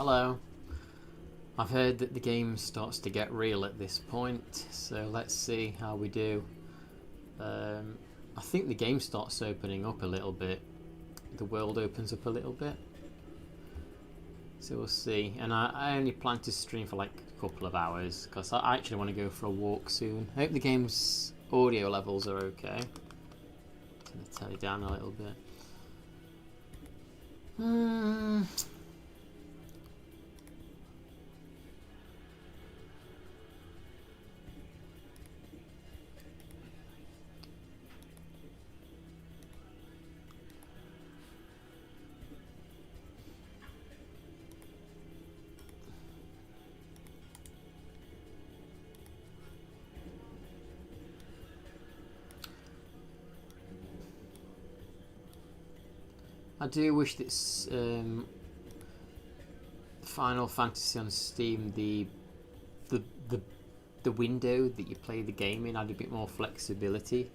Hello. I've heard that the game starts to get real at this point, so let's see how we do. I think the game starts opening up a little bit. The world opens up a little bit. So we'll see. And I only plan to stream for like a couple of hours because I actually want to go for a walk soon. I hope the game's audio levels are okay. Turn the telly down a little bit. I do wish that Final Fantasy on Steam, the window that you play the game in, had a bit more flexibility.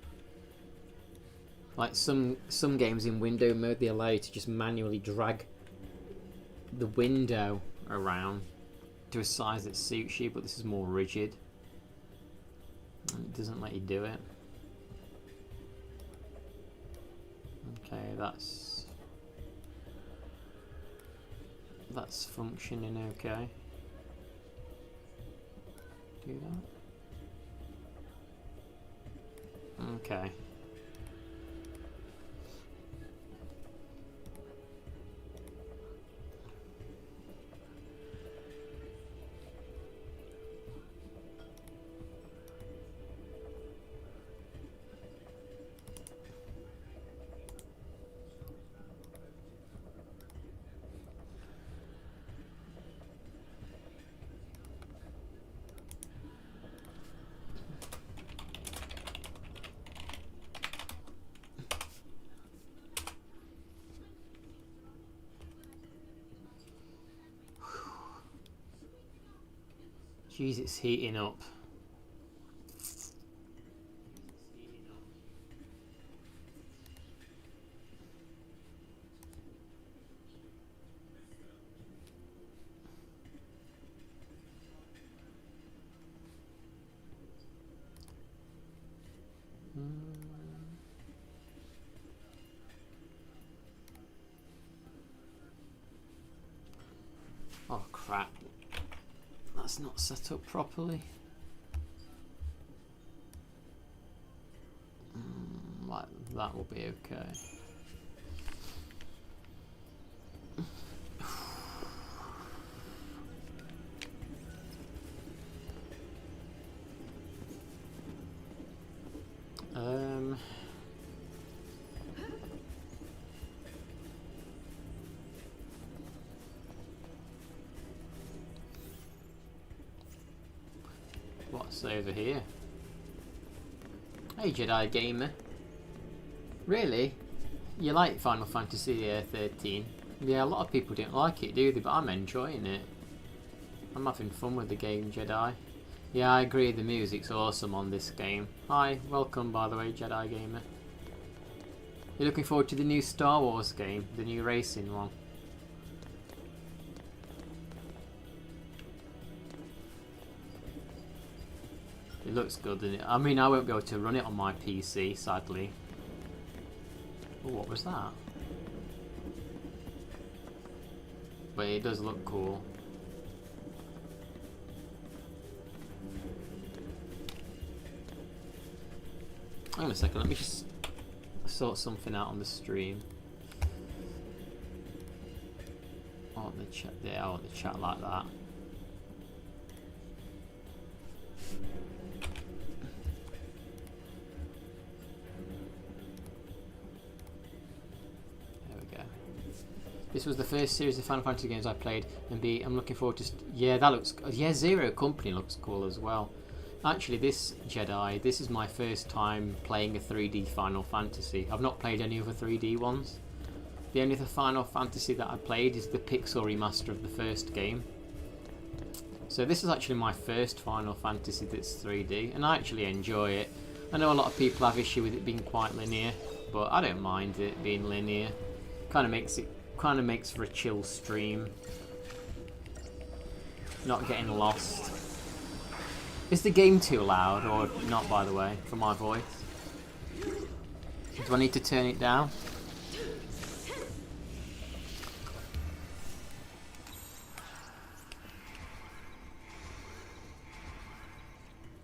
Like some games in window mode, they allow you to just manually drag the window around to a size that suits you, but this is more rigid. And it doesn't let you do it. Okay, that's functioning okay. Do that. Okay. Jeez, it's heating up. Oh crap. That's not set up properly. Like that will be okay. What's over here? Hey Jedi Gamer. Really? You like Final Fantasy 13? Yeah, a lot of people don't like it, do they? But I'm enjoying it. I'm having fun with the game, Jedi. Yeah, I agree, the music's awesome on this game. Hi, welcome by the way, Jedi Gamer. You're looking forward to the new Star Wars game, the new racing one? It looks good, doesn't it? I mean, I won't be able to run it on my PC, sadly. Oh, what was that? But it does look cool. Hang on a second, let me just sort something out on the stream. I want the chat there, I want the chat like that. This was the first series of Final Fantasy games I played, and I'm looking forward to. Yeah, that looks. Yeah, Zero Company looks cool as well. Actually, this Jedi, this is my first time playing a 3D Final Fantasy. I've not played any other 3D ones. The only other Final Fantasy that I played is the Pixel remaster of the first game. So this is actually my first Final Fantasy that's 3D, and I actually enjoy it. I know a lot of people have issue with it being quite linear, but I don't mind it being linear. Kind of makes for a chill stream. not getting lost. Is the game too loud or not, by the way, for my voice? Do I need to turn it down?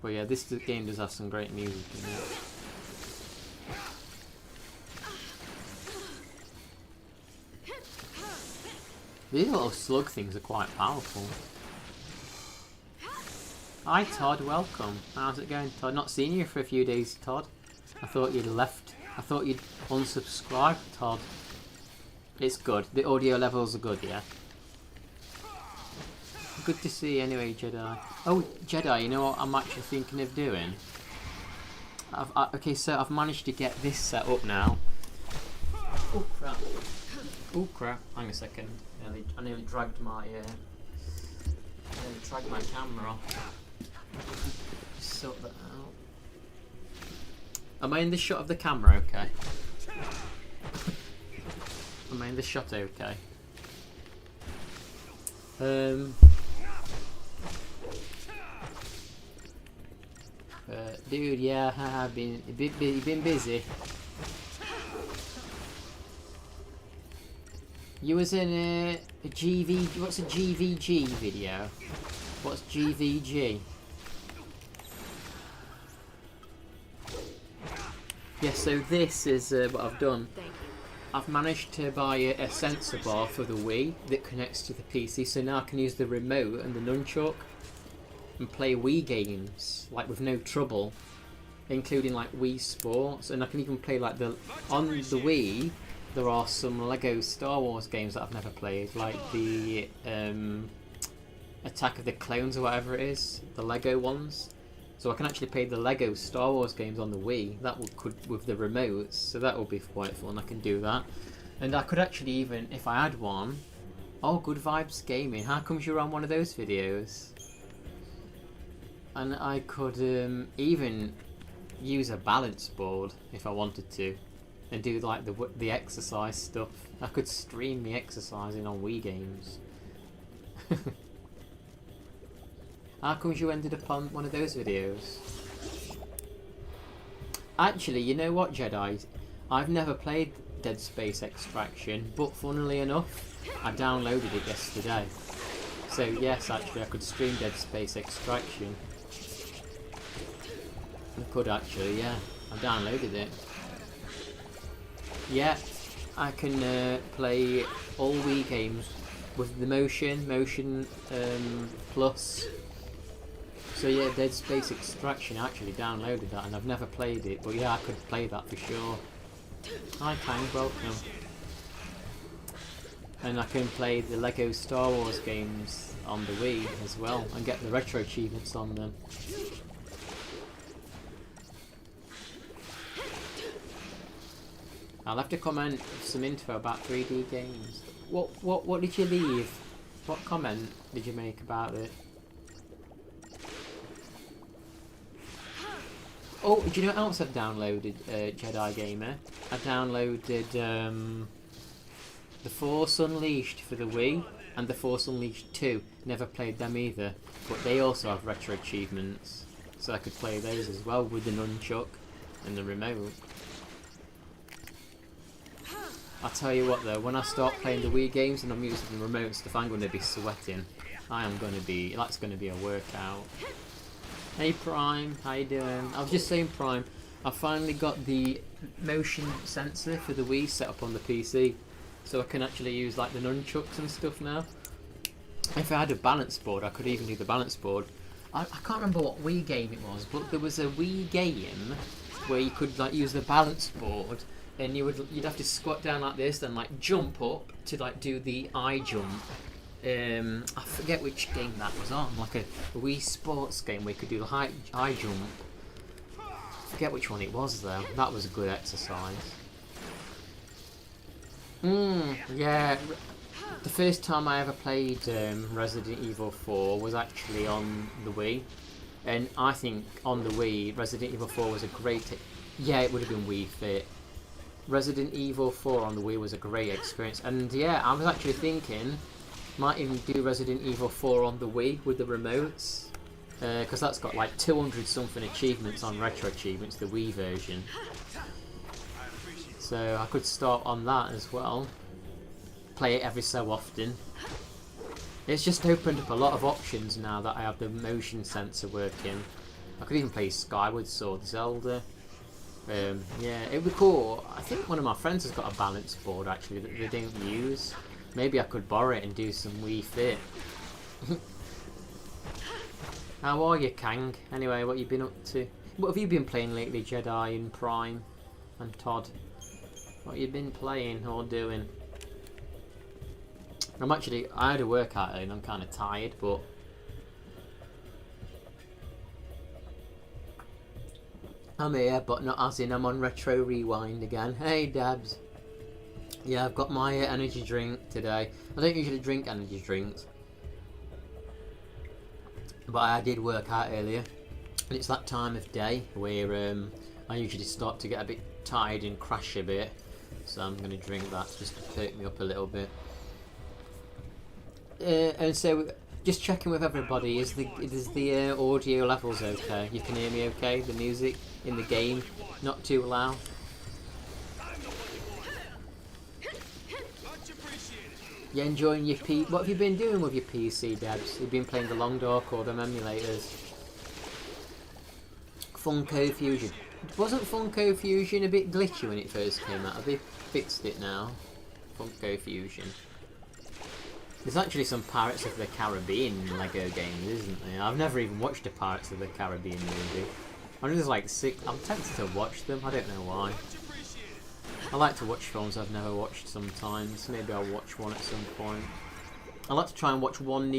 But yeah, this game does have some great music in it. These little slug things are quite powerful. Hi Todd, welcome. How's it going, Todd? Not seen you for a few days, Todd. I thought you'd left. I thought you'd unsubscribed, Todd. It's good. The audio levels are good, yeah? Good to see you anyway, Jedi. Oh, Jedi, you know what I'm actually thinking of doing? Okay, so I've managed to get this set up now. Oh, crap. Oh, crap. Hang a second. I nearly dragged my camera off. Just sort that out. Am I in the shot of the camera okay? Am I in the shot okay? Dude, yeah, I've been busy. You was in a GV. What's a GVG video? What's GVG? Yeah, so this is what I've done. I've managed to buy a sensor bar for the Wii that connects to the PC, so now I can use the remote and the nunchuck and play Wii games like with no trouble, including like Wii Sports, and I can even play like on the Wii. There are some Lego Star Wars games that I've never played, like the Attack of the Clones or whatever it is, the Lego ones. So I can actually play the Lego Star Wars games on the Wii. That could with the remotes, so that will be quite fun. I can do that, and I could actually even, if I had one. Oh, Good Vibes Gaming. How comes you're on one of those videos? And I could even use a balance board if I wanted to. And do like the exercise stuff. I could stream me exercising on Wii games. How come you ended up on one of those videos? Actually, you know what, Jedi? I've never played Dead Space Extraction, but funnily enough, I downloaded it yesterday. So yes, actually, I could stream Dead Space Extraction. I could actually, yeah. I downloaded it. Yeah, I can play all Wii games with the motion plus. So yeah, Dead Space Extraction, I actually downloaded that and I've never played it, but yeah, I could play that for sure. Hi Kang, welcome. And I can play the Lego Star Wars games on the Wii as well and get the retro achievements on them. I'll have to comment some info about 3D games. What did you leave? What comment did you make about it? Oh, do you know what else I've downloaded, Jedi Gamer? I downloaded The Force Unleashed for the Wii and The Force Unleashed 2. Never played them either, but they also have retro achievements, so I could play those as well with the nunchuck and the remote. I'll tell you what though, when I start playing the Wii games and I'm using the remote and stuff, I'm going to be sweating. That's going to be a workout. Hey Prime, how you doing? I was just saying Prime, I finally got the motion sensor for the Wii set up on the PC, so I can actually use like the nunchucks and stuff now. If I had a balance board, I could even do the balance board. I can't remember what Wii game it was, but there was a Wii game where you could like use the balance board, and you'd have to squat down like this, then like jump up to like do the eye jump. I forget which game that was on, like a Wii Sports game where you could do the high jump. I forget which one it was though. That was a good exercise. Yeah. The first time I ever played Resident Evil 4 was actually on the Wii, and I think on the Wii, Resident Evil 4 was a great. Yeah, it would have been Wii Fit. Resident Evil 4 on the Wii was a great experience, and yeah, I was actually thinking Might even do Resident Evil 4 on the Wii with the remotes. Because that's got like 200 something achievements on Retro Achievements, the Wii version. So I could start on that as well. Play it every so often. It's just opened up a lot of options now that I have the motion sensor working. I could even play Skyward Sword Zelda. Yeah, it would be cool. I think one of my friends has got a balance board actually that they don't use. Maybe I could borrow it and do some Wii Fit. How are you, Kang? Anyway, what have you been up to? What have you been playing lately, Jedi and Prime and Todd? What have you been playing or doing? I had a workout earlier and I'm kind of tired, but I'm here, but not as in I'm on Retro Rewind again. Hey, Dabs. Yeah, I've got my energy drink today. I don't usually drink energy drinks, but I did work out earlier, and it's that time of day where I usually start to get a bit tired and crash a bit, so I'm going to drink that just to perk me up a little bit. And so, just checking with everybody, is the audio levels okay? You can hear me okay? The music in the game not too loud? You enjoying your What have you been doing with your PC, Debs? You've been playing the Long Dark or them emulators? Funko Fusion. Wasn't Funko Fusion a bit glitchy when it first came out? Have they fixed it now? Funko Fusion. There's actually some Pirates of the Caribbean Lego games, isn't there? I've never even watched a Pirates of the Caribbean movie. I know there's like 6. I'm tempted to watch them. I don't know why. I like to watch films I've never watched sometimes. Maybe I'll watch one at some point. I like to try and watch one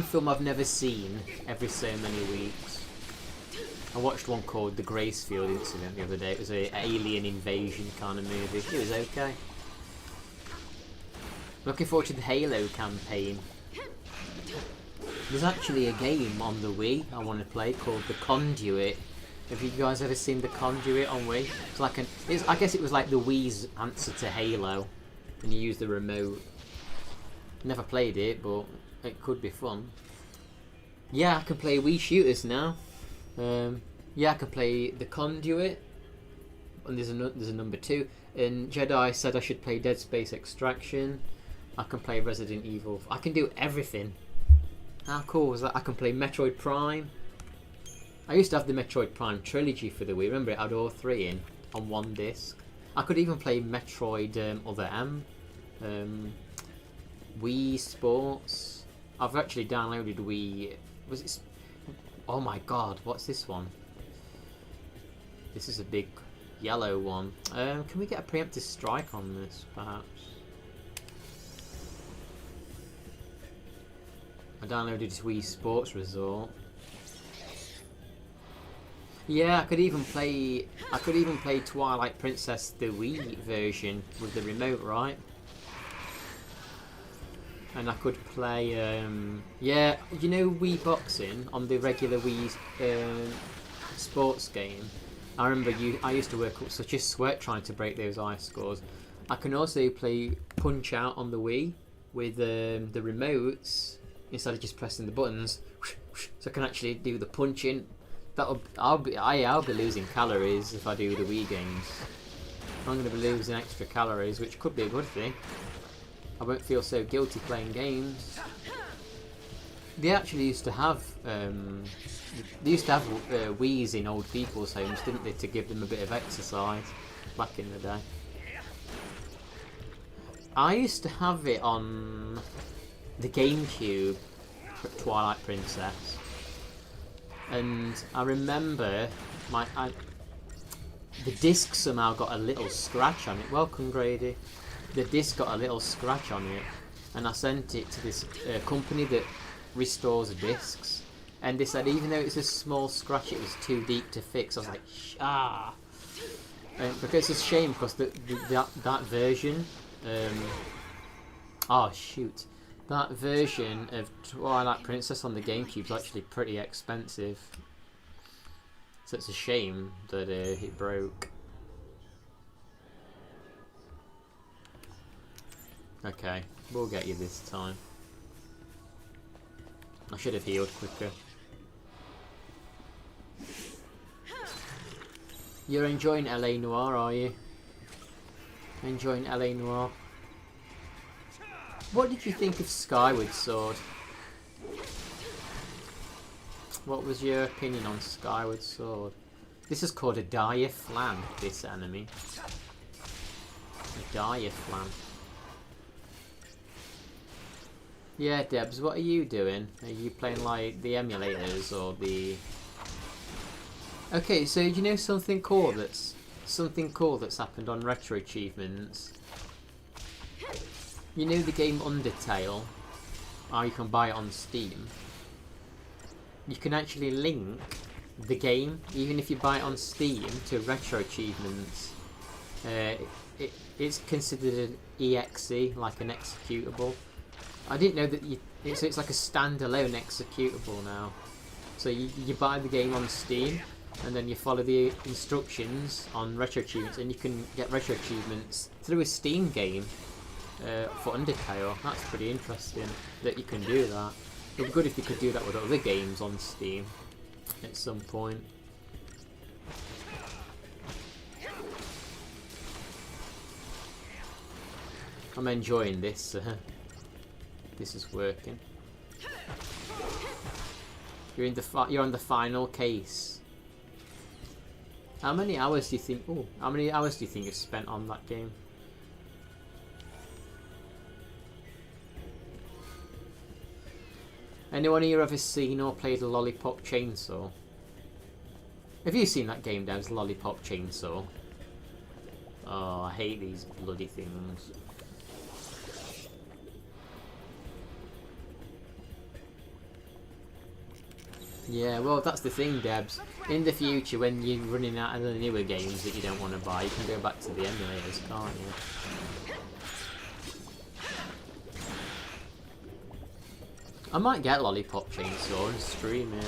film I've never seen every so many weeks. I watched one called The Gracefield Incident the other day. It was an alien invasion kind of movie. It was okay. Looking forward to the Halo campaign. There's actually a game on the Wii I want to play called The Conduit. Have you guys ever seen The Conduit on Wii? It's like I guess it was like the Wii's answer to Halo, and you use the remote. Never played it, but it could be fun. Yeah, I can play Wii shooters now. Yeah, I can play The Conduit, and there's a number 2. And Jedi said I should play Dead Space Extraction. I can play Resident Evil. I can do everything. How cool is that? I can play Metroid Prime. I used to have the Metroid Prime trilogy for the Wii. Remember, it had all 3 in on one disc. I could even play Metroid Other M, Wii Sports. I've actually downloaded Wii. Was it? Oh my God! What's this one? This is a big yellow one. Can we get a preemptive strike on this, perhaps? I downloaded Wii Sports Resort. Yeah, I could even play Twilight Princess, the Wii version with the remote, right? And I could play yeah, you know, Wii Boxing on the regular Wii sports game. I remember I used to work up such a sweat trying to break those high scores. I can also play Punch Out on the Wii with the remotes instead of just pressing the buttons, so I can actually do the punching. I'll be losing calories if I do the Wii games. I'm going to be losing extra calories, which could be a good thing. I won't feel so guilty playing games. They actually used to have Wiis in old people's homes, didn't they, to give them a bit of exercise back in the day. I used to have it on the GameCube, Twilight Princess, and I remember the disc somehow got a little scratch on it. Welcome, Grady. The disc got a little scratch on it, and I sent it to this company that restores discs, and they said even though it's a small scratch, it was too deep to fix. I was like, because it's a shame because that version, that version of Twilight Princess on the GameCube is actually pretty expensive, so it's a shame that it broke. Okay, we'll get you this time. I should have healed quicker. You're enjoying LA Noire, are you? Enjoying LA Noire. What did you think of Skyward Sword? What was your opinion on Skyward Sword? This is called a Dire Flan, this enemy. A Dire Flan. Yeah, Debs, what are you doing? Are you playing like the emulators or the... Okay, so do you know something cool that's happened on Retro Achievements? You know the game Undertale? How you can buy it on Steam? You can actually link the game, even if you buy it on Steam, to Retro Achievements. It's considered an EXE, like an executable. I didn't know that it's like a standalone executable now. So you buy the game on Steam, and then you follow the instructions on Retro Achievements, and you can get Retro Achievements through a Steam game for Undertale. That's pretty interesting that you can do that. It would be good if you could do that with other games on Steam at some point. I'm enjoying this. This is working. You're on the final case. How many hours do you think? Oh, how many hours do you think you've spent on that game? Anyone here ever seen or played a Lollipop Chainsaw? Have you seen that game, Devs? Lollipop Chainsaw. Oh, I hate these bloody things. Yeah, well, that's the thing, Debs. In the future, when you're running out of the newer games that you don't want to buy, you can go back to the emulators, can't you? I might get Lollipop Chainsaw and stream it.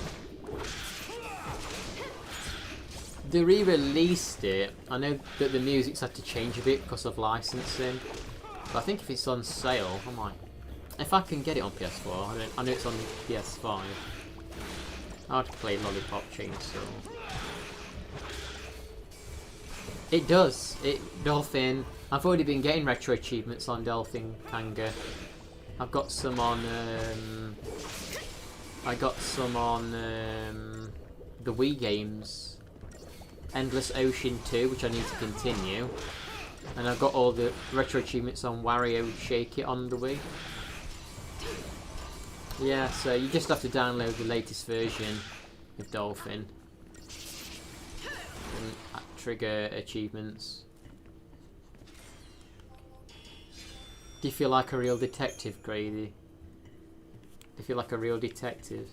They re-released it. I know that the music's had to change a bit because of licensing, but I think if it's on sale, I might. If I can get it on PS4, I know it's on PS5. I'd play Lollipop Chainsaw. It does. Dolphin. I've already been getting retro achievements on Dolphin Kanga. I've got some on. I got some on the Wii games. Endless Ocean 2, which I need to continue. And I've got all the retro achievements on Wario Shake It on the Wii. Yeah, so you just have to download the latest version of Dolphin and trigger achievements. Do you feel like a real detective, Grady? Do you feel like a real detective?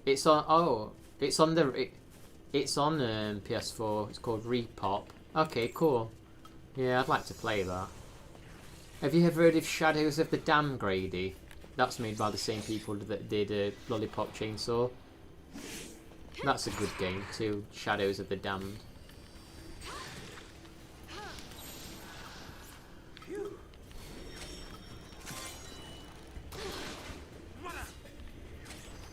It's on. Oh, it's on the. It's on PS4. It's called Repop. Okay, cool. Yeah, I'd like to play that. Have you ever heard of Shadows of the Dam, Grady? That's made by the same people that did Lollipop Chainsaw. That's a good game too. Shadows of the Damned.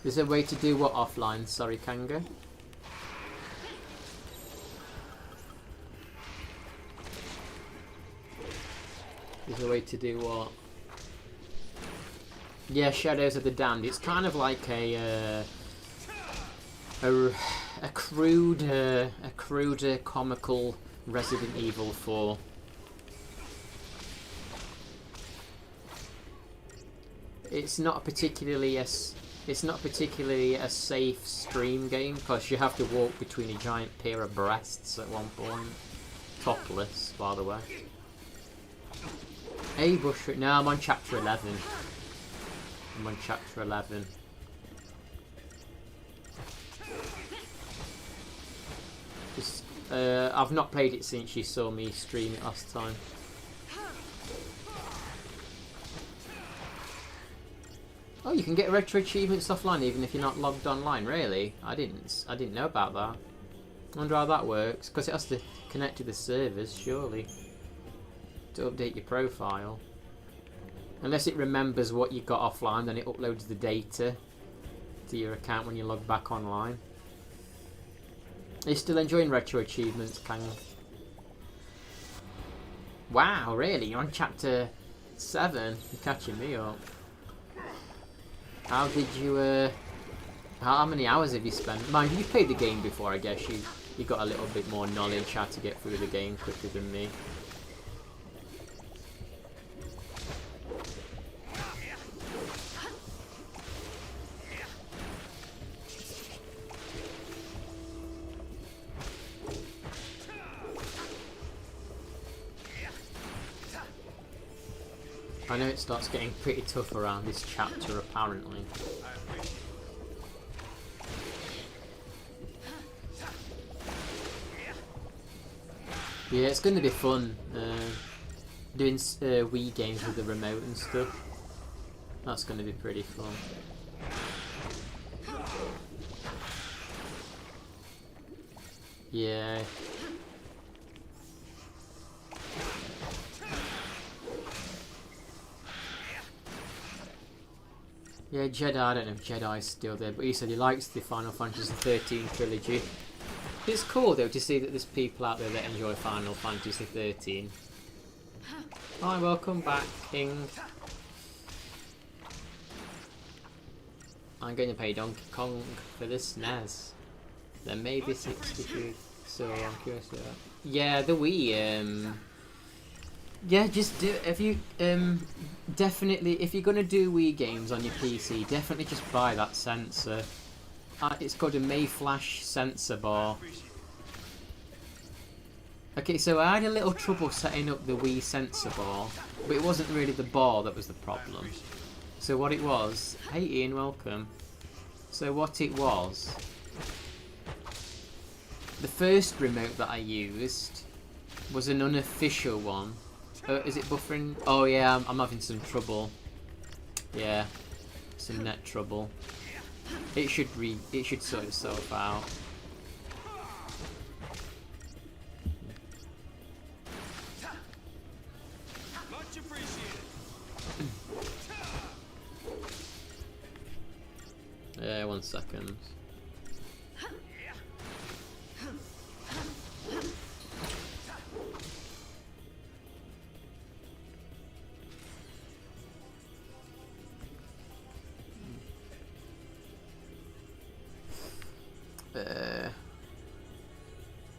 There's a way to do what offline? Sorry, Kanga. There's a way to do what? Yeah, Shadows of the Damned. It's kind of like a crude, comical Resident Evil 4. It's not particularly a safe stream game because you have to walk between a giant pair of breasts at one point. Topless, by the way. Hey, Bush. No, I'm on chapter 11. I'm on chapter 11. Just, I've not played it since you saw me stream it last time. Oh, you can get retro achievements offline even if you're not logged online. Really? I didn't know about that. I wonder how that works because it has to. Connect to the servers, surely, to update your profile. Unless it remembers what you got offline, then it uploads the data to your account when you log back online. Are you still enjoying retro achievements, Kang? Wow, really? You're on chapter 7? You're catching me up. How did you, how many hours have you spent? Mind you, you've played the game before, I guess. You got a little bit more knowledge how to get through the game quicker than me. I know it starts getting pretty tough around this chapter, apparently. Yeah, it's going to be fun doing Wii games with the remote and stuff. That's going to be pretty fun. Yeah. Yeah, Jedi, I don't know if Jedi's still there, but he said he likes the Final Fantasy XIII trilogy. It's cool though to see that there's people out there that enjoy Final Fantasy XIII. Hi, welcome back, King. I'm going to pay Donkey Kong for the SNES. There may be 63, so I'm curious about that. Yeah, the Wii, yeah, just do. If you definitely, if you're gonna do Wii games on your PC, definitely just buy that sensor. It's called a Mayflash sensor bar. Okay, so I had a little trouble setting up the Wii sensor bar, but it wasn't really the bar that was the problem. So what it was, hey Ian, welcome. So what it was, the first remote that I used was an unofficial one. Is it buffering? Oh yeah, I'm having some trouble. Yeah, some net trouble. It should sort itself out. Much appreciated. Yeah, 1 second.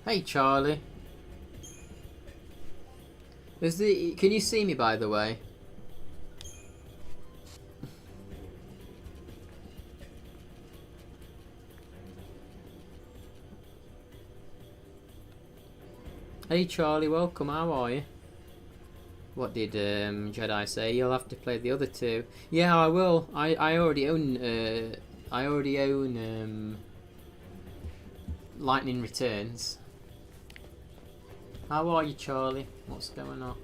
Hey Charlie. Can you see me, by the way? Hey Charlie, welcome, how are you? What did Jedi say? You'll have to play the other two. Yeah, I will. I already own Lightning Returns. How are you, Charlie? What's going on?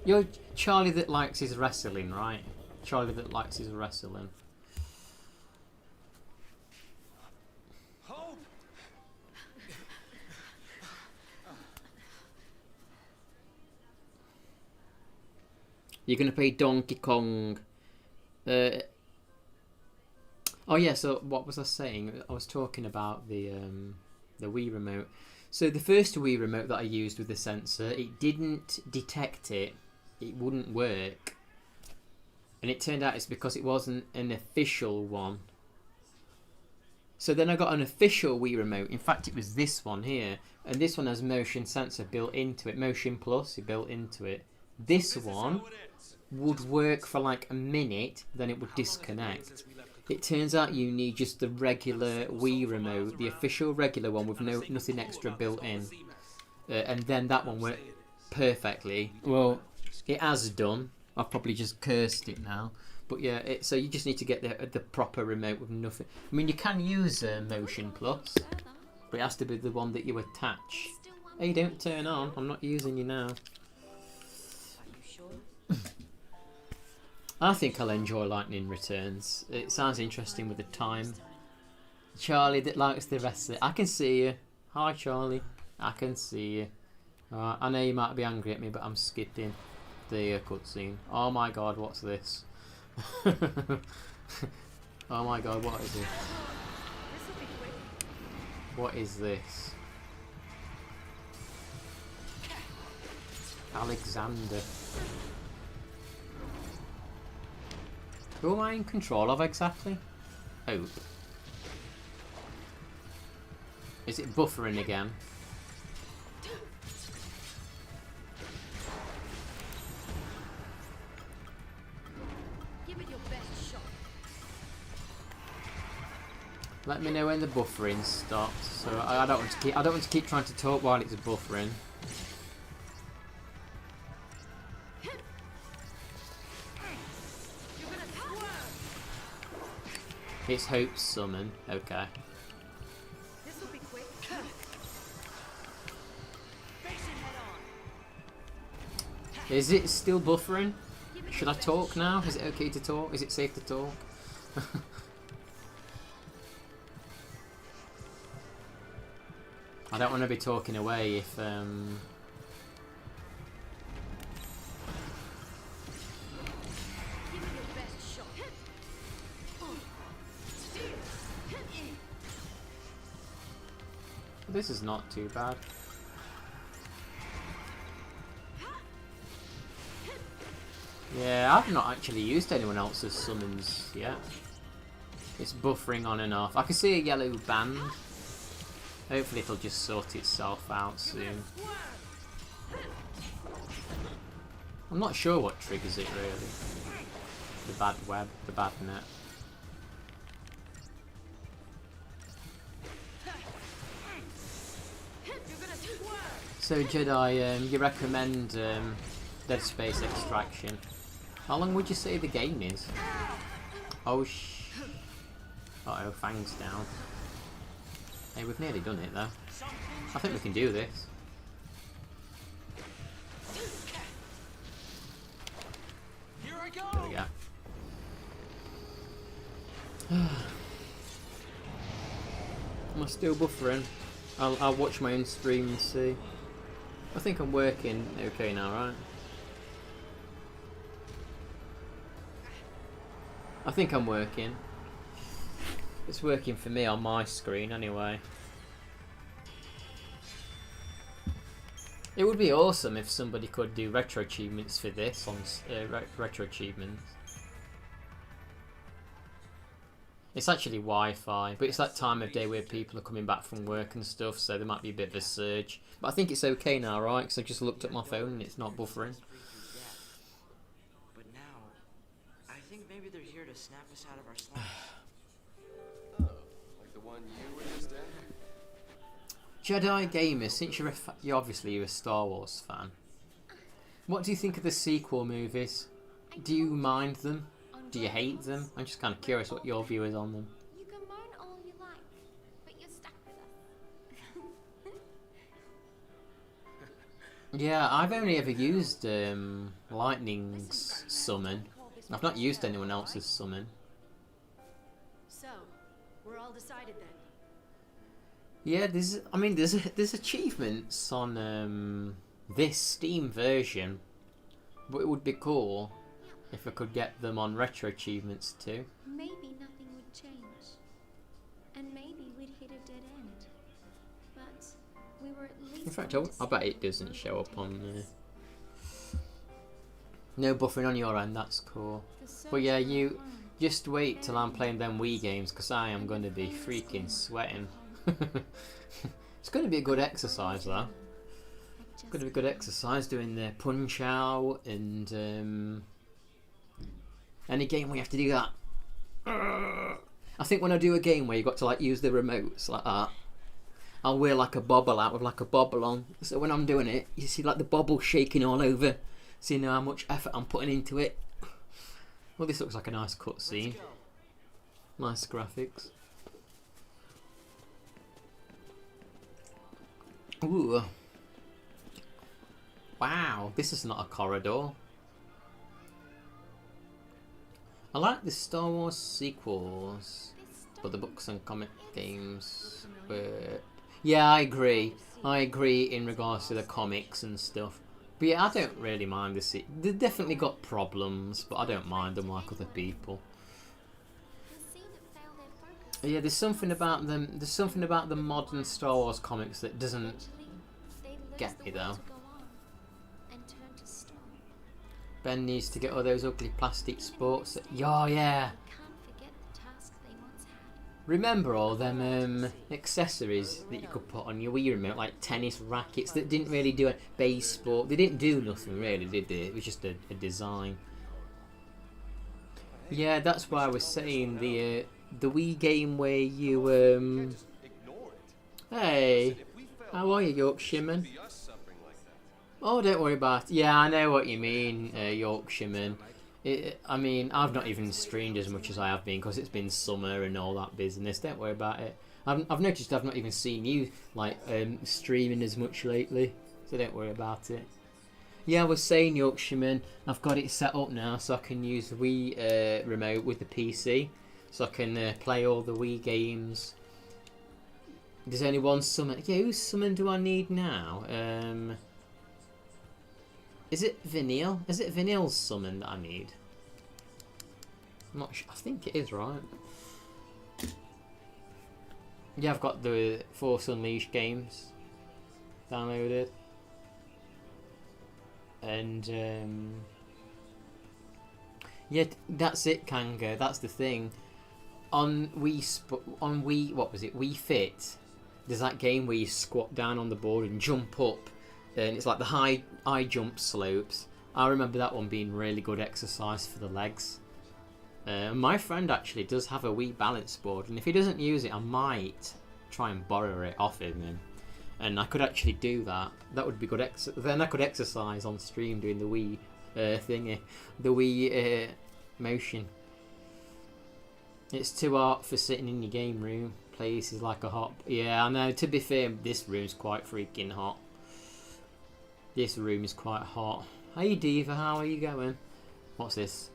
You're Charlie that likes his wrestling, right? Charlie that likes his wrestling. Hope. You're gonna play Donkey Kong. Oh yeah. So what was I saying? I was talking about the Wii remote. So the first Wii remote that I used with the sensor, it didn't detect it. It wouldn't work. And it turned out it's because it wasn't an official one. So then I got an official Wii remote. In fact, it was this one here. And this one has motion sensor built into it. Motion Plus built into it. This one would work for like a minute, then it would disconnect. It turns out you need just the regular Wii remote, the official regular one with nothing extra built in, and then that one worked perfectly. Well, it has done. I've probably just cursed it now, but yeah. So you just need to get the proper remote with nothing. I mean, you can use Motion Plus, but it has to be the one that you attach. Hey, don't turn on. I'm not using you now. I think I'll enjoy Lightning Returns. It sounds interesting with the time. Charlie that likes the wrestling. I can see you. Hi Charlie. I can see you. I know you might be angry at me, but I'm skipping the cutscene. Oh my god, what's this? Oh my god, what is it? This'll be quick. What is this? Alexander. Who am I in control of exactly? Hope. Is it buffering again? Give it your best shot. Let me know when the buffering stops. So I don't want to keep trying to talk while it's buffering. You're gonna swerve. It's Hope's summon. Okay. This'll be quick. Face it head on. Is it still buffering? Give it Should your I best talk shot. now? Is it okay to talk? Is it safe to talk? I don't want to be talking away if Give it your best shot. this is not too bad. Yeah, I've not actually used anyone else's summons yet. It's buffering on and off. I can see a yellow band. Hopefully it'll just sort itself out soon. I'm not sure what triggers it really. The bad web, the bad net. You're gonna swerve. So Jedi, you recommend Dead Space Extraction. How long would you say the game is? Oh uh-oh, Fang's down. Hey, we've nearly done it though. I think we can do this. Here I go. There we go. Am I still buffering? I'll watch my own stream and see. I think I'm working okay now, right? I think I'm working. It's working for me on my screen anyway. It would be awesome if somebody could do retro achievements for this on retro achievements. It's actually Wi-Fi, but it's that time of day where people are coming back from work and stuff, so there might be a bit of a surge. But I think it's okay now, right? Because I just looked at my phone and it's not buffering. But now, I think maybe they're here to snap us out of our slumps. Oh, like the one you were just in? Jedi Gamer, since you're you're a Star Wars fan, what do you think of the sequel movies? Do you mind them? Do you hate them? I'm just kind of curious what your view is on them. You can moan all you like, but you're stuck with us. Yeah, I've only ever used Lightning's summon. I've not used anyone else's summon. So, we're all decided then. Yeah, there's achievements on this Steam version, but it would be cool if I could get them on retro achievements too. Maybe nothing would change. And maybe we'd hit a dead end. But we were at least. In fact, going to I bet see it doesn't what show up we on did. No buffering on your end, that's cool. The But yeah, search you went on. just wait till I'm playing them Wii games, because I am going to be freaking sweating. It's going to be a good exercise though. It's going to be good exercise doing the punch out and any game where you have to do that. I think when I do a game where you got to like use the remotes like that, I'll wear like a bobble out with like a bobble on. So when I'm doing it, you see like the bobble shaking all over. So you know how much effort I'm putting into it. Well, this looks like a nice cutscene. Nice graphics. Ooh. Wow, this is not a corridor. I like the Star Wars sequels, but the books and comic games were... Yeah, I agree. I agree in regards to the comics and stuff. But yeah, I don't really mind this. They've definitely got problems, but I don't mind them like other people. They seem to fail their focus. Yeah, there's something about them. There's something about the modern Star Wars comics that doesn't Eventually, they lose get the me will though. to go on and turn to stone. Ben needs to get all those ugly plastic sports. Yeah, yeah. Can't forget the task they once had. Remember all them accessories that you could put on your Wii remote, like tennis rackets that didn't really do a baseball. They didn't do nothing really, did they? It was just a design. Yeah, that's why I was saying the Wii game where you Just ignore it. Hey, If we fail, how are you, Yorkshireman? it'd be us suffering like that. Oh, don't worry about it. Yeah, I know what you mean, Yorkshireman. I mean, I've not even streamed as much as I have been because it's been summer and all that business. Don't worry about it. I've noticed I've not even seen you like streaming as much lately, so don't worry about it. Yeah, I was saying, Yorkshireman, I've got it set up now so I can use the Wii remote with the PC, so I can play all the Wii games. There's only one summon. Yeah, whose summon do I need now? Is it Vanille? Is it Vanille's summon that I need? I'm not sure. I think it is, right? Yeah, I've got the Force Unleashed games downloaded. And, yeah, that's it, Kanga. That's the thing. On Wii, what was it? Wii Fit. There's that game where you squat down on the board and jump up. And it's like the high jump slopes. I remember that one being really good exercise for the legs. My friend actually does have a Wii balance board, and if he doesn't use it, I might try and borrow it off him, and I could actually do that. That would be good. Then I could exercise on stream doing the Wii thingy, the Wii motion. It's too hot for sitting in your game room. Place is like a hot. Yeah, I know. To be fair, this room's quite freaking hot. This room is quite hot. Hey Diva, how are you going? What's this?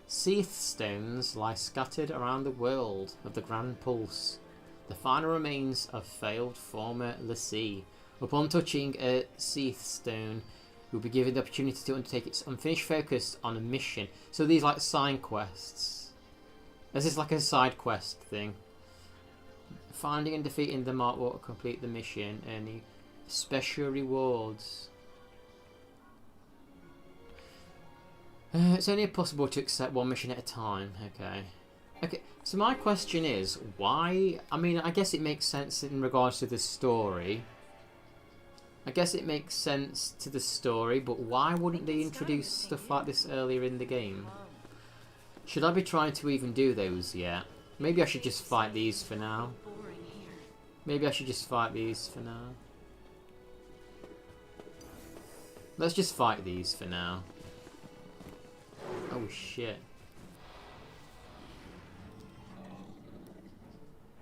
Seath stones lie scattered around the world of the Grand Pulse, the final remains of failed former lessee. Upon touching a Seath stone, you'll be given the opportunity to undertake its unfinished focus on a mission. So these like side quests. This is like a side quest thing. Finding and defeating the mark will complete the mission. Any special rewards? It's only possible to accept one mission at a time. Okay, so my question is, why? I mean, I guess it makes sense in regards to the story. I guess it makes sense to the story, but why wouldn't they introduce stuff like this earlier in the game? Should I be trying to even do those yet? Maybe I should just fight these for now. Boring here. Maybe I should just fight these for now. Let's just fight these for now. Oh shit.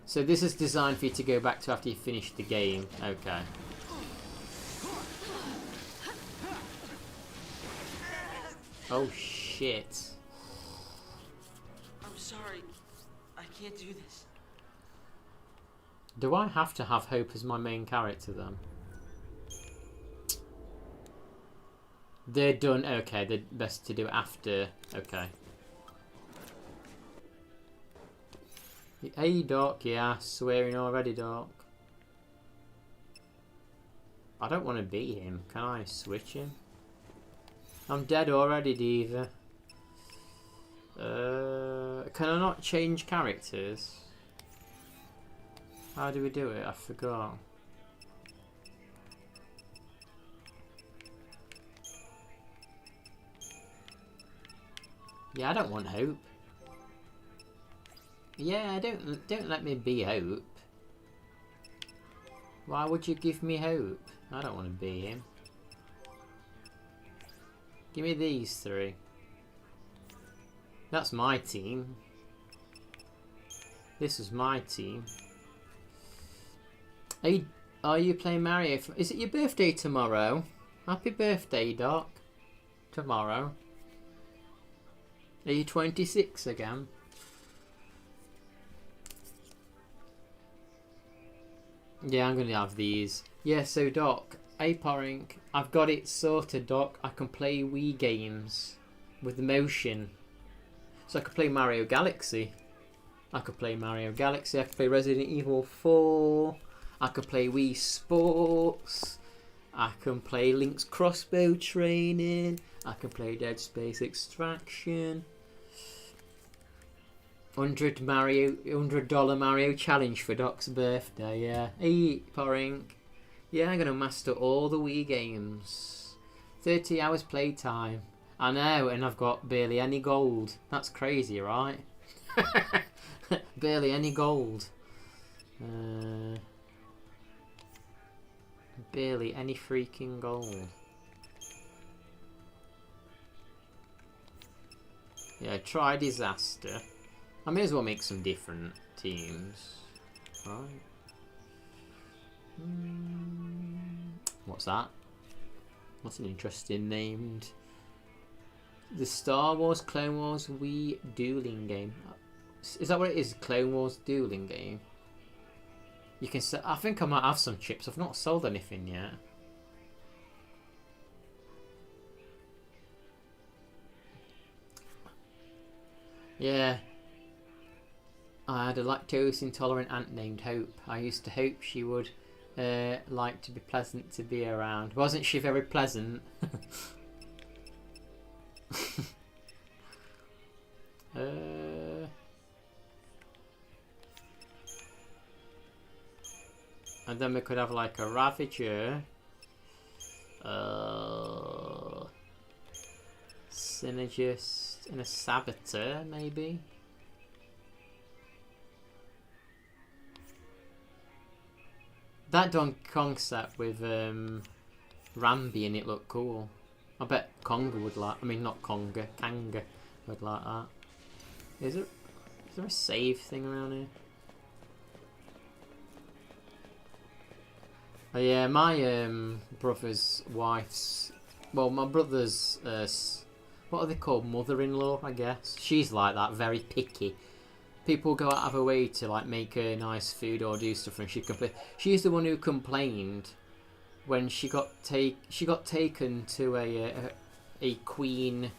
So this is designed for you to go back to after you finish the game. Okay. Oh shit. I'm sorry. I can't do this. Do I have to have Hope as my main character then? They're done. Okay, they're best to do it after. Okay. Hey, Doc. Yeah, swearing already, Doc. I don't want to beat him. Can I switch him? I'm dead already, Diva. Can I not change characters? How do we do it? I forgot. Yeah, I don't want Hope. Yeah, don't let me be Hope. Why would you give me Hope? I don't want to be him. Give me these three. That's my team. This is my team. Hey, are you playing Mario? Is it your birthday tomorrow? Happy birthday, Doc. Tomorrow. Are you 26 again? Yeah, I'm going to have these. Yeah, so Doc, Aparink, I've got it sorted, Doc. I can play Wii games with the motion. So I could play Mario Galaxy. I could play Resident Evil 4. I could play Wii Sports. I can play Link's Crossbow Training. I can play Dead Space Extraction. $100 Mario challenge for Doc's birthday, yeah. Hey, Porink. Yeah, I'm going to master all the Wii games. 30 hours playtime. I know, and I've got barely any gold. That's crazy, right? Barely any gold. Barely any freaking gold. Yeah, try disaster. I may as well make some different teams. Right. What's that? What's an interesting named? The Star Wars Clone Wars Wii dueling game. Is that what it is? Clone Wars dueling game. You can. I think I might have some chips. I've not sold anything yet. Yeah. I had a lactose intolerant aunt named Hope. I used to hope she would like to be pleasant to be around. Wasn't she very pleasant? And then we could have like a Ravager, Synergist, and a Saboteur maybe. That Donkey Kong set with Rambi in it looked cool. I bet Konga would like. I mean, not Konga, Kanga would like that. Is there a save thing around here? Oh yeah, my brother's wife's. Well, my brother's. What are they called? Mother-in-law, I guess. She's like that, very picky. People go out of her way to like make her nice food or do stuff, and she complain. She's the one who complained when she got taken to a Queen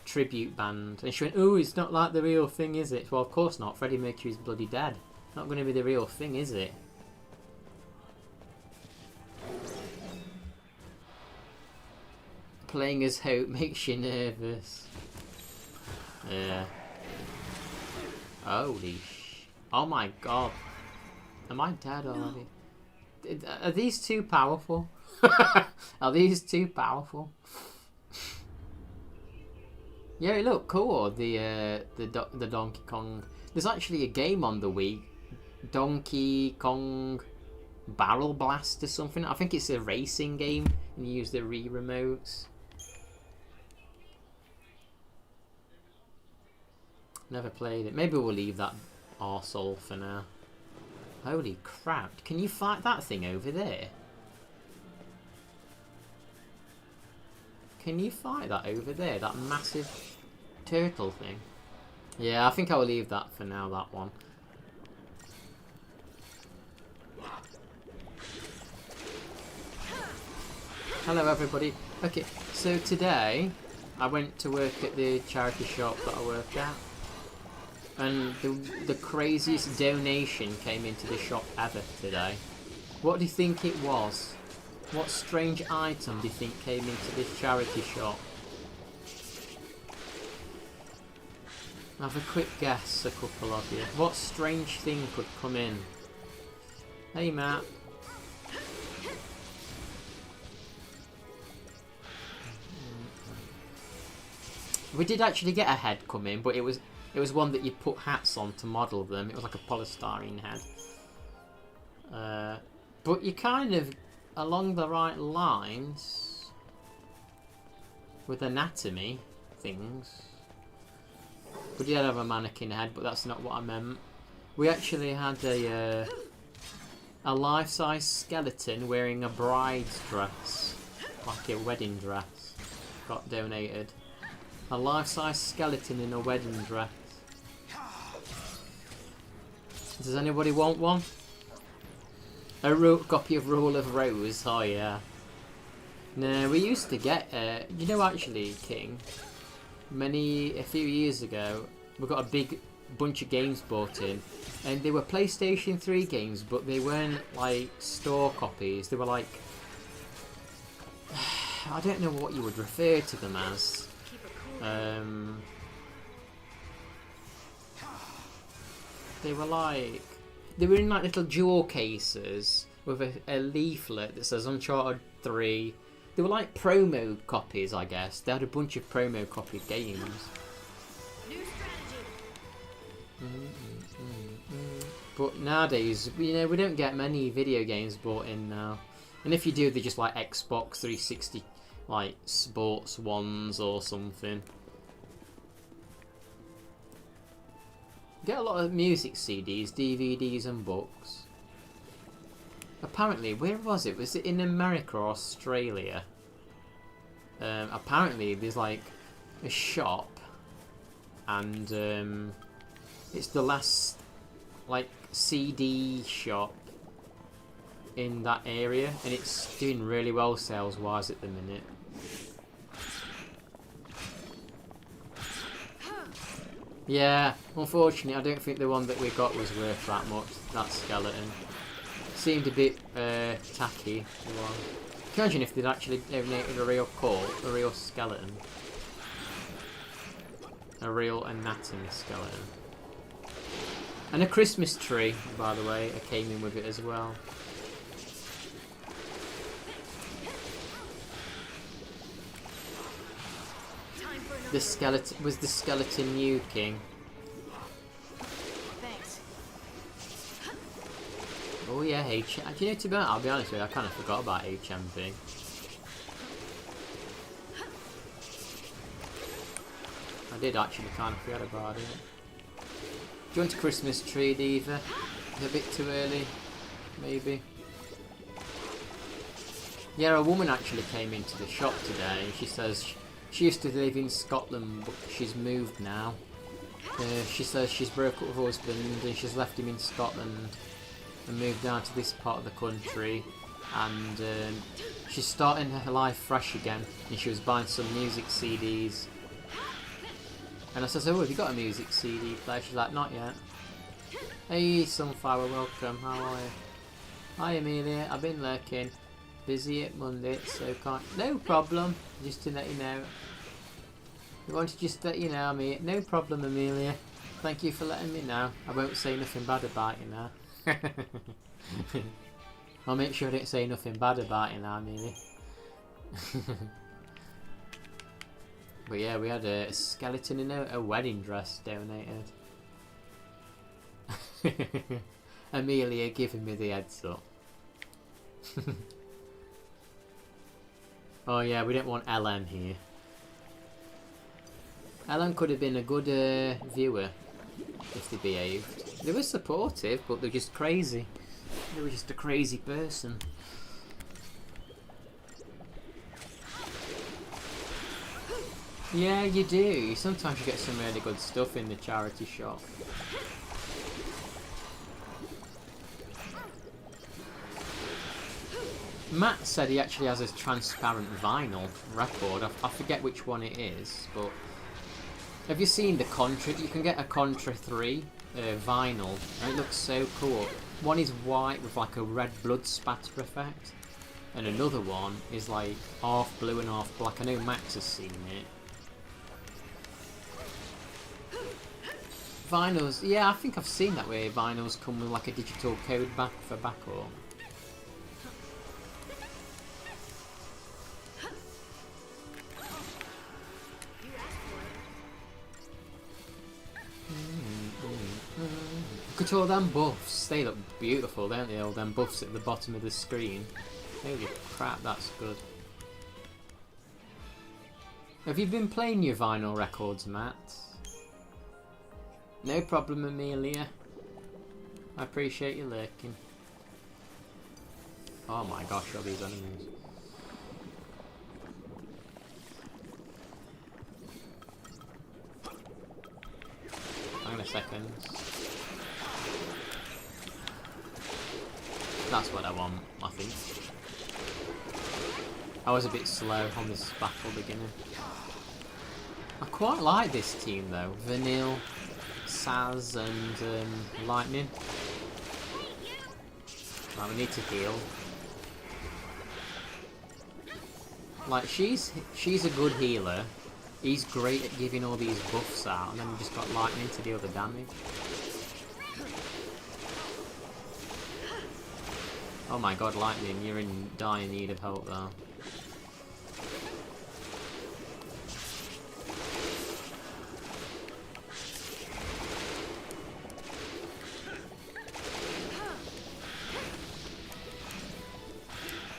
tribute band, and she went, "Oh, it's not like the real thing, is it?" Well, of course not. Freddie Mercury's bloody dead. Not going to be the real thing, is it? Playing as Hope makes you nervous. Yeah. Holy sh... Oh my god. Am I dead already? Are these too powerful? Are these too powerful? Yeah, it looked cool. The Donkey Kong. There's actually a game on the Wii. Donkey Kong Barrel Blast or something. I think it's a racing game, and you use the Wii remotes. Never played it. Maybe we'll leave that arsehole for now. Holy crap. Can you fight that thing over there? Can you fight that over there? That massive turtle thing? Yeah, I think I'll leave that for now, that one. Hello everybody. Okay, so today I went to work at the charity shop that I work at. And the craziest donation came into the shop ever today. What do you think it was? What strange item do you think came into this charity shop? Have a quick guess, a couple of you. What strange thing could come in? Hey Matt. We did actually get a head come in, but it was one that you put hats on to model them. It was like a polystyrene head. But you're kind of along the right lines with anatomy things. We did have a mannequin head, but that's not what I meant. We actually had a life-size skeleton wearing a bride's dress, like a wedding dress, got donated. A life-size skeleton in a wedding dress. Does anybody want one? Copy of Rule of Rose. Oh yeah. No, we used to get. You know, actually, King. A few years ago, we got a big bunch of games bought in, and they were PlayStation 3 games, but they weren't like store copies. They were like, I don't know what you would refer to them as. They were in like little jewel cases with a leaflet that says Uncharted 3. They were like promo copies, I guess. They had a bunch of promo copied games. New strategy. But nowadays, you know, we don't get many video games bought in now. And if you do, they're just like Xbox 360, like sports ones or something. Get a lot of music CDs, DVDs and books. Apparently, where was it? Was it in America or Australia? Apparently, there's like a shop, and it's the last like CD shop in that area, and it's doing really well sales-wise at the minute. Yeah, unfortunately, I don't think the one that we got was worth that much. That skeleton seemed a bit tacky. The one. Can you imagine if they'd actually donated a real core, a real skeleton, a real anatomy skeleton, and a Christmas tree, by the way. I came in with it as well. The skeleton was the skeleton new, King. Thanks. Oh yeah, do you know, to be honest, I'll be honest with you, I kind of forgot about HMV. I did actually kind of forget about it. Do you want a Christmas tree, Diva? Is it a bit too early? Maybe. Yeah, a woman actually came into the shop today. She says she used to live in Scotland, but she's moved now. She says she's broke up with her husband and she's left him in Scotland and moved down to this part of the country, and she's starting her life fresh again, and she was buying some music CDs. And I says, oh, have you got a music CD player? She's like, not yet. Hey Sunflower, welcome, how are you? Hi Amelia, I've been lurking. Busy at Monday, so can't... No problem, just to let you know. I want to just let you know, no problem, Amelia. Thank you for letting me know. I won't say nothing bad about you now. I'll make sure I don't say nothing bad about you now, Amelia. But yeah, we had a skeleton in a wedding dress donated. Amelia giving me the heads up. Oh yeah, we don't want Ellen here. Ellen could have been a good viewer if they behaved. They were supportive, but they're just crazy. They were just a crazy person. Yeah, you do. Sometimes you get some really good stuff in the charity shop. Matt said he actually has a transparent vinyl record. I forget which one it is, but have you seen the Contra? You can get a Contra 3 vinyl, and it looks so cool. One is white with like a red blood spatter effect, and another one is like half blue and half black. I know Max has seen it. Vinyls, yeah, I think I've seen that way. Vinyls come with like a digital code back for backup. Look at all them buffs. They look beautiful, don't they? All them buffs at the bottom of the screen. Holy crap, that's good. Have you been playing your vinyl records, Matt? No problem, Amelia. I appreciate you lurking. Oh my gosh, all these enemies. Hang on a second. That's what I want, I think. I was a bit slow on this battle beginning. I quite like this team though. Vanille, Saz and Lightning. Right, we need to heal. Like, she's a good healer. He's great at giving all these buffs out, and then we just got Lightning to deal the damage. Oh my god, Lightning, you're in dire need of help there.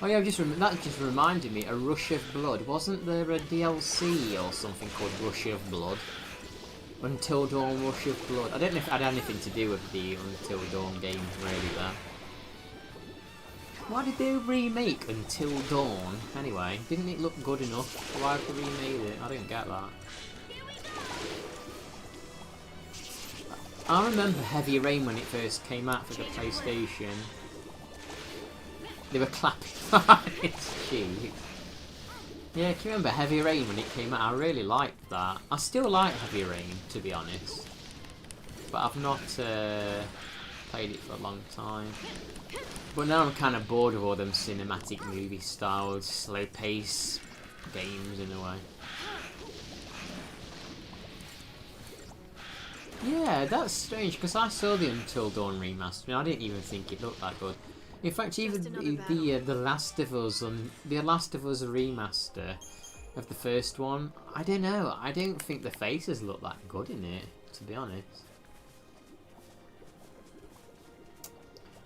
Oh yeah, that just reminded me, a Rush of Blood. Wasn't there a DLC or something called Rush of Blood? Until Dawn Rush of Blood. I don't know if it had anything to do with the Until Dawn game, really, there. Why did they remake Until Dawn? Anyway, didn't it look good enough? Why have they remade it? I don't get that. I remember Heavy Rain when it first came out for the PlayStation. They were clapping. It's cute. Yeah, can you remember Heavy Rain when it came out? I really liked that. I still like Heavy Rain, to be honest. But I've not played it for a long time. But now I'm kind of bored of all them cinematic movie styles, slow pace games in a way. Yeah, that's strange because I saw the Until Dawn remaster and I didn't even think it looked that good. In fact, even the Last of Us remaster of the first one, I don't know. I don't think the faces look that good in it, to be honest.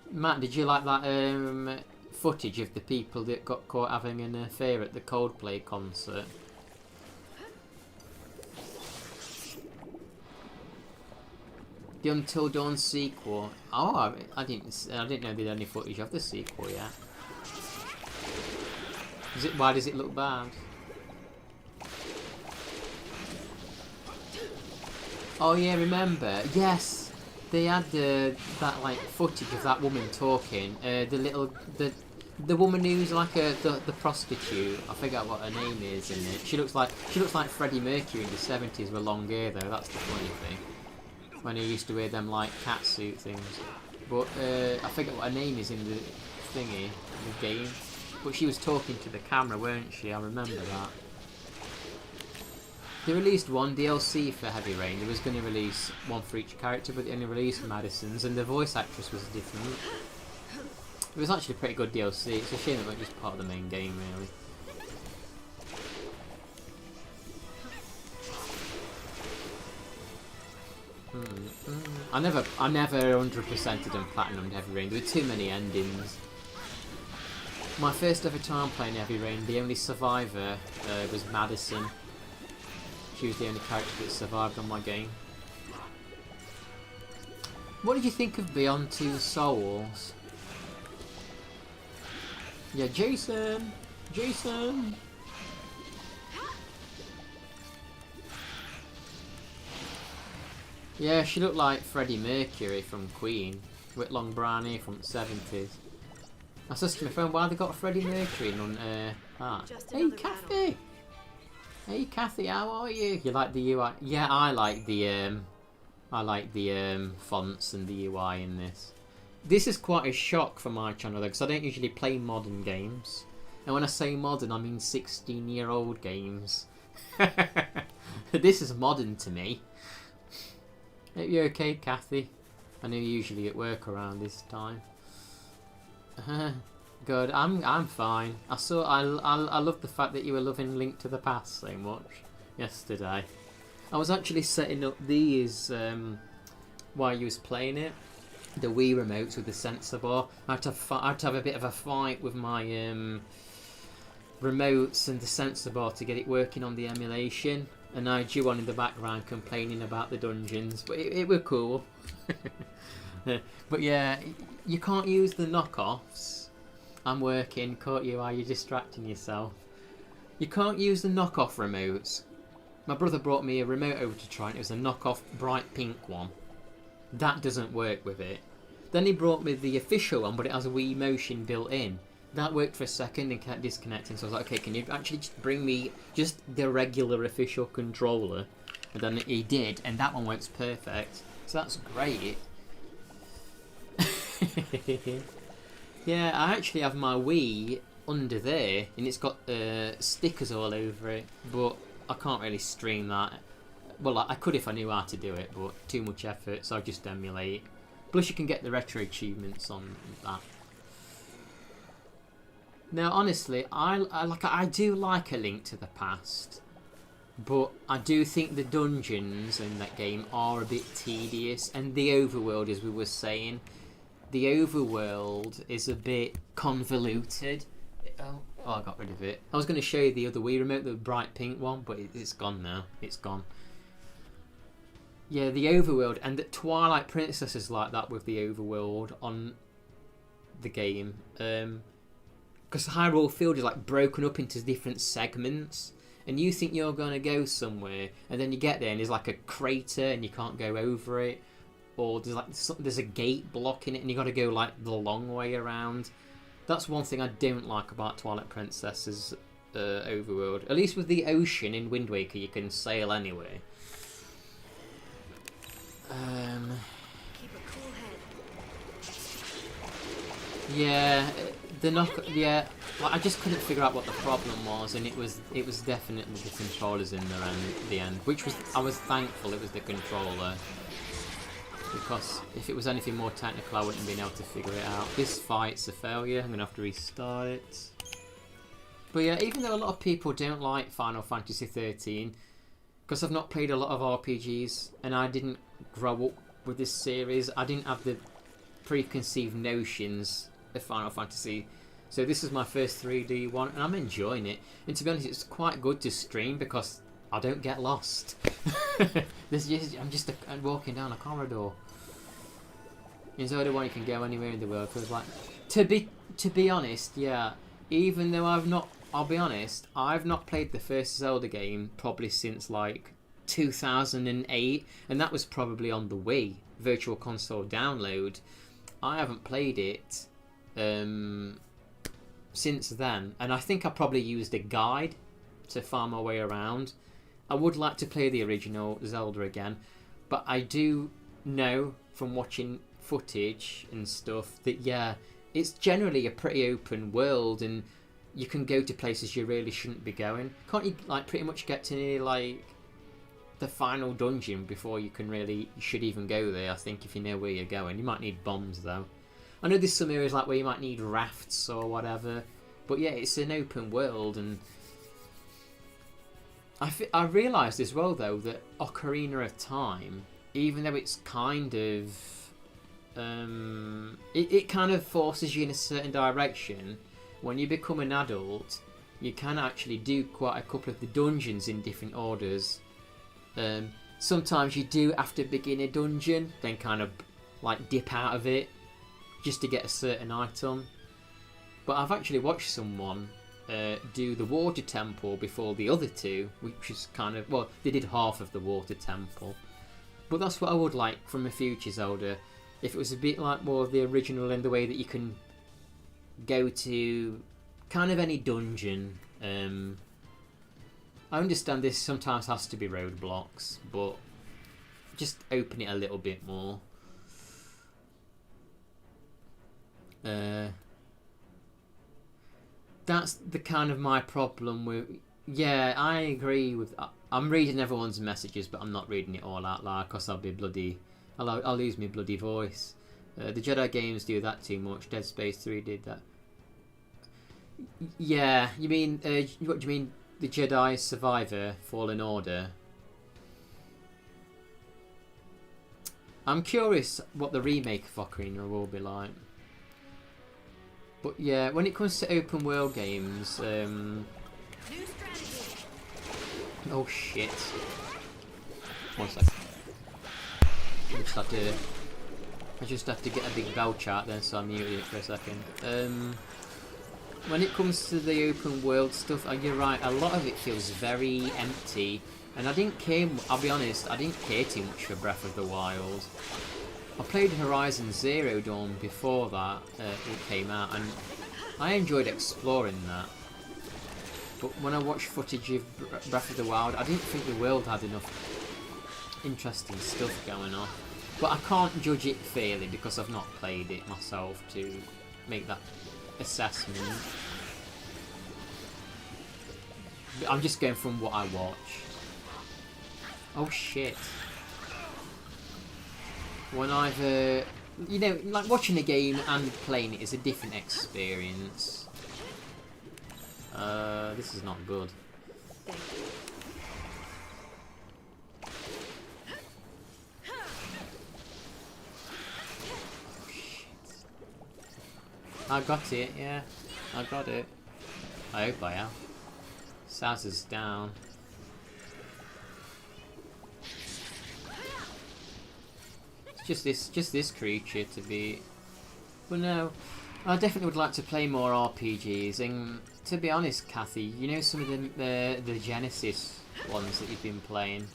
Matt, did you like that footage of the people that got caught having an affair at the Coldplay concert? The Until Dawn sequel. Oh, I didn't know they had any footage of the sequel yet. Why does it look bad? Oh yeah, remember? Yes, they had that like footage of that woman talking. The woman who's like the prostitute. I forget what her name is in it. She looks like Freddie Mercury in the 70s with long hair though. That's the funny thing. When he used to wear them like catsuit things. But I forget what her name is in the thingy, the game. But she was talking to the camera, weren't she? I remember that. They released one DLC for Heavy Rain. They was going to release one for each character, but they only released Madison's, and the voice actress was different. It was actually a pretty good DLC. It's a shame that it wasn't just part of the main game, really. I never 100%ed and platinumed Heavy Rain. There were too many endings. My first ever time playing Heavy Rain, the only survivor was Madison. She was the only character that survived on my game. What did you think of Beyond Two Souls? Yeah, Jason! Jason! Yeah, she looked like Freddie Mercury from Queen, with long brown hair from the 70s. I said to my friend, why they got Freddie Mercury on that? Hey, Kathy! Hey, Kathy, how are you? You like the UI? Yeah, I like the fonts and the UI in this. This is quite a shock for my channel though, because I don't usually play modern games. And when I say modern, I mean 16-year-old games. This is modern to me. Are you okay, Kathy? I know you're usually at work around this time. Good, I'm fine. I love the fact that you were loving Link to the Past so much yesterday. I was actually setting up these while you was playing it, the Wii remotes with the sensor bar. I had to have a bit of a fight with my remotes and the sensor bar to get it working on the emulation. And I had you on in the background complaining about the dungeons, but it were cool. But yeah, you can't use the knockoffs. I'm working, caught you while you're distracting yourself. You can't use the knockoff remotes. My brother brought me a remote over to try and it was a knockoff bright pink one. That doesn't work with it. Then he brought me the official one, but it has a Wii Motion built in. That worked for a second and kept disconnecting, so I was like, okay, can you actually just bring me just the regular official controller? And then he did, and that one works perfect. So that's great. Yeah, I actually have my Wii under there, and it's got stickers all over it, but I can't really stream that. Well, I could if I knew how to do it, but too much effort, so I just emulate. Plus you can get the retro achievements on that. Now, honestly, I do like A Link to the Past, but I do think the dungeons in that game are a bit tedious, and the overworld, as we were saying, the overworld is a bit convoluted. Oh, I got rid of it. I was going to show you the other Wii remote, the bright pink one, but it's gone now. It's gone. Yeah, the overworld, and the Twilight Princess is like that with the overworld on the game. Because Hyrule Field is like broken up into different segments, and you think you're going to go somewhere, and then you get there and there's like a crater and you can't go over it, or there's a gate blocking it and you got to go like the long way around. That's one thing I don't like about Twilight Princess's overworld. At least with the ocean in Wind Waker, you can sail anyway. Keep a cool head. Yeah, yeah, like, I just couldn't figure out what the problem was, and it was definitely the controllers in the end, which was, I was thankful it was the controller, because if it was anything more technical I wouldn't have been able to figure it out. This fight's a failure, I'm going to have to restart it. But yeah, even though a lot of people don't like Final Fantasy 13, because I've not played a lot of RPGs, and I didn't grow up with this series, I didn't have the preconceived notions of Final Fantasy, so this is my first 3D one, and I'm enjoying it. And to be honest, it's quite good to stream because I don't get lost. I'm just walking down a corridor. In Zelda 1 you can go anywhere in the world. Feels like, to be honest, yeah, even though I'll be honest, I've not played the first Zelda game probably since like 2008, and that was probably on the Wii Virtual Console download. I haven't played it since then, and I think I probably used a guide to find my way around. I would like to play the original Zelda again, but I do know from watching footage and stuff that yeah, it's generally a pretty open world, and you can go to places you really shouldn't be going. Can't you like pretty much get to near like the final dungeon before you should even go there? I think if you know where you're going. You might need bombs though. I know there's some areas like where you might need rafts or whatever, but yeah, it's an open world. And I realised as well though that Ocarina of Time, even though it's kind of it kind of forces you in a certain direction, when you become an adult you can actually do quite a couple of the dungeons in different orders. Sometimes you do have to begin a dungeon, then kind of like dip out of it just to get a certain item. But I've actually watched someone do the water temple before the other two, which is kind of, well, they did half of the water temple. But that's what I would like from a future Zelda, if it was a bit like more of the original in the way that you can go to kind of any dungeon. I understand this sometimes has to be roadblocks, but just open it a little bit more. That's the kind of my problem with. Yeah, I agree with. I'm reading everyone's messages, but I'm not reading it all out loud because I'll be bloody. I'll lose my bloody voice. The Jedi games do that too much. Dead Space 3 did that. Yeah, you mean what do you mean? The Jedi Survivor Fallen Order. I'm curious what the remake of Ocarina will be like. But yeah, when it comes to open world games, New strategy. oh shit! 1 second. I just have to get a big bell chart then, so I muted it for a second. When it comes to the open world stuff, you're right, a lot of it feels very empty, and I didn't care, I'll be honest, I didn't care too much for Breath of the Wild. I played Horizon Zero Dawn before that it came out, and I enjoyed exploring that. But when I watched footage of Breath of the Wild, I didn't think the world had enough interesting stuff going on. But I can't judge it fairly because I've not played it myself to make that assessment. But I'm just going from what I watch. Oh shit. When I've, you know, like watching a game and playing it is a different experience. This is not good. I got it, yeah. I got it. I hope I have. Saz is down. It's just this creature to be. But no, I definitely would like to play more RPGs. And to be honest, Kathy, you know some of the Genesis ones that you've been playing.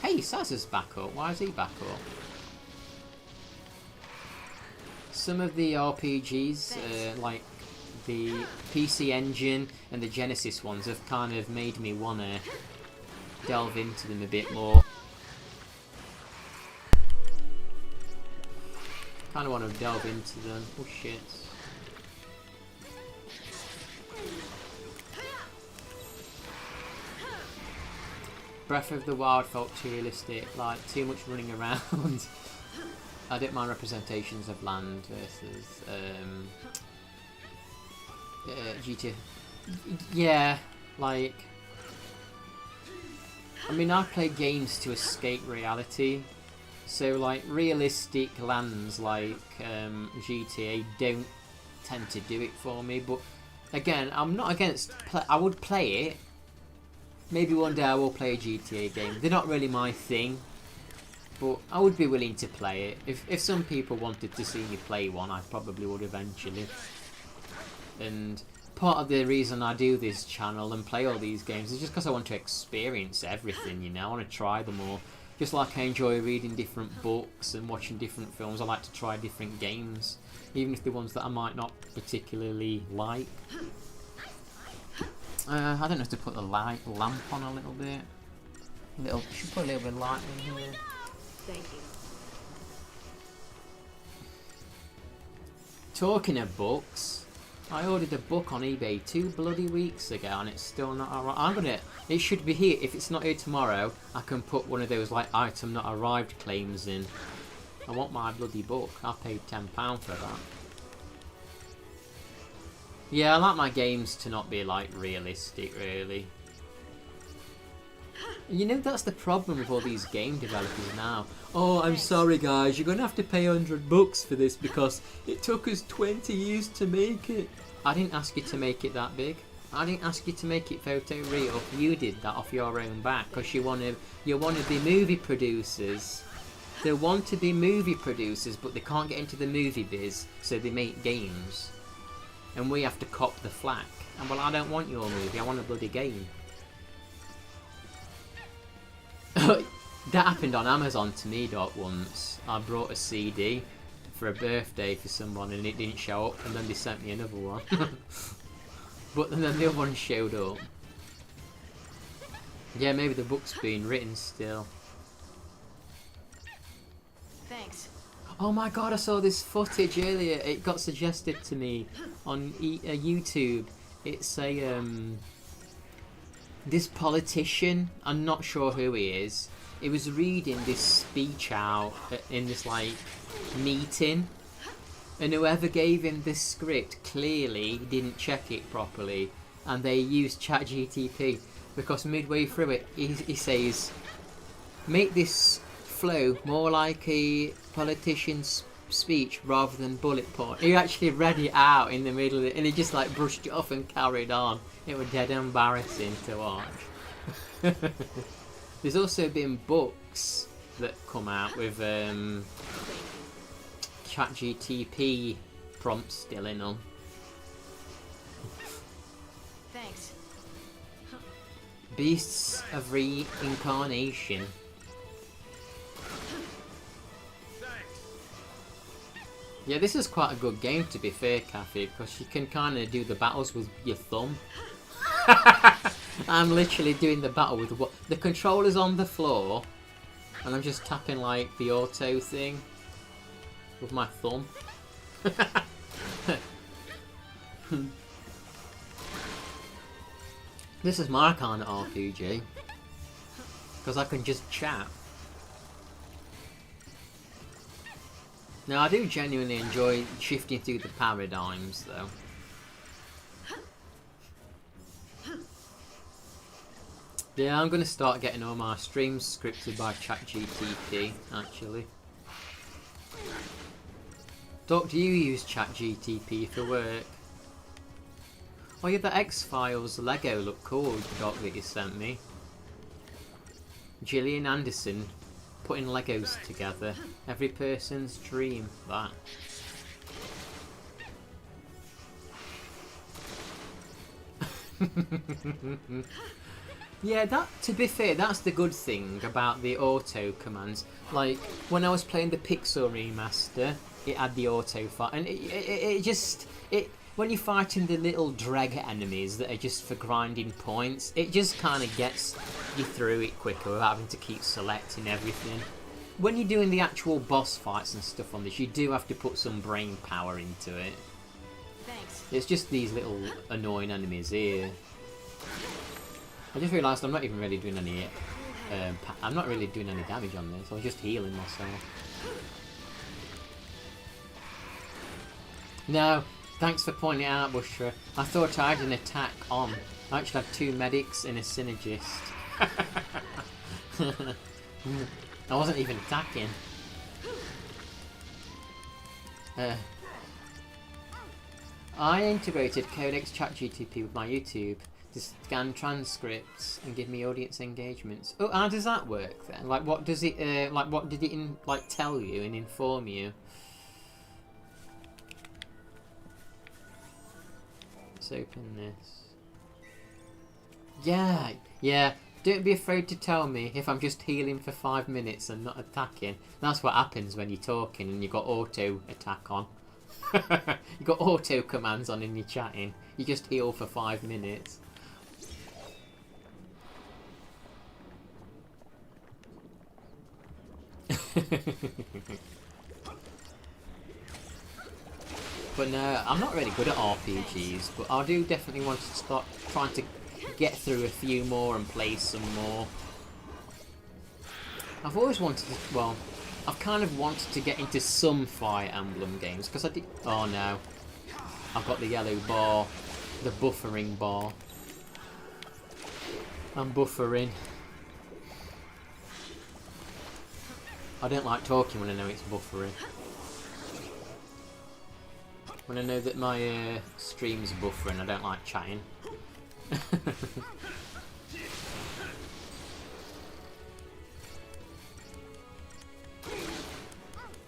Hey, Saz is back up. Why is he back up? Some of the RPGs, like the PC Engine and the Genesis ones, have kind of made me want to delve into them a bit more. Kind of want to delve into them. Oh shit. Breath of the Wild felt too realistic, like too much running around. I didn't mind representations of land versus GTA. Yeah, like, I mean, I play games to escape reality, so like realistic lands like GTA don't tend to do it for me. But again, I'm not against. I would play it. Maybe one day I will play a GTA game. They're not really my thing. But I would be willing to play it. If some people wanted to see me play one, I probably would eventually. And part of the reason I do this channel and play all these games is just because I want to experience everything, you know. I want to try them all. Just like I enjoy reading different books and watching different films, I like to try different games. Even if they're ones that I might not particularly like. I don't know if to put the lamp on a little bit. Should put a little bit of light in here. Thank you. Talking of books, I ordered a book on eBay 2 bloody weeks ago and it's still not arrived. It should be here. If it's not here tomorrow, I can put one of those like item not arrived claims in. I want my bloody book. I paid £10 for that. Yeah, I like my games to not be like realistic, really. You know, that's the problem with all these game developers now. Oh, I'm sorry guys, you're going to have to pay $100 for this because it took us 20 years to make it. I didn't ask you to make it that big. I didn't ask you to make it photo real. You did that off your own back because you want to be movie producers. They want to be movie producers, but they can't get into the movie biz, so they make games. And we have to cop the flack. And well, I don't want your movie, I want a bloody game. That happened on Amazon to me, Doc, once. I brought a CD for a birthday for someone and it didn't show up, and then they sent me another one. But then the other one showed up. Yeah, maybe the book's being written still. Thanks. Oh my god, I saw this footage earlier. It got suggested to me on YouTube. It's a this politician, I'm not sure who he is. He was reading this speech out in this like meeting, and whoever gave him this script clearly didn't check it properly, and they used ChatGPT because midway through it he says, make this flow more like a politician's speech rather than bullet point. He actually read it out in the middle of it and he just like brushed it off and carried on. It was dead embarrassing to watch. There's also been books that come out with ChatGPT prompts still in them. Thanks. Beasts of Reincarnation. Yeah, this is quite a good game to be fair, Kathy, because you can kind of do the battles with your thumb. I'm literally doing the battle with what the controller's on the floor, and I'm just tapping like the auto thing with my thumb. This is my kind of RPG, because I can just chat. Now I do genuinely enjoy shifting through the paradigms though. Yeah, I'm gonna start getting all my streams scripted by ChatGPT actually. Doc, do you use ChatGPT for work? Oh yeah, the X-Files Lego look cool, Doc, that you sent me. Gillian Anderson putting Legos together. Every person's dream, that. Yeah, that, to be fair, that's the good thing about the auto commands. Like, when I was playing the Pixel remaster, it had the auto fight, and it just, when you're fighting the little dreg enemies that are just for grinding points, it just kind of gets you through it quicker without having to keep selecting everything. When you're doing the actual boss fights and stuff on this, you do have to put some brain power into it. Thanks. It's just these little annoying enemies here. I just realised I'm not even really doing any. I'm not really doing any damage on this. I was just healing myself. No, thanks for pointing it out, Bushra. I thought I had an attack on. I actually had 2 medics and a synergist. I wasn't even attacking. I integrated Codex ChatGPT with my YouTube to scan transcripts and give me audience engagements. Oh, how does that work then? Like, what does it? Like, what did it tell you and inform you? Let's open this. Yeah, yeah. Don't be afraid to tell me if I'm just healing for 5 minutes and not attacking. That's what happens when you're talking and you've got auto attack on. You've got auto commands on and you're chatting. You just heal for 5 minutes. But no, I'm not really good at RPGs, but I do definitely want to start trying to get through a few more and play some more. I've always wanted to, well, I've kind of wanted to get into some Fire Emblem games, because I did, oh no, I've got the yellow bar, the buffering bar. I'm buffering. I don't like talking when I know it's buffering. When I know that my stream's buffering, I don't like chatting.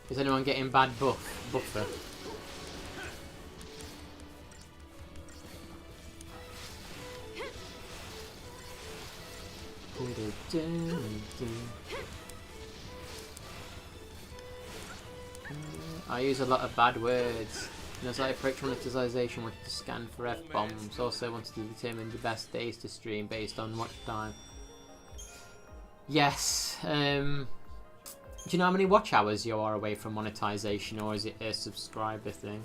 Is anyone getting bad buffer? I use a lot of bad words. And as I approach monetization, wanted to scan for F-bombs. Also wanted to determine the best days to stream based on watch time. Yes. Do you know how many watch hours you are away from monetization, or is it a subscriber thing?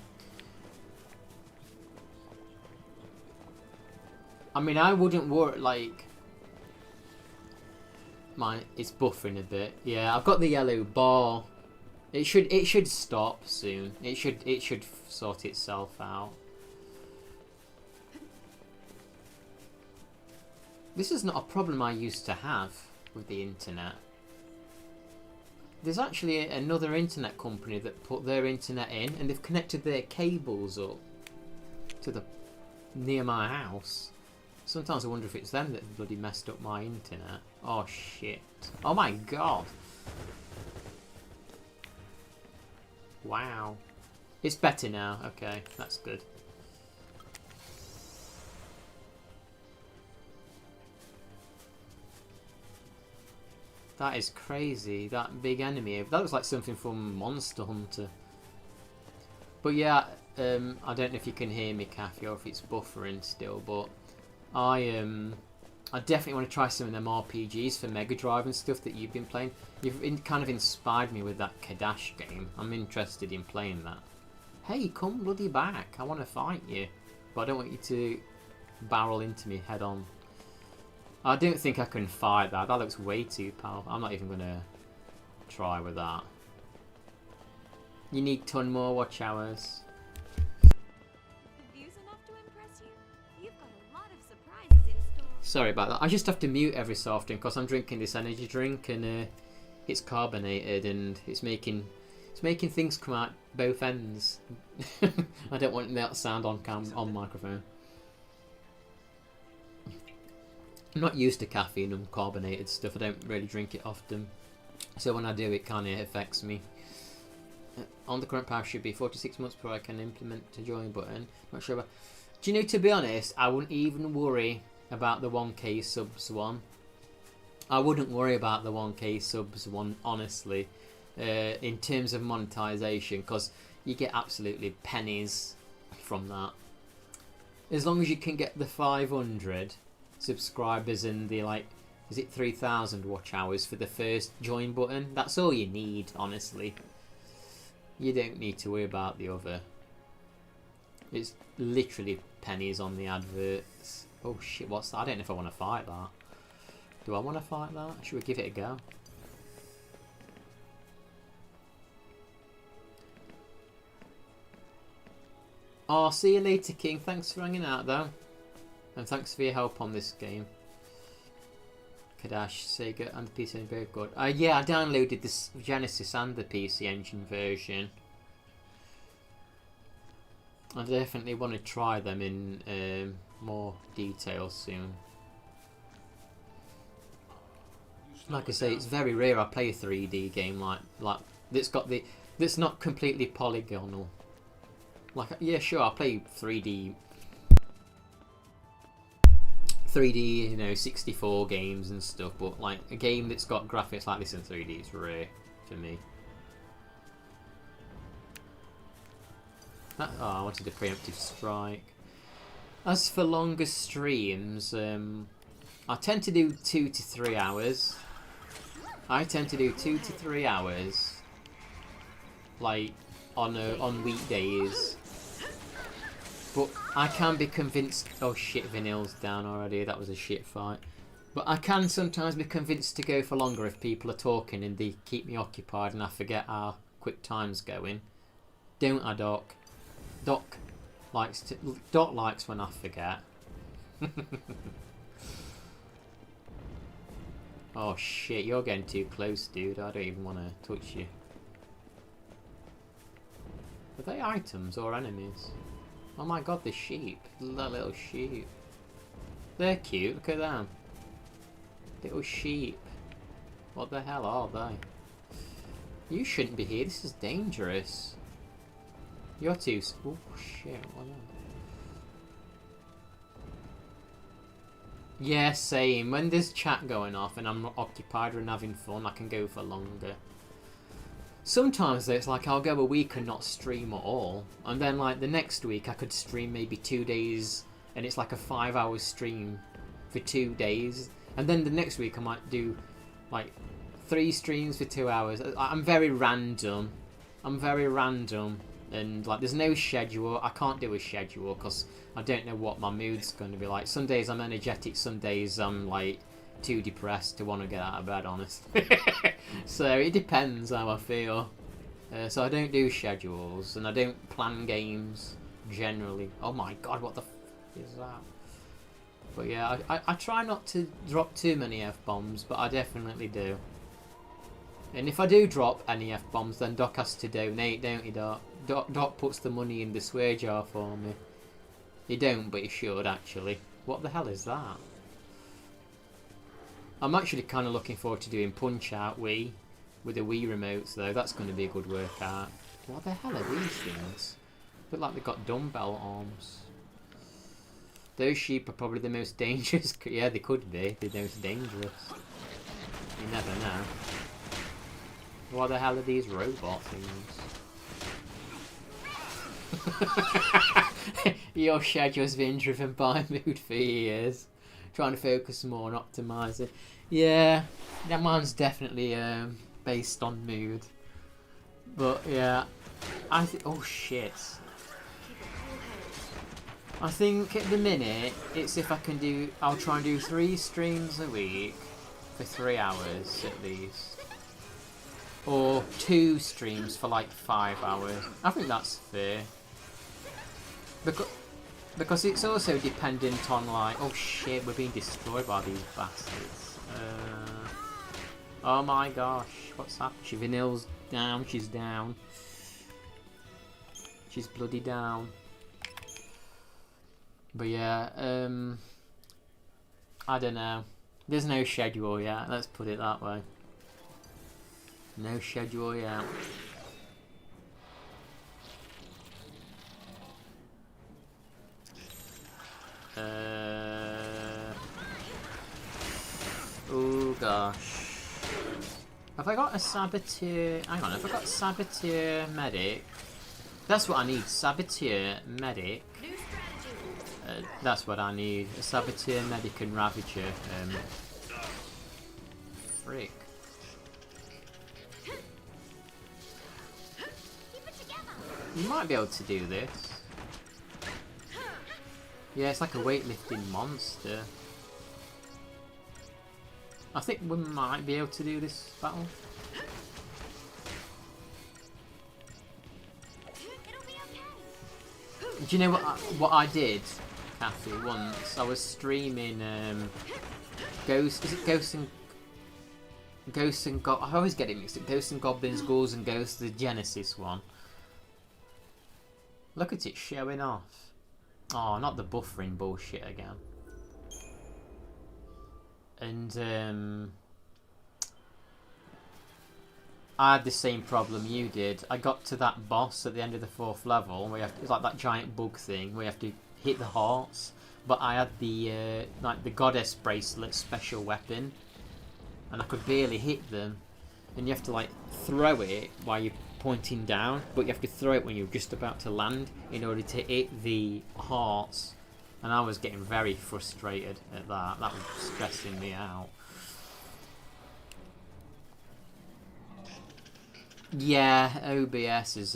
I mean, I wouldn't worry, like... It's buffering a bit. Yeah, I've got the yellow bar. It should stop soon. It should sort itself out. This is not a problem I used to have with the internet. There's actually another internet company that put their internet in, and they've connected their cables up to the near my house. Sometimes I wonder if it's them that bloody messed up my internet. Oh shit! Oh my god! Wow. It's better now. Okay, that's good. That is crazy. That big enemy. That looks like something from Monster Hunter. But yeah, I don't know if you can hear me, Kathy, or if it's buffering still, but I definitely want to try some of them RPGs for Mega Drive and stuff that you've been playing. You've kind of inspired me with that Kadash game. I'm interested in playing that. Hey, come bloody back. I want to fight you. But I don't want you to barrel into me head on. I don't think I can fight that. That looks way too powerful. I'm not even going to try with that. You need 10 more watch hours. The view's enough to impress you? You've got a lot of surprises in store. Sorry about that. I just have to mute every so often because I'm drinking this energy drink and it's carbonated and it's making things come out both ends. I don't want that sound on microphone. I'm not used to caffeine and carbonated stuff. I don't really drink it often, so when I do, it kind of affects me. On the current path should be 46 months before I can implement the join button. Not sure about. Do you know? To be honest, I wouldn't even worry about the 1K subs one. I wouldn't worry about the 1K subs one, honestly, in terms of monetization, because you get absolutely pennies from that. As long as you can get the 500 subscribers and the, like, is it 3,000 watch hours for the first join button? That's all you need, honestly. You don't need to worry about the other. It's literally pennies on the adverts. Oh shit, what's that? I don't know if I want to fight that. Do I want to fight that? Should we give it a go? Oh, see you later, King. Thanks for hanging out, though. And thanks for your help on this game. Kadash, Sega, and the PC Engine, very good. Yeah, I downloaded this Genesis and the PC Engine version. I definitely want to try them in more detail soon. Like I say, it's very rare I play a 3D game like that's not completely polygonal. Like, yeah, sure, I play 3D, you know, 64 games and stuff, but like a game that's got graphics like this in 3D is rare for me. Oh, I wanted a preemptive strike. As for longer streams, I tend to do 2 to 3 hours. I tend to do 2 to 3 hours, like on weekdays. But I can be convinced. Oh shit, Vanille's down already. That was a shit fight. But I can sometimes be convinced to go for longer if people are talking and they keep me occupied and I forget how quick time's going. Don't I, Doc? Doc likes when I forget. Oh shit, you're getting too close, dude. I don't even want to touch you. Are they items or enemies? Oh my god, the sheep. The little sheep. They're cute, look at them. Little sheep. What the hell are they? You shouldn't be here, this is dangerous. You're too... Oh shit, what are they? Yeah, same. When there's chat going off and I'm occupied and having fun, I can go for longer. Sometimes though, it's like I'll go a week and not stream at all, and then like the next week I could stream maybe 2 days and it's like a 5-hour stream for 2 days, and then the next week I might do like 3 streams for 2 hours. I'm very random. And like there's no schedule. I can't do a schedule because I don't know what my mood's going to be like. Some days I'm energetic, some days I'm like too depressed to want to get out of bed, honestly. So it depends how I feel. So I don't do schedules and I don't plan games generally. Oh my god, what the f is that? But yeah, I try not to drop too many F-bombs, but I definitely do. And if I do drop any F-bombs, then Doc has to donate, don't he, Doc? Doc puts the money in the swear jar for me. He don't, but he should, actually. What the hell is that? I'm actually kind of looking forward to doing Punch-Out Wii with the Wii remotes, though. That's going to be a good workout. What the hell are these things? Look like they've got dumbbell arms. Those sheep are probably the most dangerous. Yeah, they could be. The most dangerous. You never know. What the hell are these robot things? Your schedule's been driven by mood for years. Trying to focus more and optimise it. Yeah, that mine's definitely based on mood. But yeah, I think. Oh shit. I think at the minute it's if I can do. I'll try and do 3 streams a week for 3 hours at least, or 2 streams for like 5 hours. I think that's fair. Because it's also dependent on like. Oh shit, we're being destroyed by these bastards. Oh my gosh, what's happened? Vanille's down. She's down. She's bloody down. But yeah, I don't know. There's no schedule yet, let's put it that way. No schedule yet. Oh gosh. Have I got a Saboteur? Hang on, have I got Saboteur Medic? That's what I need, Saboteur Medic. That's what I need. A Saboteur, Medic and Ravager. Frick. You might be able to do this. Yeah, it's like a weightlifting monster. I think we might be able to do this battle. Do you know what I did, Kathy? Once I was streaming Ghost. Is it Ghosts and I always get it mixed up. Ghosts and Goblins, Ghouls and Ghosts, the Genesis one. Look at it showing off. Oh, not the buffering bullshit again. And I had the same problem you did. I got to that boss at the end of the 4th level. Where it's like that giant bug thing where you have to hit the hearts. But I had the like the goddess bracelet special weapon, and I could barely hit them. And you have to like throw it while you're pointing down, but you have to throw it when you're just about to land in order to hit the hearts. And I was getting very frustrated at that. That was stressing me out. Yeah, OBS is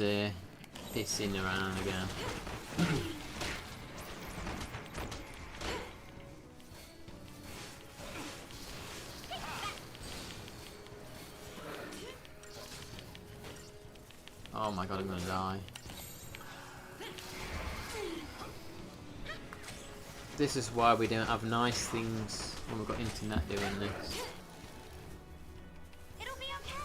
pissing around again. Oh my god, I'm gonna die. This is why we don't have nice things when we've got internet doing this. It'll be okay.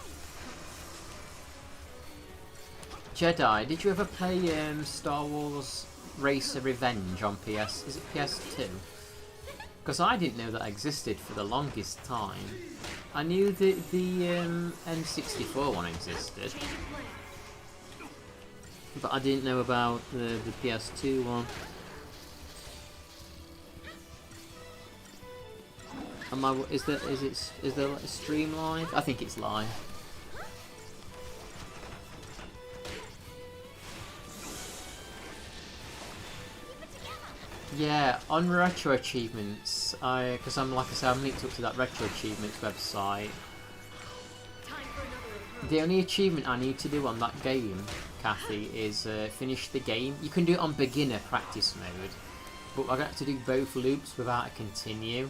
Jedi, did you ever play Star Wars Racer Revenge on PS? Is it PS2? Because I didn't know that existed for the longest time. I knew that the N64 one existed, but I didn't know about the PS2 one. Is there a stream live? I think it's live. Yeah, on retro achievements, because I'm like I said, I'm linked up to that retro achievements website. The only achievement I need to do on that game, Kathy, is finish the game. You can do it on beginner practice mode, but I got to do both loops without a continue.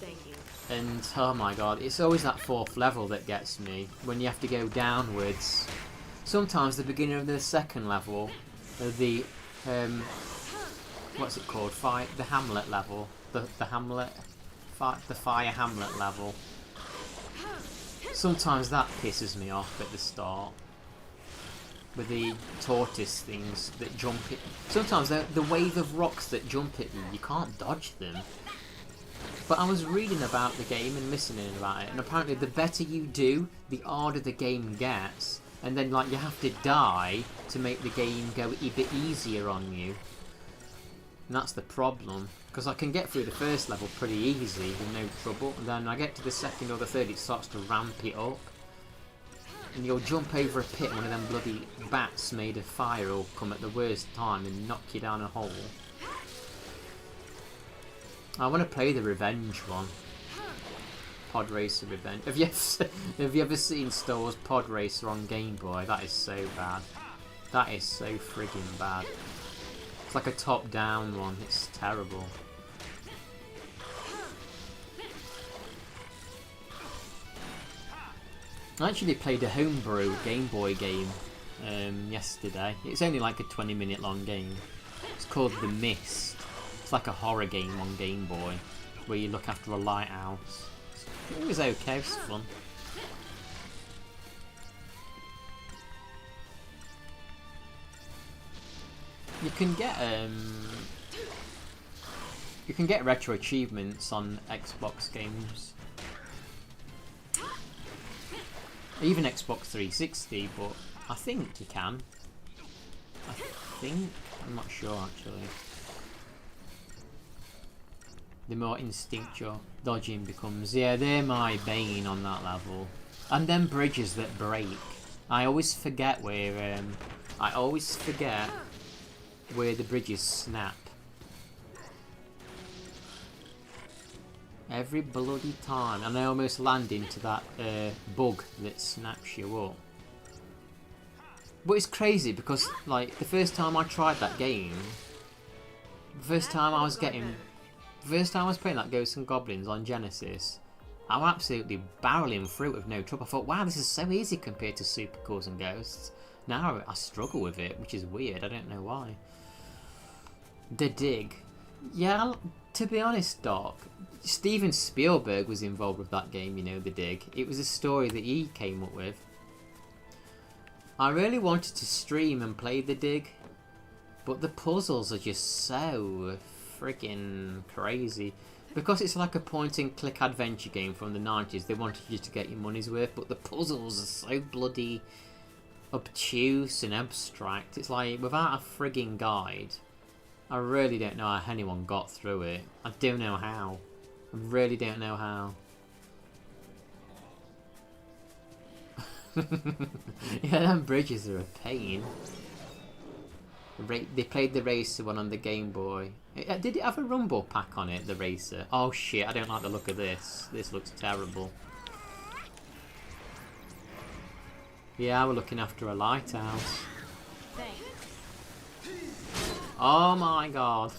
Thank you. And oh my god, it's always that 4th level that gets me, when you have to go downwards. Sometimes the beginning of the 2nd level, the what's it called? The Hamlet level, the Fire Hamlet level. Sometimes that pisses me off at the start, with the tortoise things that jump it. Sometimes the wave of rocks that jump at you, you can't dodge them. But I was reading about the game and listening about it, and apparently the better you do, the harder the game gets, and then like you have to die to make the game go a bit easier on you. And that's the problem, because I can get through the 1st level pretty easy with no trouble, and then I get to the 2nd or the 3rd, it starts to ramp it up. and you'll jump over a pit, and one of them bloody bats made of fire will come at the worst time and knock you down a hole. I want to play the Revenge one. Pod Racer Revenge. Have you ever seen Star Wars Pod Racer on Game Boy? That is so bad. That is so friggin' bad. It's like a top-down one. It's terrible. I actually played a homebrew Game Boy game yesterday. It's only like a 20-minute long game. It's called The Mist. It's like a horror game on Game Boy where you look after a lighthouse. It was okay, it was fun. You can get retro achievements on Xbox games. Even Xbox 360, but I think you can. I'm not sure actually. The more instinctual dodging becomes. Yeah, they're my bane on that level. And then bridges that break. I always forget where the bridges snap. Every bloody time. And I almost land into that bug that snaps you up. But it's crazy because, like, the first time I tried that game, the first time I was playing that Ghosts and Goblins on Genesis, I was absolutely barreling through it with no trouble. I thought, wow, this is so easy compared to Super Ghouls and Ghosts. Now I struggle with it, which is weird. I don't know why. The Dig. Yeah, to be honest, Doc, Steven Spielberg was involved with that game, you know, The Dig. It was a story that he came up with. I really wanted to stream and play The Dig, but the puzzles are just so freaking crazy. Because it's like a point-and-click adventure game from the 90s, they wanted you to get your money's worth, but the puzzles are so bloody obtuse and abstract. It's like, without a frigging guide, I really don't know how anyone got through it. I don't know how. I really don't know how. Yeah, them bridges are a pain. They played the Racer one on the Game Boy. Did it have a rumble pack on it, the Racer? Oh shit, I don't like the look of this. This looks terrible. Yeah, we're looking after a lighthouse. Oh my god.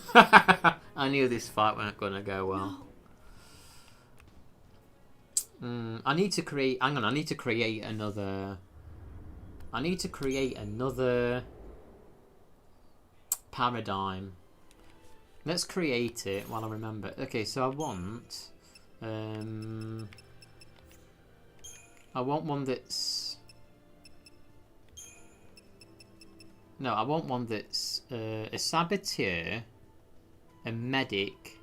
I knew this fight weren't going to go well. I need to create... Hang on, I need to create another paradigm. Let's create it while I remember. Okay, so I want one that's... No, I want one that's a saboteur, a medic.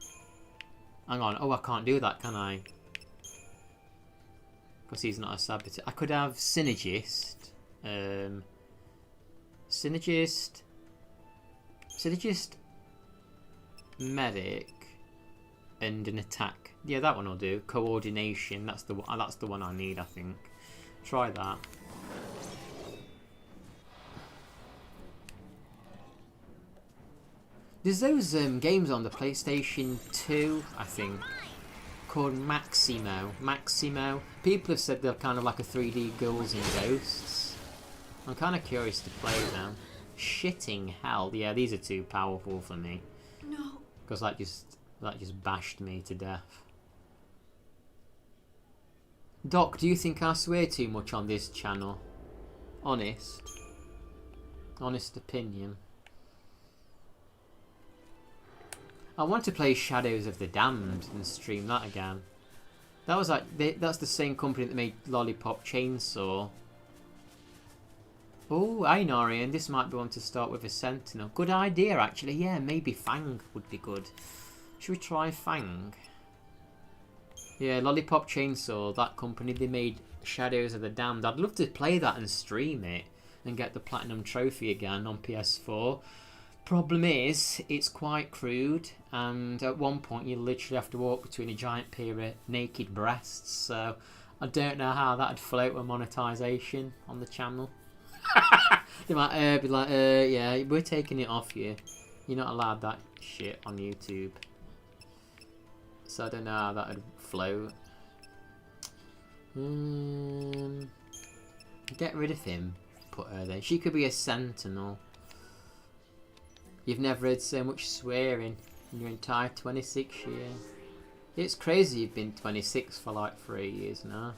Hang on. Oh, I can't do that, can I? Because he's not a saboteur. I could have synergist. Synergist, medic, and an attack. Yeah, that one will do. Coordination. That's the one I need, I think. Try that. There's those games on the PlayStation 2, I think, called Maximo. People have said they're kind of like a 3D Ghouls and Ghosts. I'm kind of curious to play them. Shitting hell. Yeah, these are too powerful for me. No. Because that just bashed me to death. Doc, do you think I swear too much on this channel? Honest opinion. I want to play Shadows of the Damned and stream that again. That was that's the same company that made Lollipop Chainsaw. Oh, hey Norian, this might be one to start with a Sentinel. Good idea, actually. Yeah, maybe Fang would be good. Should we try Fang? Yeah, Lollipop Chainsaw, that company, they made Shadows of the Damned. I'd love to play that and stream it and get the Platinum Trophy again on PS4. Problem is, it's quite crude, and at one point you literally have to walk between a giant pair of naked breasts, so I don't know how that'd float with monetization on the channel. They might be like, yeah, we're taking it off you. You're not allowed that shit on YouTube. So I don't know how that'd float. Get rid of him. Put her there. She could be a sentinel. You've never heard so much swearing in your entire 26 years. It's crazy you've been 26 for like 3 years now.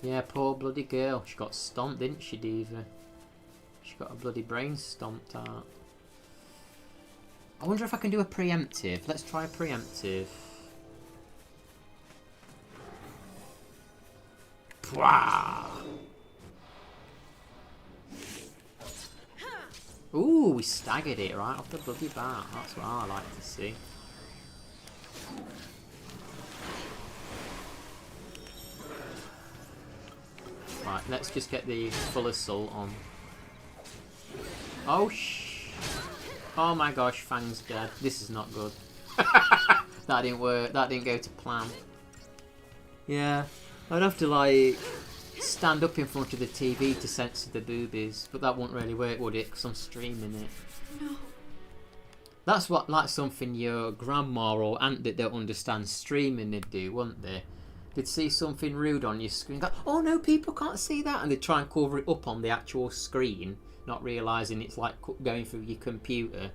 Yeah, poor bloody girl. She got stomped, didn't she, Diva? She got a bloody brain stomped out. I wonder if I can do a preemptive. Let's try a preemptive. Pwah! Ooh, we staggered it right off the bloody bat. That's what I like to see. Right, let's just get the full assault on. Oh oh my gosh, Fang's dead. This is not good. That didn't work. That didn't go to plan. Yeah, I'd have to like stand up in front of the TV to censor the boobies, but that wouldn't really work, would it? Because I'm streaming it. No. That's what like something your grandma or aunt that don't understand streaming would do, wouldn't they? They'd see something rude on your screen, go, oh no, people can't see that, and they'd try and cover it up on the actual screen, not realising it's like going through your computer.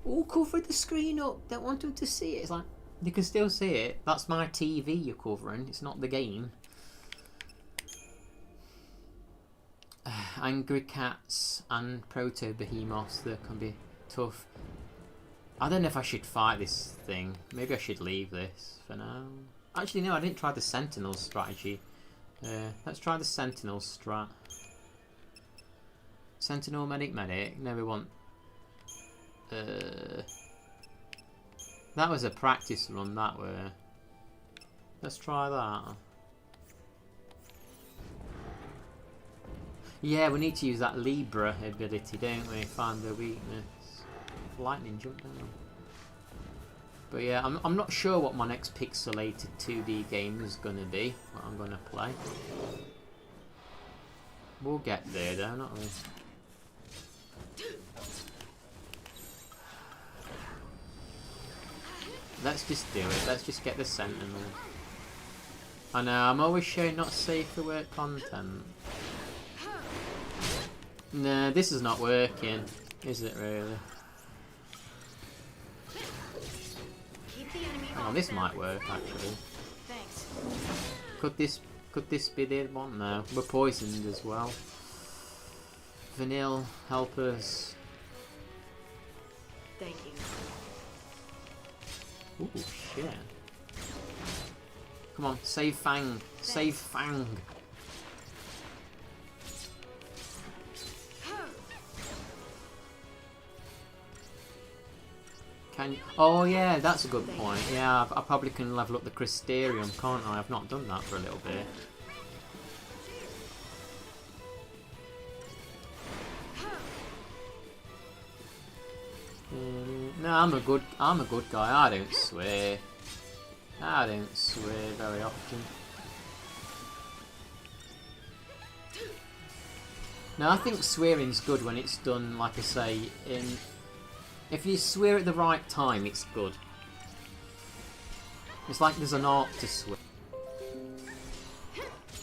Oh, cover the screen up, don't want them to see it. It's like, you can still see it. That's my TV you're covering, it's not the game. Angry cats and proto-behemoths, they can be tough. I don't know if I should fight this thing. Maybe I should leave this for now. Actually, no, I didn't try the Sentinel strategy. Let's try the Sentinel strat. Sentinel, medic, medic. No, we want... that was a practice run, that way. Let's try that. Yeah, we need to use that Libra ability, don't we? Find the weakness. Lightning jump down. But yeah, I'm not sure what my next pixelated 2D game is going to be, what I'm going to play. We'll get there though, not we? Let's just do it, let's just get the Sentinel. I know, I'm always showing not safe for work content. Nah, this is not working, is it really? Oh, this might work actually. Thanks. Could this be the one? No, we're poisoned as well. Vanille, help us. Thank you. Ooh, shit. Come on, save Fang. Save Fang. Can you? Oh yeah, that's a good point. Yeah, I probably can level up the Crystarium, can't I? I've not done that for a little bit. No, I'm a good guy. I don't swear. I don't swear very often. No, I think swearing's good when it's done, like I say, in... If you swear at the right time, it's good. It's like there's an art to swear.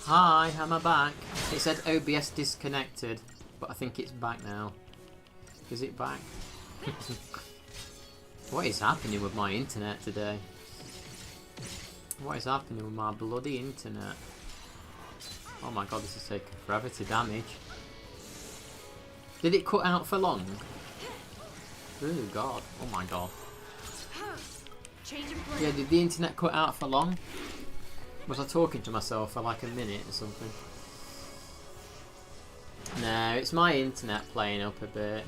Hi, am I back? It said OBS disconnected, but I think it's back now. Is it back? What is happening with my internet today? What is happening with my bloody internet? Oh my god, this is taking forever to damage. Did it cut out for long? Oh god, oh my god. Yeah, did the internet cut out for long? Was I talking to myself for like a minute or something? No, it's my internet playing up a bit.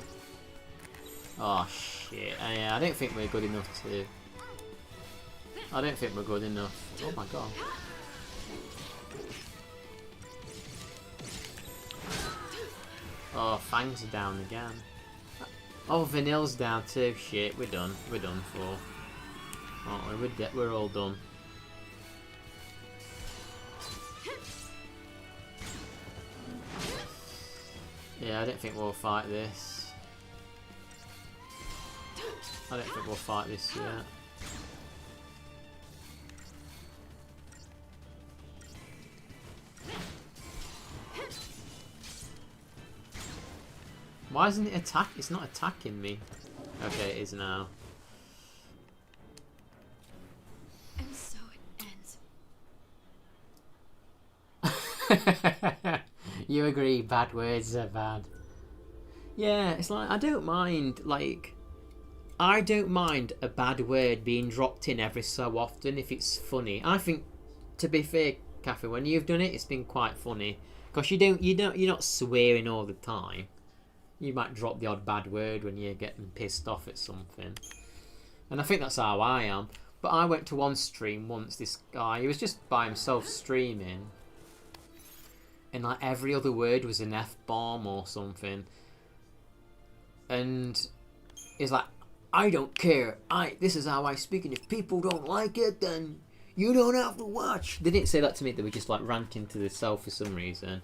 Oh shit, yeah, I don't think we're good enough to... I don't think we're good enough. Oh my god. Oh, Fangs are down again. Oh, Vanille's down too. Shit, we're done. We're done for. Aren't we? We're all done. Yeah, I don't think we'll fight this. I don't think we'll fight this yet. Why isn't it attack? It's not attacking me. Okay, it is now. And so it ends. You agree, bad words are bad. Yeah, it's like, I don't mind, like, I don't mind a bad word being dropped in every so often if it's funny. I think, to be fair, Kathy, when you've done it, it's been quite funny. Because you're not swearing all the time. You might drop the odd bad word when you're getting pissed off at something. And I think that's how I am. But I went to one stream once, this guy, he was just by himself streaming. And like every other word was an F-bomb or something. And he's like, I don't care. This is how I speak, and if people don't like it, then you don't have to watch. They didn't say that to me, they were just like ranting to themselves for some reason.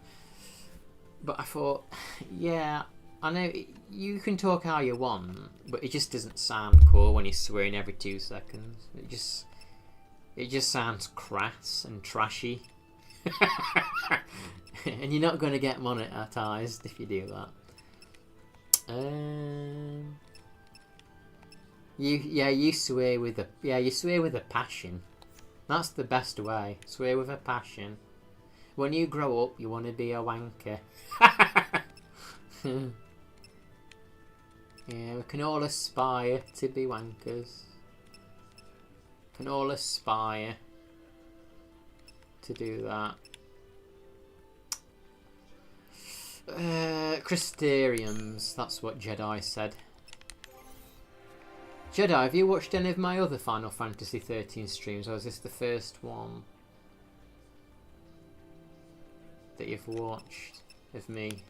But I thought, yeah, I know you can talk how you want, but it just doesn't sound cool when you're swearing every 2 seconds. It just sounds crass and trashy. And you're not going to get monetized if you do that. You swear with a passion. That's the best way. Swear with a passion. When you grow up, you want to be a wanker. Yeah, we can all aspire to be wankers. Can all aspire to do that. Crystariums, that's what Jedi said. Jedi, have you watched any of my other Final Fantasy 13 streams, or is this the first one that you've watched of me?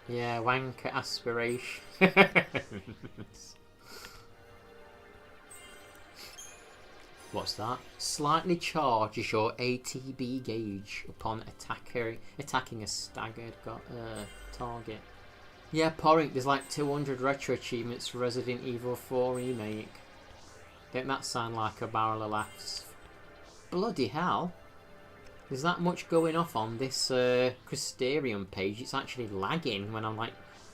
Yeah, wanker aspiration. What's that? Slightly charges your ATB gauge upon attacking a staggered target. Yeah, Porink, there's like 200 retro achievements for Resident Evil 4 Remake. Don't that sound like a barrel of laughs? Bloody hell. There's that much going off on this Crystarium page. It's actually lagging when I'm like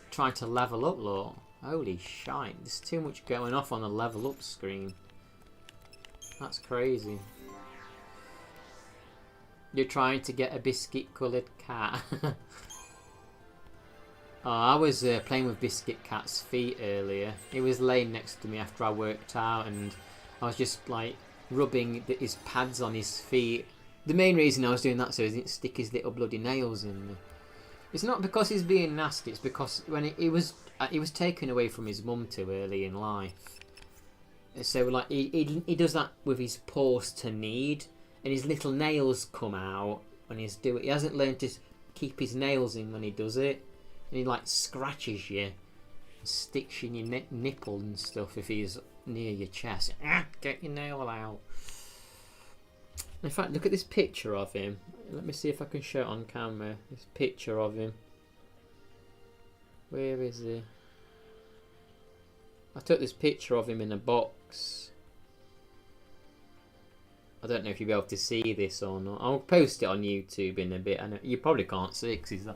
trying to level up, look. Holy shite, there's too much going off on the level up screen. That's crazy. You're trying to get a biscuit coloured cat. Oh, I was playing with Biscuit Cat's feet earlier. He was laying next to me after I worked out, and I was just like rubbing his pads on his feet. The main reason I was doing that so he didn't stick his little bloody nails in me. It's not because he's being nasty, it's because when he was taken away from his mum too early in life. So like he does that with his paws to knead, and his little nails come out when he's doing it. He hasn't learned to keep his nails in when he does it, and he like scratches you, and sticks you in your nipple and stuff if he's near your chest. Get your nail out. In fact, look at this picture of him. Let me see if I can show it on camera. This picture of him. Where is he? I took this picture of him in a box. I don't know if you'll be able to see this or not. I'll post it on YouTube in a bit. I know you probably can't see it because he's like...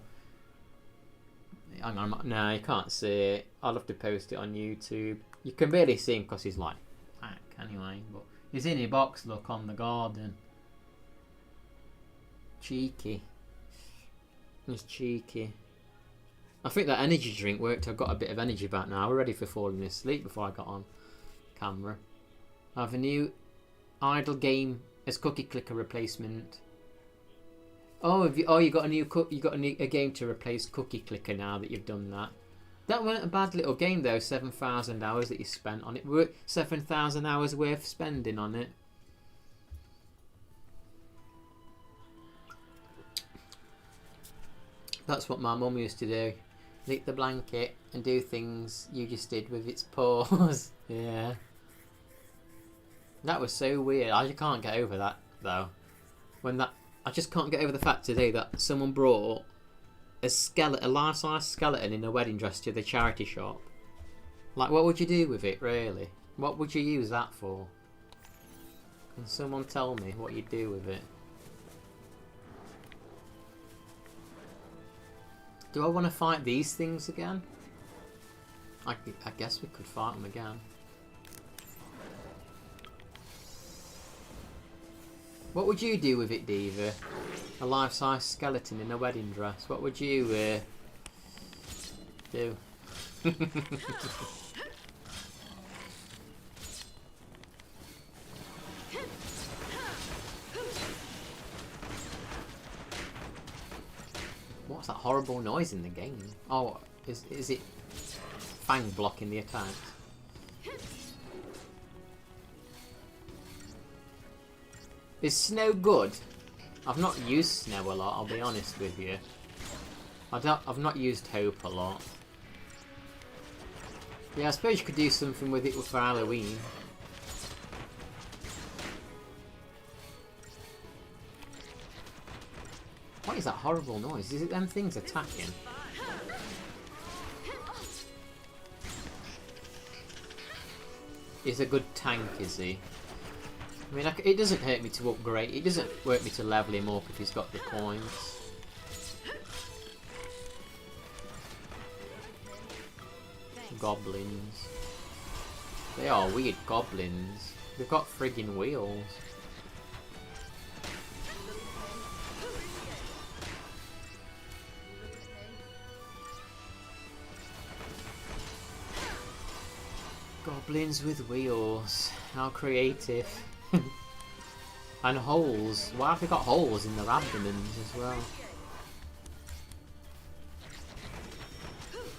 Hang on, no, you can't see it. I'll have to post it on YouTube. You can barely see him because he's like black anyway. But he's in a box, look, on the garden. Cheeky. He's cheeky. I think that energy drink worked. I've got a bit of energy back now. We're ready for falling asleep before I got on camera. I have a new idle game as Cookie Clicker replacement. Oh, you got a game to replace Cookie Clicker now that you've done that. That wasn't a bad little game though. 7,000 hours that you spent on it. 7,000 hours worth spending on it. That's what my mum used to do. Lick the blanket and do things you just did with its paws. Yeah. That was so weird. I can't get over that though. When that I just can't get over the fact today that someone brought a life-size skeleton in a wedding dress to the charity shop. Like, what would you do with it, really? What would you use that for? Can someone tell me what you'd do with it? Do I want to fight these things again? I guess we could fight them again. What would you do with it, Diva? A life-size skeleton in a wedding dress. What would you do? What's that horrible noise in the game? Oh, is it Fang blocking the attacks? Is snow good? I've not used snow a lot, I'll be honest with you. I've not used hope a lot. Yeah, I suppose you could do something with it for Halloween. What is that horrible noise? Is it them things attacking? He's a good tank, is he? I mean, it doesn't hurt me to upgrade. It doesn't hurt me to level him up if he's got the coins. Goblins. They are weird goblins. They've got friggin' wheels. Goblins with wheels. How creative. And holes. Why have they got holes in their abdomens as well?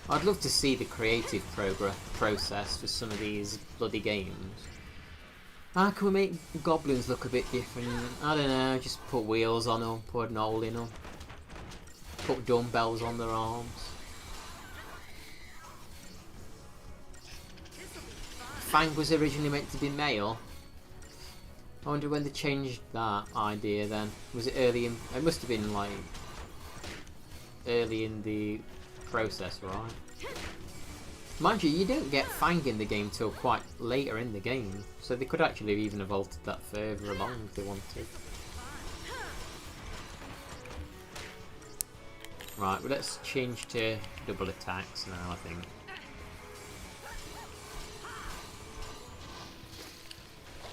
I'd love to see the creative process for some of these bloody games. How can we make goblins look a bit different? I don't know, just put wheels on them, put an hole in them. Put dumbbells on their arms. Fang was originally meant to be male. I wonder when they changed that idea then. Was it early in... It must have been like... early in the process, right? Mind you, you don't get Fang in the game till quite later in the game. So they could actually have even have altered that further along if they wanted. Right, well let's change to double attacks now, I think.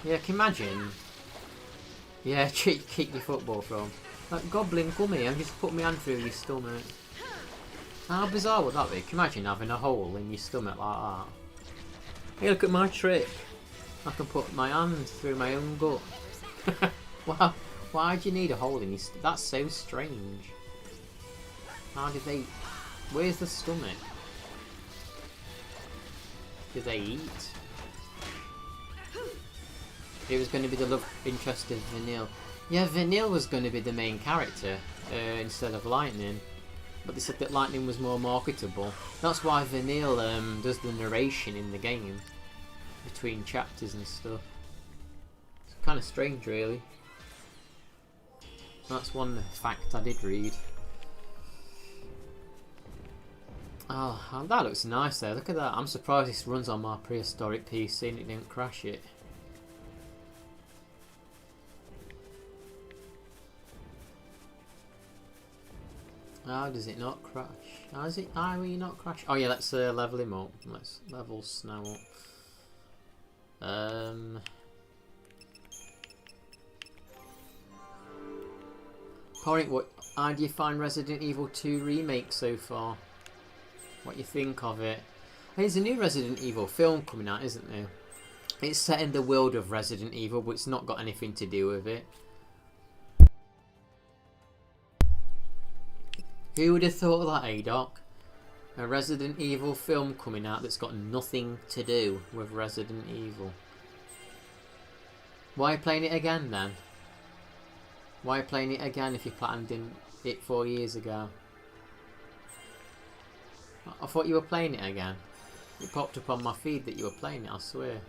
Yeah, can you imagine? Yeah, kick your football from. Like, Goblin, come here and just put my hand through your stomach. How bizarre would that be? Can you imagine having a hole in your stomach like that? Hey, look at my trick. I can put my hand through my own gut. Wow, why do you need a hole in your stomach? That's so strange. How did they... Where's the stomach? Did they eat? It was going to be the love interest of Vanille. Yeah, Vanille was going to be the main character instead of Lightning. But they said that Lightning was more marketable. That's why Vanille does the narration in the game. Between chapters and stuff. It's kind of strange, really. That's one fact I did read. Oh, that looks nice there. Look at that. I'm surprised this runs on my prehistoric PC and it didn't crash it. How does it not crash? How is it? How will you not crash? Oh yeah, let's level him up. Let's level Snow up. Porrick, how do you find Resident Evil 2 Remake so far? What you think of it? There's a new Resident Evil film coming out, isn't there? It's set in the world of Resident Evil, but it's not got anything to do with it. Who would have thought of that, A-Doc? A Resident Evil film coming out that's got nothing to do with Resident Evil. Why are you playing it again then? Why are you playing it again if you planned it 4 years ago? I thought you were playing it again. It popped up on my feed that you were playing it, I swear.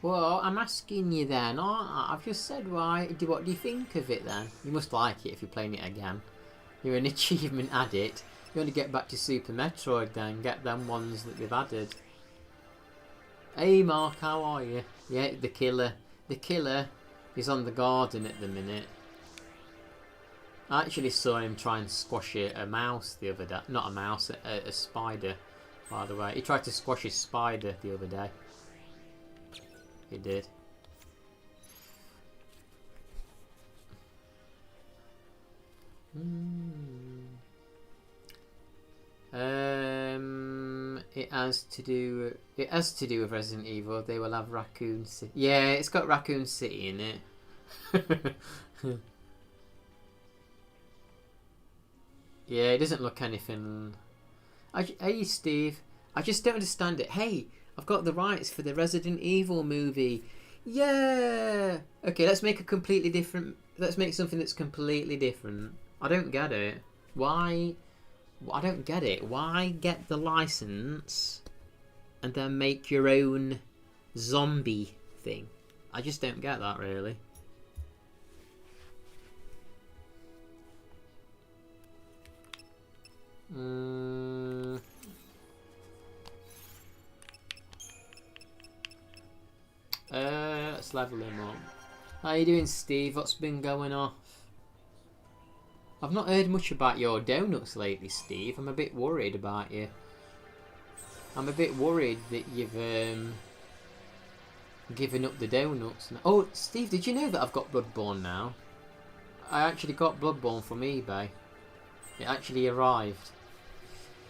Well, I'm asking you then. I've just said why. What do you think of it then? You must like it if you're playing it again. You're an achievement addict. You want to get back to Super Metroid then. Get them ones that they've added. Hey Mark, how are you? Yeah, the killer. The killer is on the garden at the minute. I actually saw him try and squash a mouse the other day. Not a mouse, a spider, by the way. He tried to squash his spider the other day. He did. It has to do with Resident Evil. They will have Raccoon City. Yeah, it's got Raccoon City in it. Yeah, it doesn't look anything. Hey Steve, I just don't understand it. Hey, I've got the rights for the Resident Evil movie. Yeah. Okay, let's make a completely different. Let's make something that's completely different. I don't get it. Why? I don't get it. Why get the license and then make your own zombie thing? I just don't get that really. Let's level him up. How you doing, Steve? What's been going on? I've not heard much about your donuts lately, Steve. I'm a bit worried about you. I'm a bit worried that you've given up the donuts. Oh, Steve, did you know that I've got Bloodborne now? I actually got Bloodborne from eBay. It actually arrived.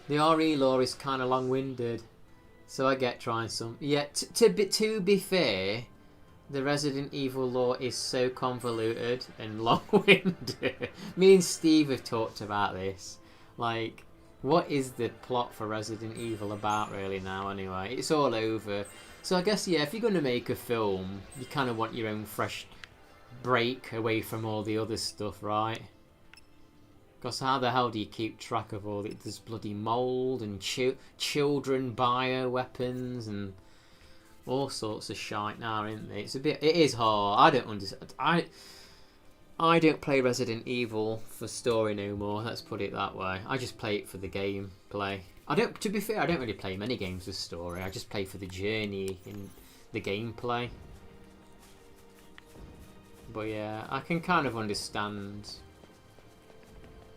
The RE lore is kind of long-winded, so I get trying some. Yeah, to be fair, the Resident Evil lore is so convoluted and long-winded. Me and Steve have talked about this. Like, what is the plot for Resident Evil about really now anyway? It's all over. So I guess, yeah, if you're going to make a film, you kind of want your own fresh break away from all the other stuff, right? Because how the hell do you keep track of all this bloody mould and children bioweapons and all sorts of shite now, isn't it? It is hard. I don't understand. I don't play Resident Evil for story no more. Let's put it that way. I just play it for the gameplay. To be fair, I don't really play many games with story. I just play for the journey in the gameplay. But yeah, I can kind of understand.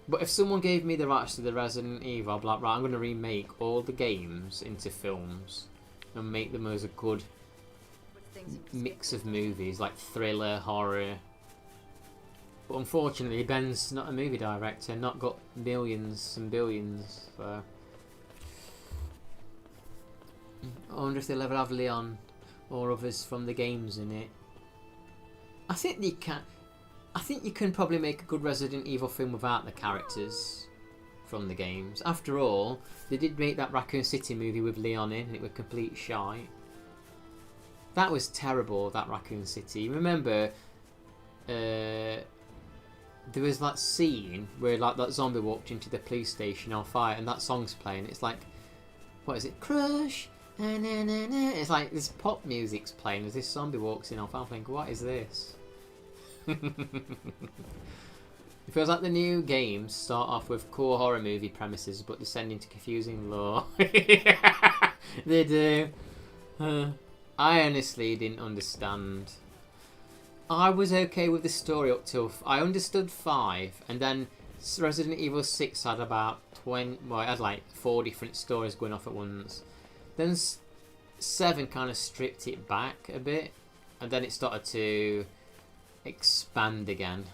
But if someone gave me the rights to the Resident Evil, I'd be like, right, I'm going to remake all the games into films and make them as a good mix of movies, like thriller, horror. But unfortunately, Ben's not a movie director, not got millions and billions. So I wonder if they'll ever have Leon or others from the games in it. I think they can. I think you can probably make a good Resident Evil film without the characters from the games. After all, they did make that Raccoon City movie with Leon in, and it was complete shite. That was terrible, that Raccoon City. Remember, there was that scene where like that zombie walked into the police station on fire, and that song's playing. It's like, what is it? Crush. Na, na, na, na. It's like this pop music's playing as this zombie walks in on fire. I'm thinking, what is this? It feels like the new games start off with core horror movie premises but descend into confusing lore. They do. I honestly didn't understand. I was okay with the story up till I understood 5, and then Resident Evil 6 had about 20. Well, it had like 4 different stories going off at once. Then 7 kind of stripped it back a bit, and then it started to expand again.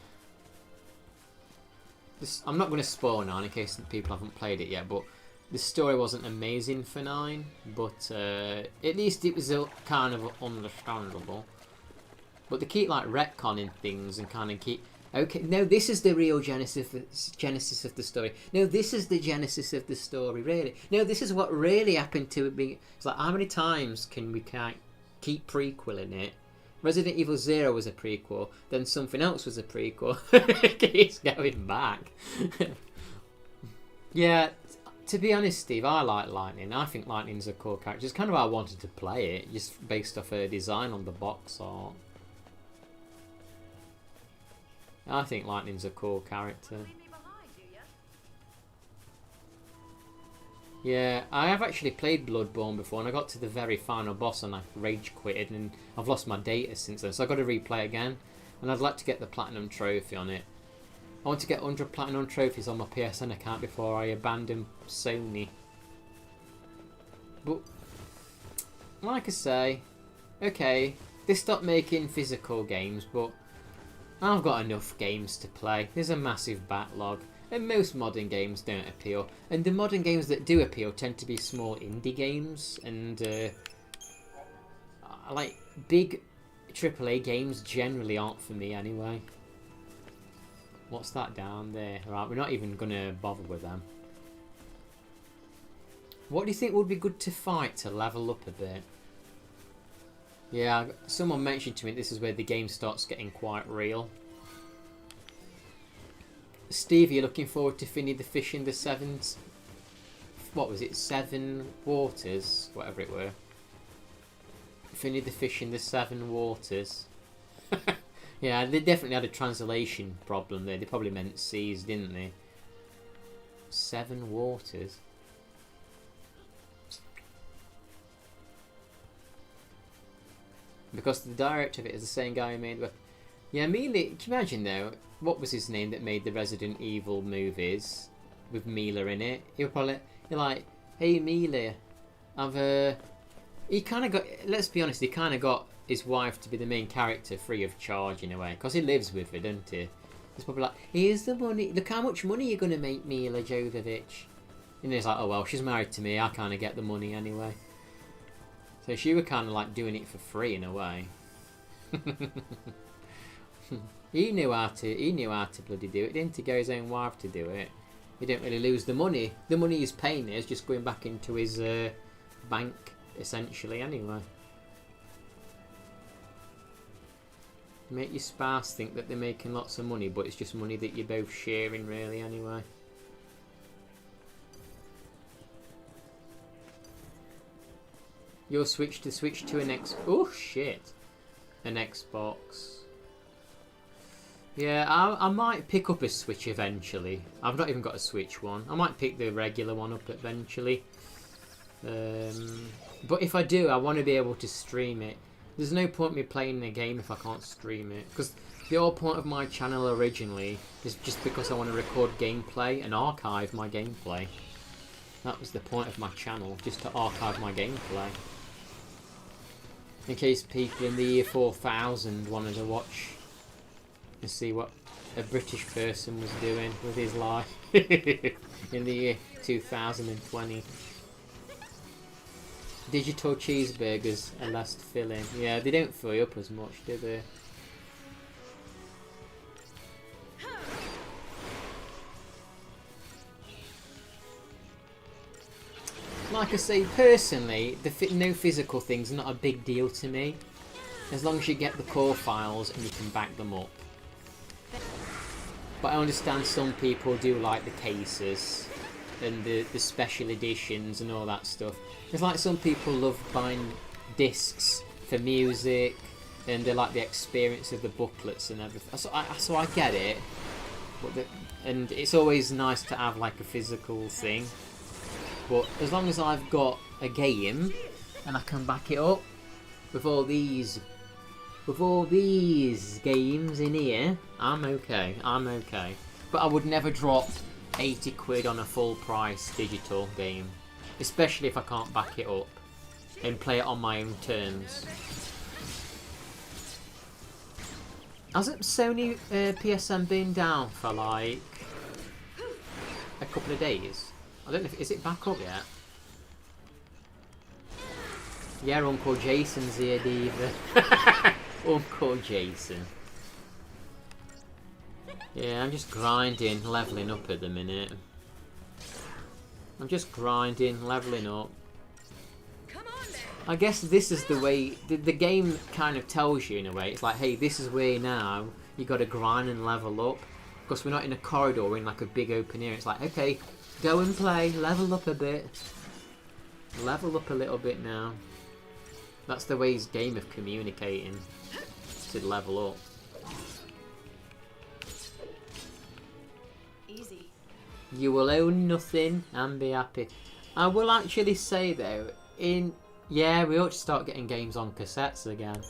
I'm not going to spoil 9 in case people haven't played it yet, but the story wasn't amazing for 9, but at least it was kind of understandable. But they keep like retconning things and kind of keep, okay, no, this is the real genesis of the story. No, this is the genesis of the story, really. No, this is what really happened to it. It's like, how many times can we keep prequeling it? Resident Evil 0 was a prequel, then something else was a prequel. It keeps going back. Yeah, To be honest, Steve, I like Lightning. I think Lightning's a cool character. It's kind of how I wanted to play it, just based off her design on the box art. I think Lightning's a cool character. Leave me behind, do ya? Yeah, I have actually played Bloodborne before, and I got to the very final boss and I rage quitted, and I've lost my data since then, so I've got to replay again. And I'd like to get the Platinum Trophy on it. I want to get 100 Platinum Trophies on my PSN account before I abandon Sony. But, like I say, okay, they stopped making physical games, but I've got enough games to play. There's a massive backlog, and most modern games don't appeal. And the modern games that do appeal tend to be small indie games, and like big AAA games generally aren't for me anyway. What's that down there? Right, we're not even going to bother with them. What do you think would be good to fight to level up a bit? Yeah, someone mentioned to me this is where the game starts getting quite real. Steve, you're looking forward to Finny the Fish in the Sevens? What was it? Seven Waters? Whatever it were. Finny the Fish in the Seven Waters. Yeah, they definitely had a translation problem there. They probably meant seas, didn't they? Seven Waters. Because the director of it is the same guy who made... Yeah, Mila... Can you imagine, though? What was his name that made the Resident Evil movies? With Mila in it? He would probably... You're like, hey, Mila, I've... He kind of got... Let's be honest, he kind of got his wife to be the main character free of charge, in a way. Because he lives with her, doesn't he? He's probably like, here's the money. Look how much money you're going to make, Mila Jovovich. And he's like, oh, well, she's married to me. I kind of get the money anyway. So she was kind of like doing it for free in a way. He knew how to bloody do it, didn't he? Get his own wife to do it. He didn't really lose the money. The money he's paying is just going back into his bank, essentially, anyway. Make your spouse think that they're making lots of money, but it's just money that you're both sharing, really, anyway. You'll switch to an X. Oh shit, an Xbox. Yeah, I might pick up a Switch eventually. I've not even got a Switch one. I might pick the regular one up eventually. But if I do, I want to be able to stream it. There's no point me playing the game if I can't stream it. Because the whole point of my channel originally is just because I want to record gameplay and archive my gameplay. That was the point of my channel, just to archive my gameplay. In case people in the year 4000 wanted to watch and see what a British person was doing with his life in the year 2020. Digital cheeseburgers are less filling. Yeah, they don't fill you up as much, do they? Like I say, personally, no physical thing's not a big deal to me. As long as you get the core files and you can back them up. But I understand some people do like the cases and the special editions and all that stuff. It's like some people love buying discs for music and they like the experience of the booklets and everything. So I get it. But and it's always nice to have like a physical thing. But as long as I've got a game and I can back it up with all these games in here, I'm okay. I'm okay. But I would never drop 80 quid on a full price digital game, especially if I can't back it up and play it on my own terms. Hasn't Sony PSN been down for like a couple of days? I don't know if is it back up yet. Yeah, Uncle Jason's here, Diva. Uncle Jason. Yeah, I'm just grinding, leveling up at the minute. I'm just grinding, leveling up. I guess this is the way the game kind of tells you in a way. It's like, hey, this is where now you got to grind and level up. Because we're not in a corridor, we're in like a big open area. It's like, okay, Go and play. Level up a bit. Level up a little bit now. That's the way his game of communicating. To level up. Easy. You will own nothing and be happy. I will actually say though, yeah, we ought to start getting games on cassettes again.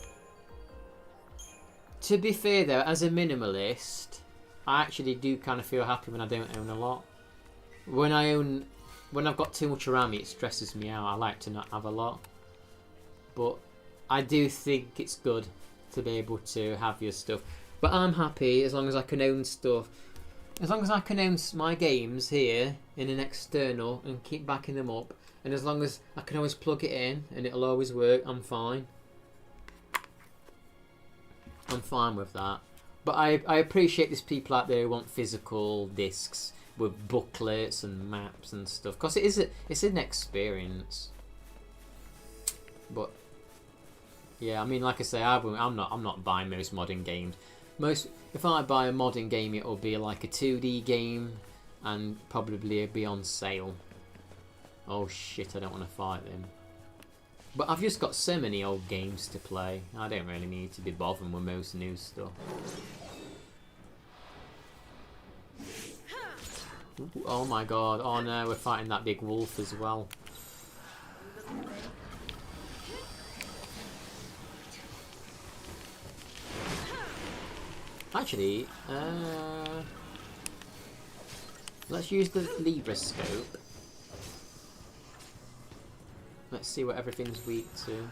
To be fair though, as a minimalist, I actually do kind of feel happy when I don't own a lot. When I've got too much around me, it stresses me out. I like to not have a lot. But I do think it's good to be able to have your stuff. But I'm happy as long as I can own stuff. As long as I can own my games here in an external and keep backing them up. And as long as I can always plug it in and it'll always work, I'm fine. I'm fine with that. But I appreciate there's people out there who want physical discs with booklets and maps and stuff. Because it's an experience. But yeah, I mean, like I say, I'm not buying most modern games. If I buy a modern game, it'll be like a 2D game and probably be on sale. Oh shit, I don't want to fight them. But I've just got so many old games to play. I don't really need to be bothering with most new stuff. Ooh, oh my god, oh no, we're fighting that big wolf as well. Actually, let's use the Libra scope. Let's see what everything's weak to.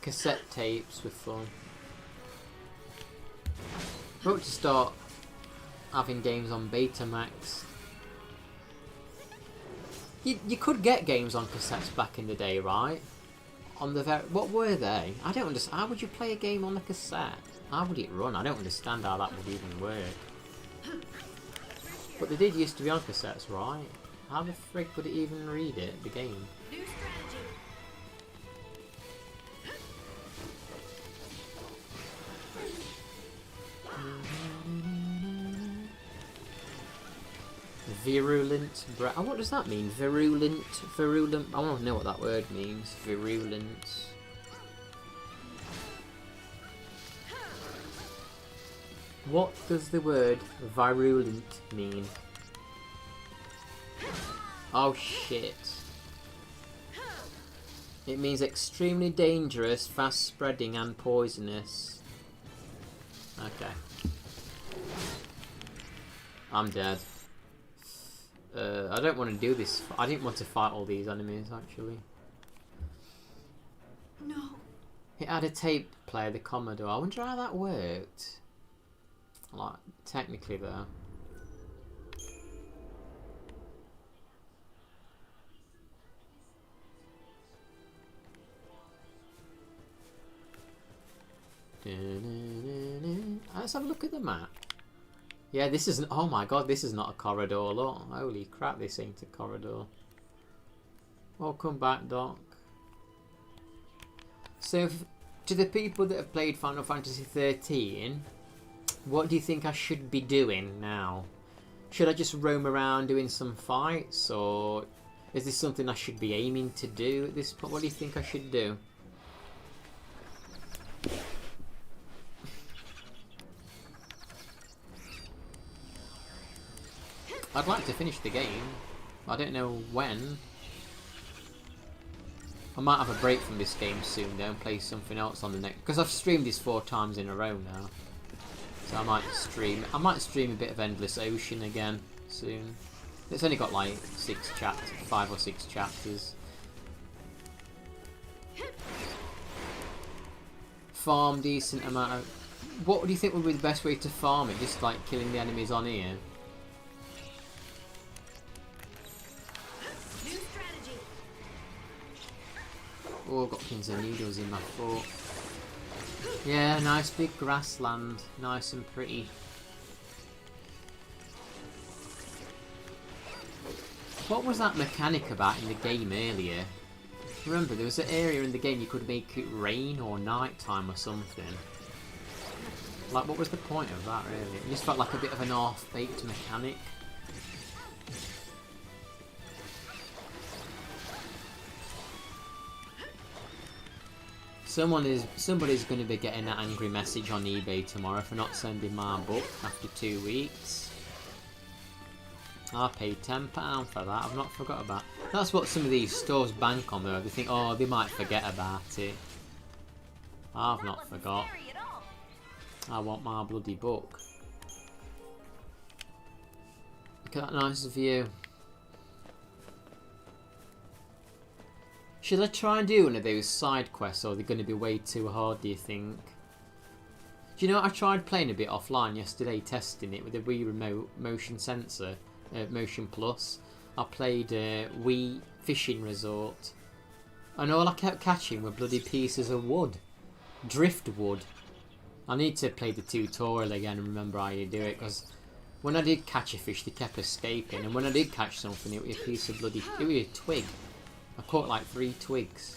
Cassette tapes were fun. We ought to start having games on Betamax. You could get games on cassettes back in the day, right? On the what were they? I don't understand. How would you play a game on a cassette? How would it run? I don't understand how that would even work. But they did used to be on cassettes, right? How the frick would it even read it, the game? New strategy. Virulent what does that mean? Virulent? I want to know what that word means. Virulent. What does the word virulent mean? Oh shit. It means extremely dangerous, fast spreading and poisonous. Okay. I'm dead. I don't want to do this. I didn't want to fight all these enemies actually. No. It had a tape player, the Commodore. I wonder how that worked. Like, technically though. Let's have a look at the map. Yeah, this isn't. Oh my god, this is not a corridor. Look, holy crap, this ain't a corridor. Welcome back, Doc. So, to the people that have played Final Fantasy 13, what do you think I should be doing now? Should I just roam around doing some fights, or is this something I should be aiming to do at this point? What do you think I should do? I'd like to finish the game. I don't know when. I might have a break from this game soon though and play something else on the next, because I've streamed this 4 times in a row now. So I might stream a bit of Endless Ocean again soon. It's only got like 5 or 6 chapters. Farm decent amount of. What do you think would be the best way to farm it? Just like killing the enemies on here? Oh, I've got pins and needles in my foot. Yeah, nice big grassland. Nice and pretty. What was that mechanic about in the game earlier? Remember, there was an area in the game you could make it rain or nighttime or something. Like, what was the point of that, really? It just felt like a bit of an half-baked mechanic. Somebody's going to be getting an angry message on eBay tomorrow for not sending my book after 2 weeks. I paid £10 for that. I've not forgot about. That's what some of these stores bank on, though. They think, oh, they might forget about it. I've not forgot. I want my bloody book. Look at that nice view. Should I try and do one of those side quests, or are they going to be way too hard, do you think? Do you know what? I tried playing a bit offline yesterday, testing it with a Wii Remote Motion Sensor, Motion Plus. I played Wii Fishing Resort, and all I kept catching were bloody pieces of wood. Driftwood. I need to play the tutorial again and remember how you do it, because when I did catch a fish, they kept escaping, and when I did catch something, it was a piece of bloody... it was a twig. I caught like 3 twigs.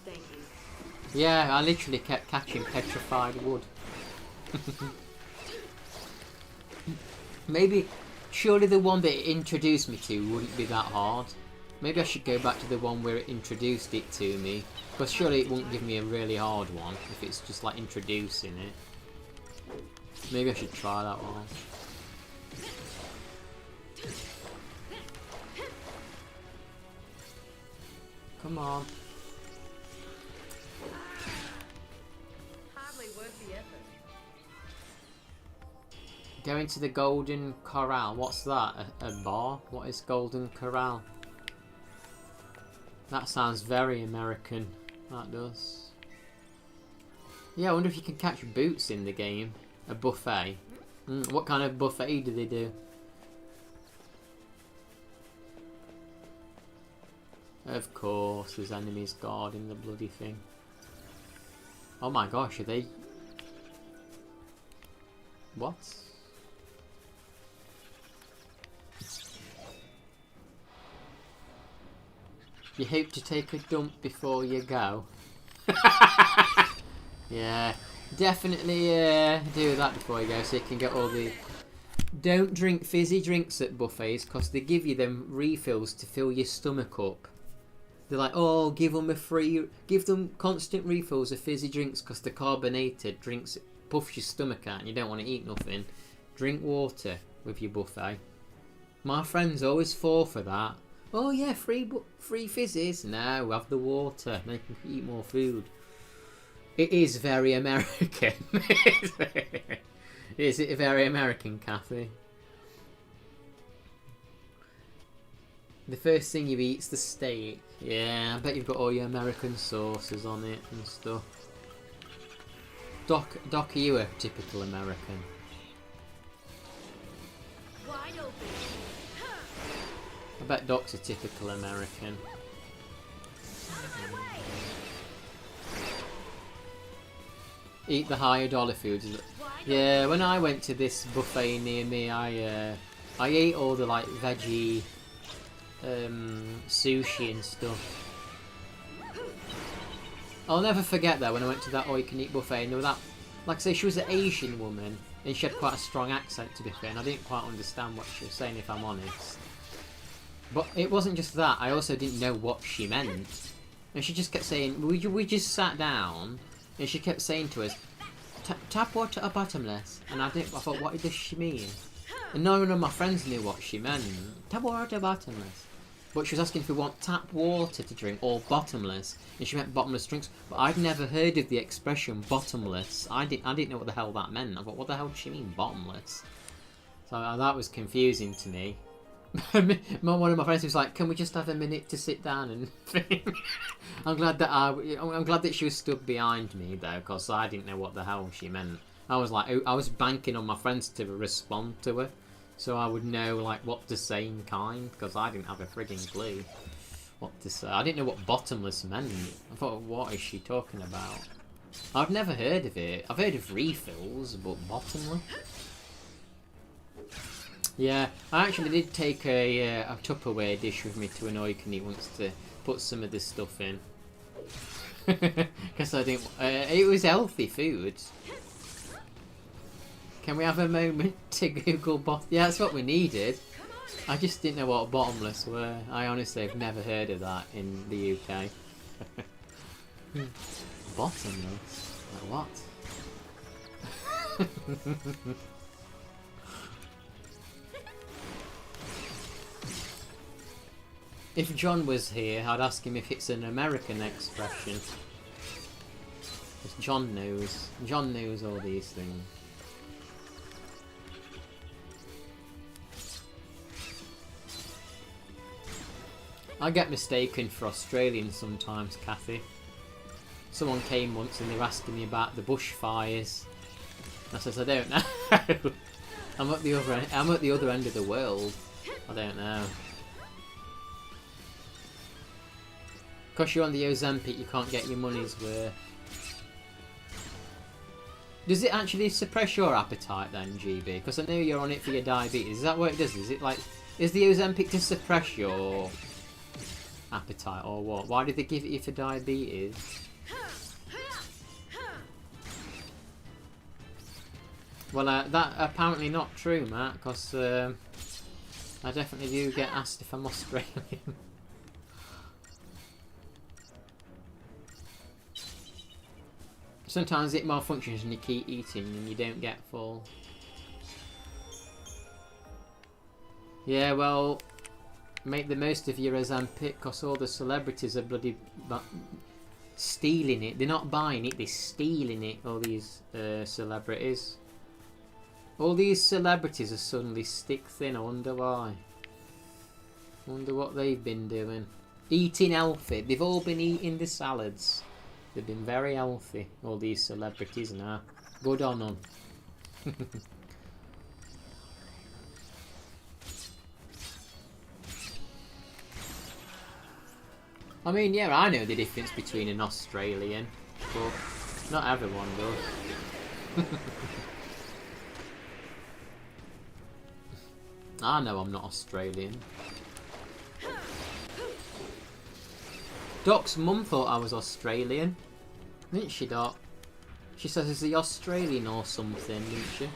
Thank you. Yeah, I literally kept catching petrified wood. Maybe, surely the one that it introduced me to wouldn't be that hard. Maybe I should go back to the one where it introduced it to me. Because surely it won't give me a really hard one if it's just like introducing it. Maybe I should try that one. Come on. Hardly worth the effort. Going to the Golden Corral. What's that? A bar? What is Golden Corral? That sounds very American. That does. Yeah, I wonder if you can catch boots in the game. A buffet. What kind of buffet do they do? Of course, there's enemies guarding the bloody thing. Oh my gosh, are they... what? You hope to take a dump before you go. Yeah, definitely do that before you go so you can get all the... Don't drink fizzy drinks at buffets because they give you them refills to fill your stomach up. They're like, oh, give them constant refills of fizzy drinks because they're carbonated. Drinks puffs your stomach out and you don't want to eat nothing. Drink water with your buffet. My friends always fall for that. Oh yeah, free fizzies. No, have the water. Make them eat more food. It is very American. Is it very American, Kathy? The first thing you eat's the steak. Yeah, I bet you've got all your American sauces on it and stuff. Doc, are you a typical American? Wide open. I bet Doc's a typical American. Eat the higher dollar foods. Yeah, when I went to this buffet near me, I ate all the like veggie sushi and stuff. I'll never forget that when I went to that all-you-can-eat buffet, and there was that, like I say, she was an Asian woman and she had quite a strong accent, to be fair, and I didn't quite understand what she was saying, if I'm honest. But it wasn't just that, I also didn't know what she meant. And she just kept saying, we just sat down, and she kept saying to us, tap water or bottomless? And I thought, what does she mean? And none of my friends knew what she meant. Tap water or bottomless? But she was asking if we want tap water to drink or bottomless, and she meant bottomless drinks. But I'd never heard of the expression bottomless. I didn't know what the hell that meant. I thought, what the hell does she mean, bottomless? So that was confusing to me. One of my friends was like, "Can we just have a minute to sit down and?" I'm glad that she was stood behind me though, because I didn't know what the hell she meant. I was like, I was banking on my friends to respond to her, so I would know like what to say in kind, because I didn't have a frigging clue what to say. I didn't know what bottomless meant. I thought, what is she talking about? I've never heard of it. I've heard of refills, but bottomless. Yeah, I actually did take a Tupperware dish with me to annoy Knee once to put some of this stuff in. Because I didn't... it was healthy food. Can we have a moment to Google Yeah, that's what we needed. I just didn't know what bottomless were. I honestly have never heard of that in the UK. Bottomless? Like what? If John was here, I'd ask him if it's an American expression. Because John knows. John knows all these things. I get mistaken for Australian sometimes, Kathy. Someone came once and they were asking me about the bushfires. I says, I don't know. I'm at the other end of the world. I don't know. Because you're on the Ozempic, you can't get your money's worth. Does it actually suppress your appetite then, GB? Because I know you're on it for your diabetes. Is that what it does? Is it like... Is the Ozempic to suppress your appetite or what? Why did they give it you for diabetes? Well, that apparently not true, Matt, because I definitely do get asked if I'm Australian. Sometimes it malfunctions and you keep eating and you don't get full. Yeah, well, make the most of your Ozempic because all the celebrities are bloody stealing it. They're not buying it, they're stealing it, all these celebrities. All these celebrities are suddenly stick thin, I wonder why. I wonder what they've been doing. Eating healthy, they've all been eating the salads. They've been very healthy, all these celebrities now. Good on them. I mean, yeah, I know the difference between an Australian, but not everyone does. I know I'm not Australian. Doc's mum thought I was Australian. Didn't she, Doc? She says, is he Australian or something, didn't she?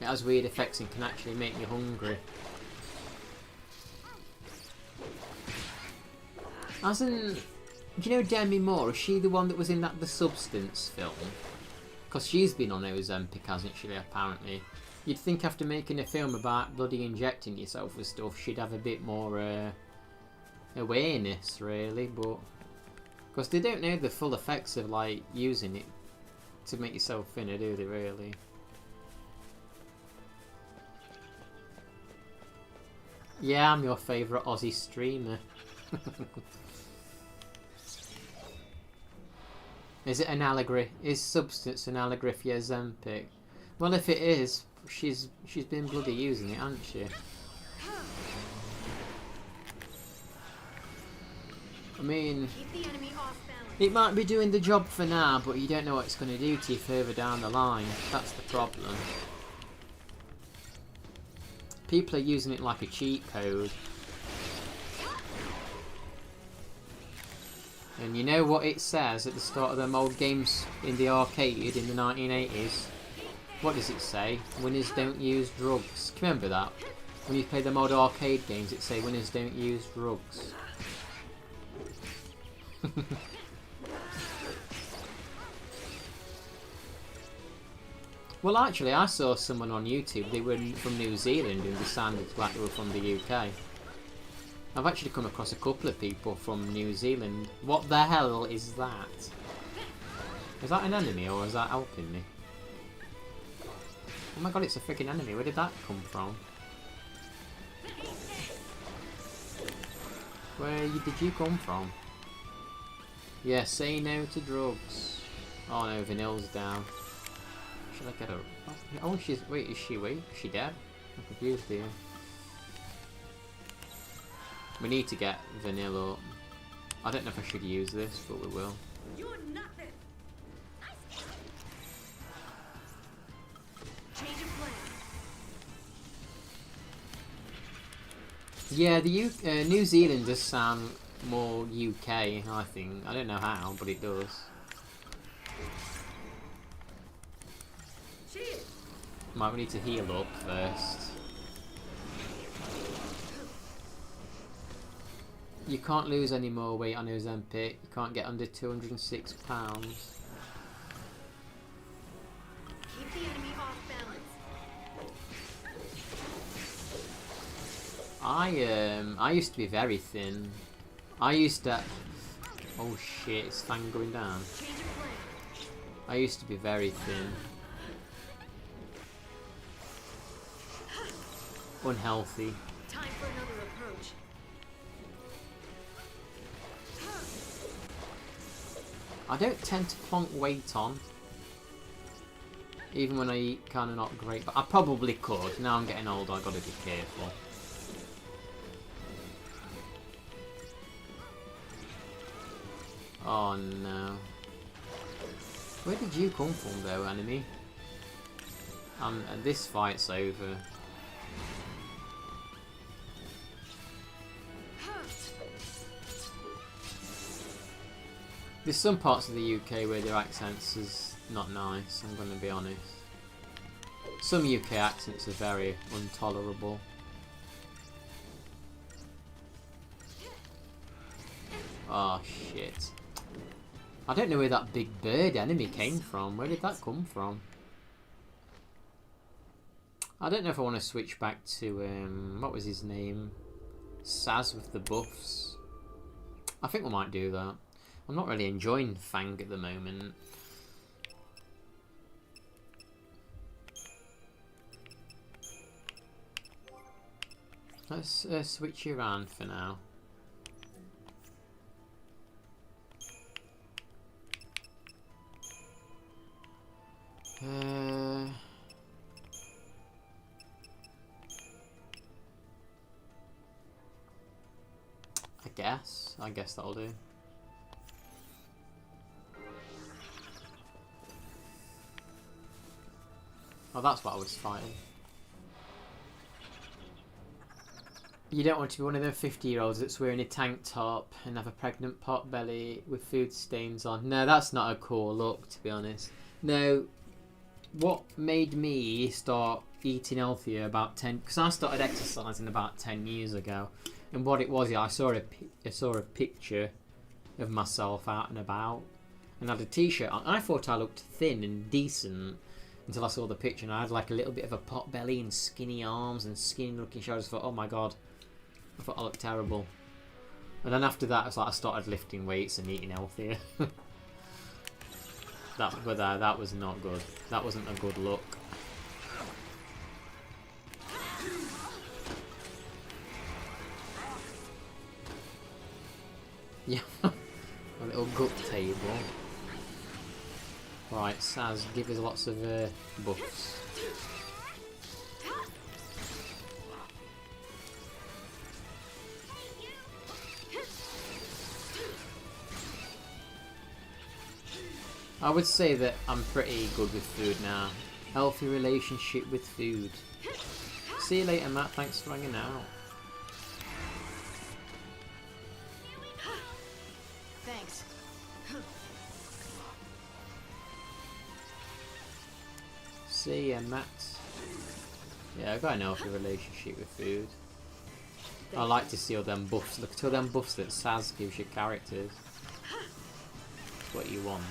It has weird effects and can actually make you hungry. Hasn't... Do you know Demi Moore? Is she the one that was in that The Substance film? Because she's been on Ozempic, hasn't she, apparently? You'd think after making a film about bloody injecting yourself with stuff, she'd have a bit more awareness, really, but... Because they don't know the full effects of, like, using it to make yourself thinner, do they, really? Yeah, I'm your favourite Aussie streamer. Is it an allegory? Is Substance an allegory for Ozempic? Well, if it is, she's been bloody using it, hasn't she? I mean, Keep the enemy off balance. it might be doing the job for now, but you don't know what it's going to do to you further down the line. That's the problem. People are using it like a cheat code. And you know what it says at the start of them old games in the arcade in the 1980s? What does it say? Winners don't use drugs. Can you remember that? When you play them old arcade games, it say winners don't use drugs. Well, actually, I saw someone on YouTube. They were from New Zealand and they sounded like they were from the UK. I've actually come across a couple of people from New Zealand. What the hell is that? Is that an enemy or is that helping me? Oh my god, it's a freaking enemy. Where did that come from? Where did you come from? Yeah, say no to drugs. Oh no, Vanille's down. Should I get her? Oh, she's... Wait, is she weak? Is she dead? I'm confused here. We need to get Vanilla up. I don't know if I should use this, but we will. You're nothing. Change of plan. Yeah, the New Zealand does sound more UK, I think. I don't know how, but it does. Cheers. Might we need to heal up first. You can't lose any more weight on Ozempic. You can't get under 206 pounds. Keep the enemy off balance. I used to be very thin. I used to. Oh shit! Is Fang going down? Change of plan. I used to be very thin. Unhealthy. Time for another approach. I don't tend to plonk weight on. Even when I eat kind of not great, but I probably could. Now I'm getting older, I've got to be careful. Oh no. Where did you come from though, enemy? This fight's over. There's some parts of the UK where their accents is not nice, I'm going to be honest. Some UK accents are very intolerable. Oh shit. I don't know where that big bird enemy came from. Where did that come from? I don't know if I want to switch back to, what was his name? Saz with the buffs. I think we might do that. I'm not really enjoying Fang at the moment. Let's switch you around for now. I guess that'll do. Oh, that's what I was fighting. You don't want to be one of them 50-year-olds that's wearing a tank top and have a pregnant pot belly with food stains on. No, that's not a cool look, to be honest. No, what made me start eating healthier about 10... Because I started exercising about 10 years ago. And what it was, I saw a picture of myself out and about. And I had a t-shirt on. I thought I looked thin and decent. Until I saw the picture and I had like a little bit of a pot belly and skinny arms and skinny looking shoulders. I thought, oh my god, I thought I looked terrible. And then after that, it's like I started lifting weights and eating healthier. that was not good. That wasn't a good look. Yeah, a little gut table. Right, Saz, give us lots of buffs. I would say that I'm pretty good with food now. Healthy relationship with food. See you later, Matt. Thanks for hanging out. Thanks. See ya, Matt. Yeah, I've got an healthy relationship with food. I like to see all them buffs. Look at all them buffs that Saz gives your characters. That's what you want.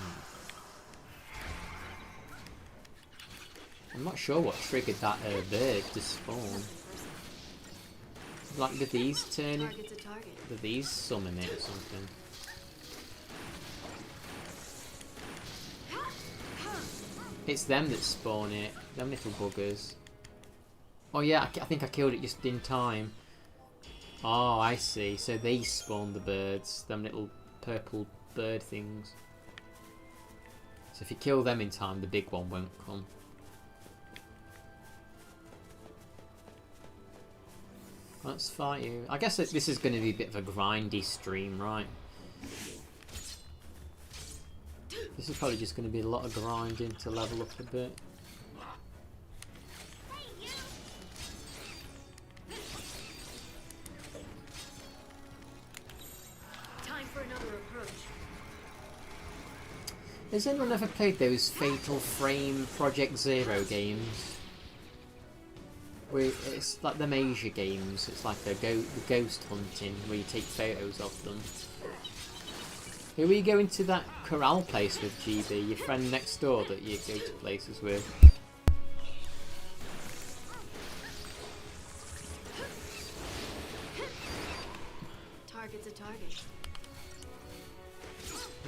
I'm not sure what triggered that bird to spawn. Like, did these turn it? Target's a target. Did these summon it or something? It's them that spawn it. Them little buggers. Oh yeah, I think I killed it just in time. Oh, I see. So they spawn the birds. Them little purple bird things. So if you kill them in time, the big one won't come. Let's fight you. I guess this is going to be a bit of a grindy stream, right? This is probably just going to be a lot of grinding to level up a bit. Time for another approach. Has anyone ever played those Fatal Frame Project Zero games? Where it's like the Asia games. It's like the ghost hunting where you take photos of them. Who are you going to that corral place with, GB? Your friend next door that you go to places with? Target's a target.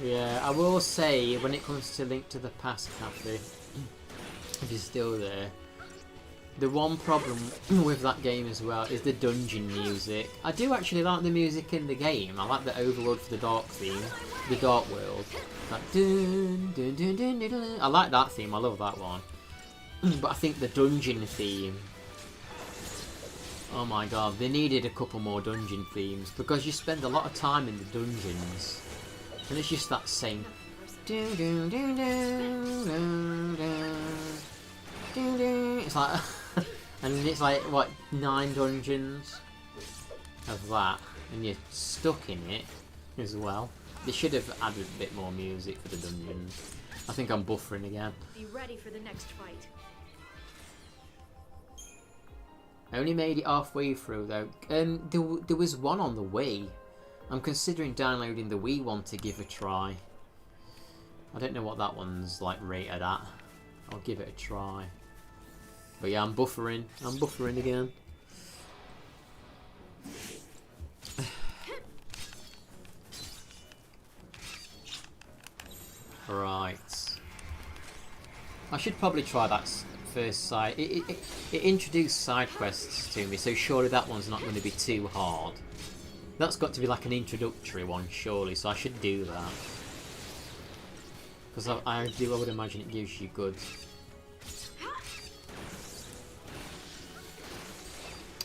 Yeah, I will say, when it comes to Link to the Past, Kathy, if you're still there, the one problem with that game as well is the dungeon music. I do actually like the music in the game. I like the overworld for the dark theme, the dark world. Like, dun, dun, dun, dun, dun, dun. I like that theme, I love that one. But I think the dungeon theme, oh my god, they needed a couple more dungeon themes, because you spend a lot of time in the dungeons. And it's just that same. It's like, and it's like what, 9 dungeons of that, and you're stuck in it as well. They should have added a bit more music for the dungeons. I think I'm buffering again. Be ready for the next fight. I only made it halfway through though. There was one on the Wii. I'm considering downloading the Wii one to give a try. I don't know what that one's like rated at. I'll give it a try. But yeah, I'm buffering. I'm buffering again. Right. I should probably try that first side. It introduced side quests to me, so surely that one's not going to be too hard. That's got to be like an introductory one, surely, so I should do that. Because I would imagine it gives you good.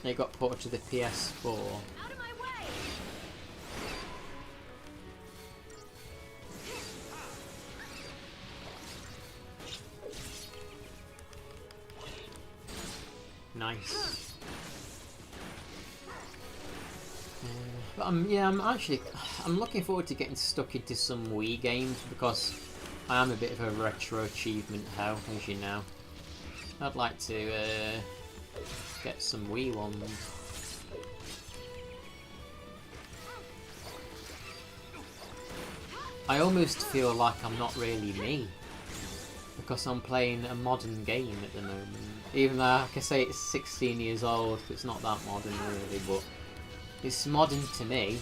It got ported to the PS4. Out of my way! Nice. But I'm looking forward to getting stuck into some Wii games, because I am a bit of a retro achievement hoe, as you know. I'd like to get some Wii ones. I almost feel like I'm not really me, because I'm playing a modern game at the moment. Even though, like I say, it's 16 years old, it's not that modern really, but it's modern to me.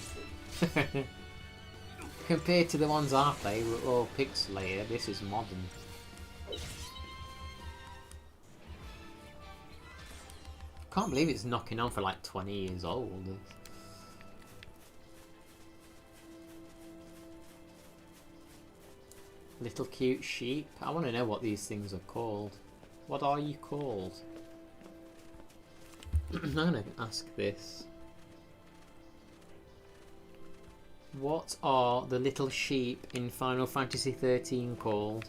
Compared to the ones I play, we're all pixelated, this is modern. Can't believe it's knocking on for like 20 years old. Little cute sheep. I want to know what these things are called. What are you called? I'm going to ask this. What are the little sheep in Final Fantasy XIII called?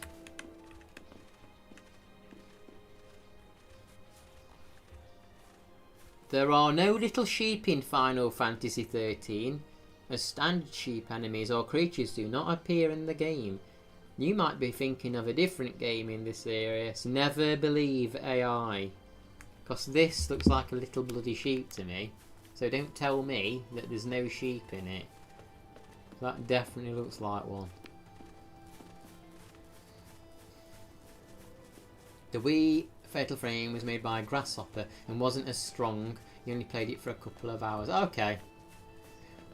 There are no little sheep in Final Fantasy XIII, as standard sheep enemies or creatures do not appear in the game. You might be thinking of a different game in this series. Never believe AI. Because this looks like a little bloody sheep to me. So don't tell me that there's no sheep in it. That definitely looks like one. The Wii Fatal Frame was made by Grasshopper and wasn't as strong. You only played it for a couple of hours. Okay.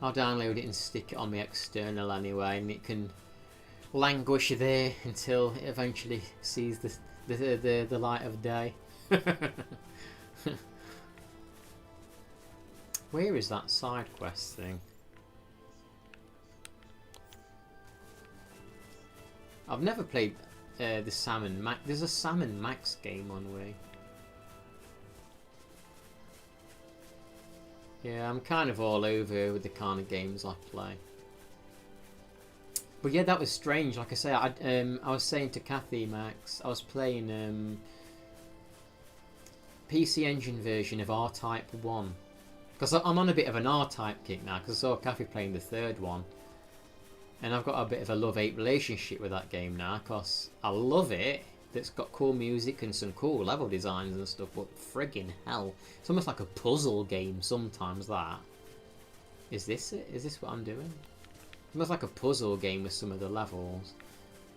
I'll download it and stick it on my external anyway, and it can languish there until it eventually sees the light of day. Where is that side quest thing? I've never played the Salmon Max. There's a Salmon Max game on Wii. Yeah, I'm kind of all over with the kind of games I play. But yeah, that was strange. Like I say, I was saying to Kathy, Max, I was playing PC Engine version of R-Type 1. Because I'm on a bit of an R-Type kick now, because I saw Kathy playing the third one. And I've got a bit of a love-hate relationship with that game now, because I love it. It's got cool music and some cool level designs and stuff, but friggin' hell. It's almost like a puzzle game sometimes, that. Is this it? Is this what I'm doing? It's almost like a puzzle game with some of the levels.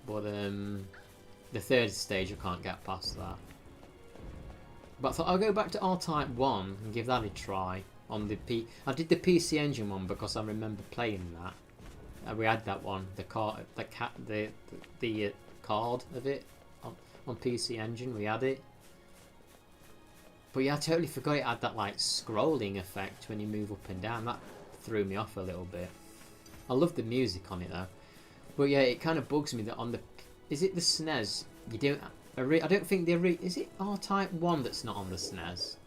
But the third stage I can't get past that. But I thought I'll go back to R-Type 1 and give that a try. On the I did the PC Engine one because I remember playing that. We had that one, the card of it on PC Engine. We had it. But yeah, I totally forgot it had that like scrolling effect when you move up and down. That threw me off a little bit. I love the music on it though. But yeah, it kind of bugs me that on the... Is it the SNES? You don't... I don't think is it R-Type 1 that's not on the SNES?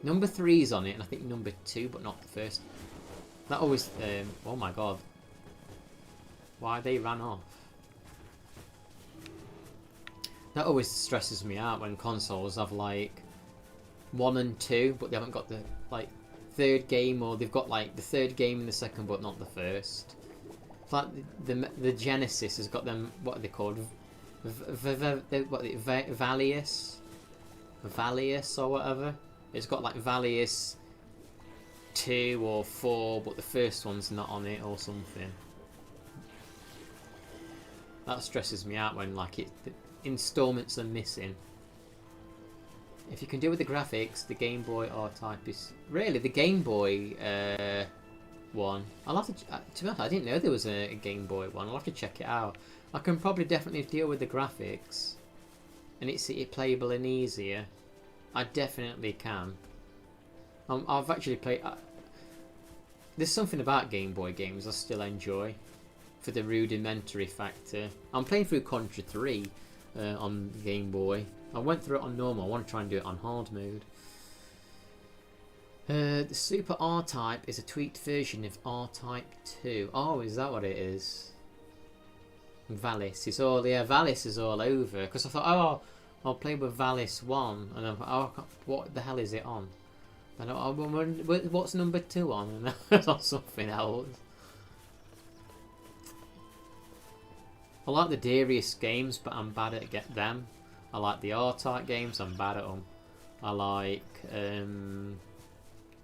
Number 3's on it, and I think number 2, but not the first. That always... oh my god. Why they ran off. That always stresses me out when consoles have like 1 and 2, but they haven't got the like third game, or they've got like the third game in the second but not the first. It's like the Genesis has got them, what are they called? Valius or whatever. It's got like Valius 2 or 4, but the first one's not on it or something. That stresses me out when like the installments are missing. If you can do with the graphics, the Game Boy R-Type is... Really, the Game Boy one. I'll have to be honest, I didn't know there was a Game Boy one. I'll have to check it out. I can probably definitely deal with the graphics. And it's playable and easier. I definitely can. I've actually played... there's something about Game Boy games I still enjoy. For the rudimentary factor. I'm playing through Contra 3 on Game Boy. I went through it on normal. I want to try and do it on hard mode. The Super R-Type is a tweaked version of R-Type 2. Oh, is that what it is? Valis is all... Yeah, Valis is all over. Because I thought, oh, I'll play with Valis 1. And I'm oh, what the hell is it on? And what's number 2 on? And it's on something else. I like the Darius games, but I'm bad at them. I like the R-Type games, I'm bad at them. I like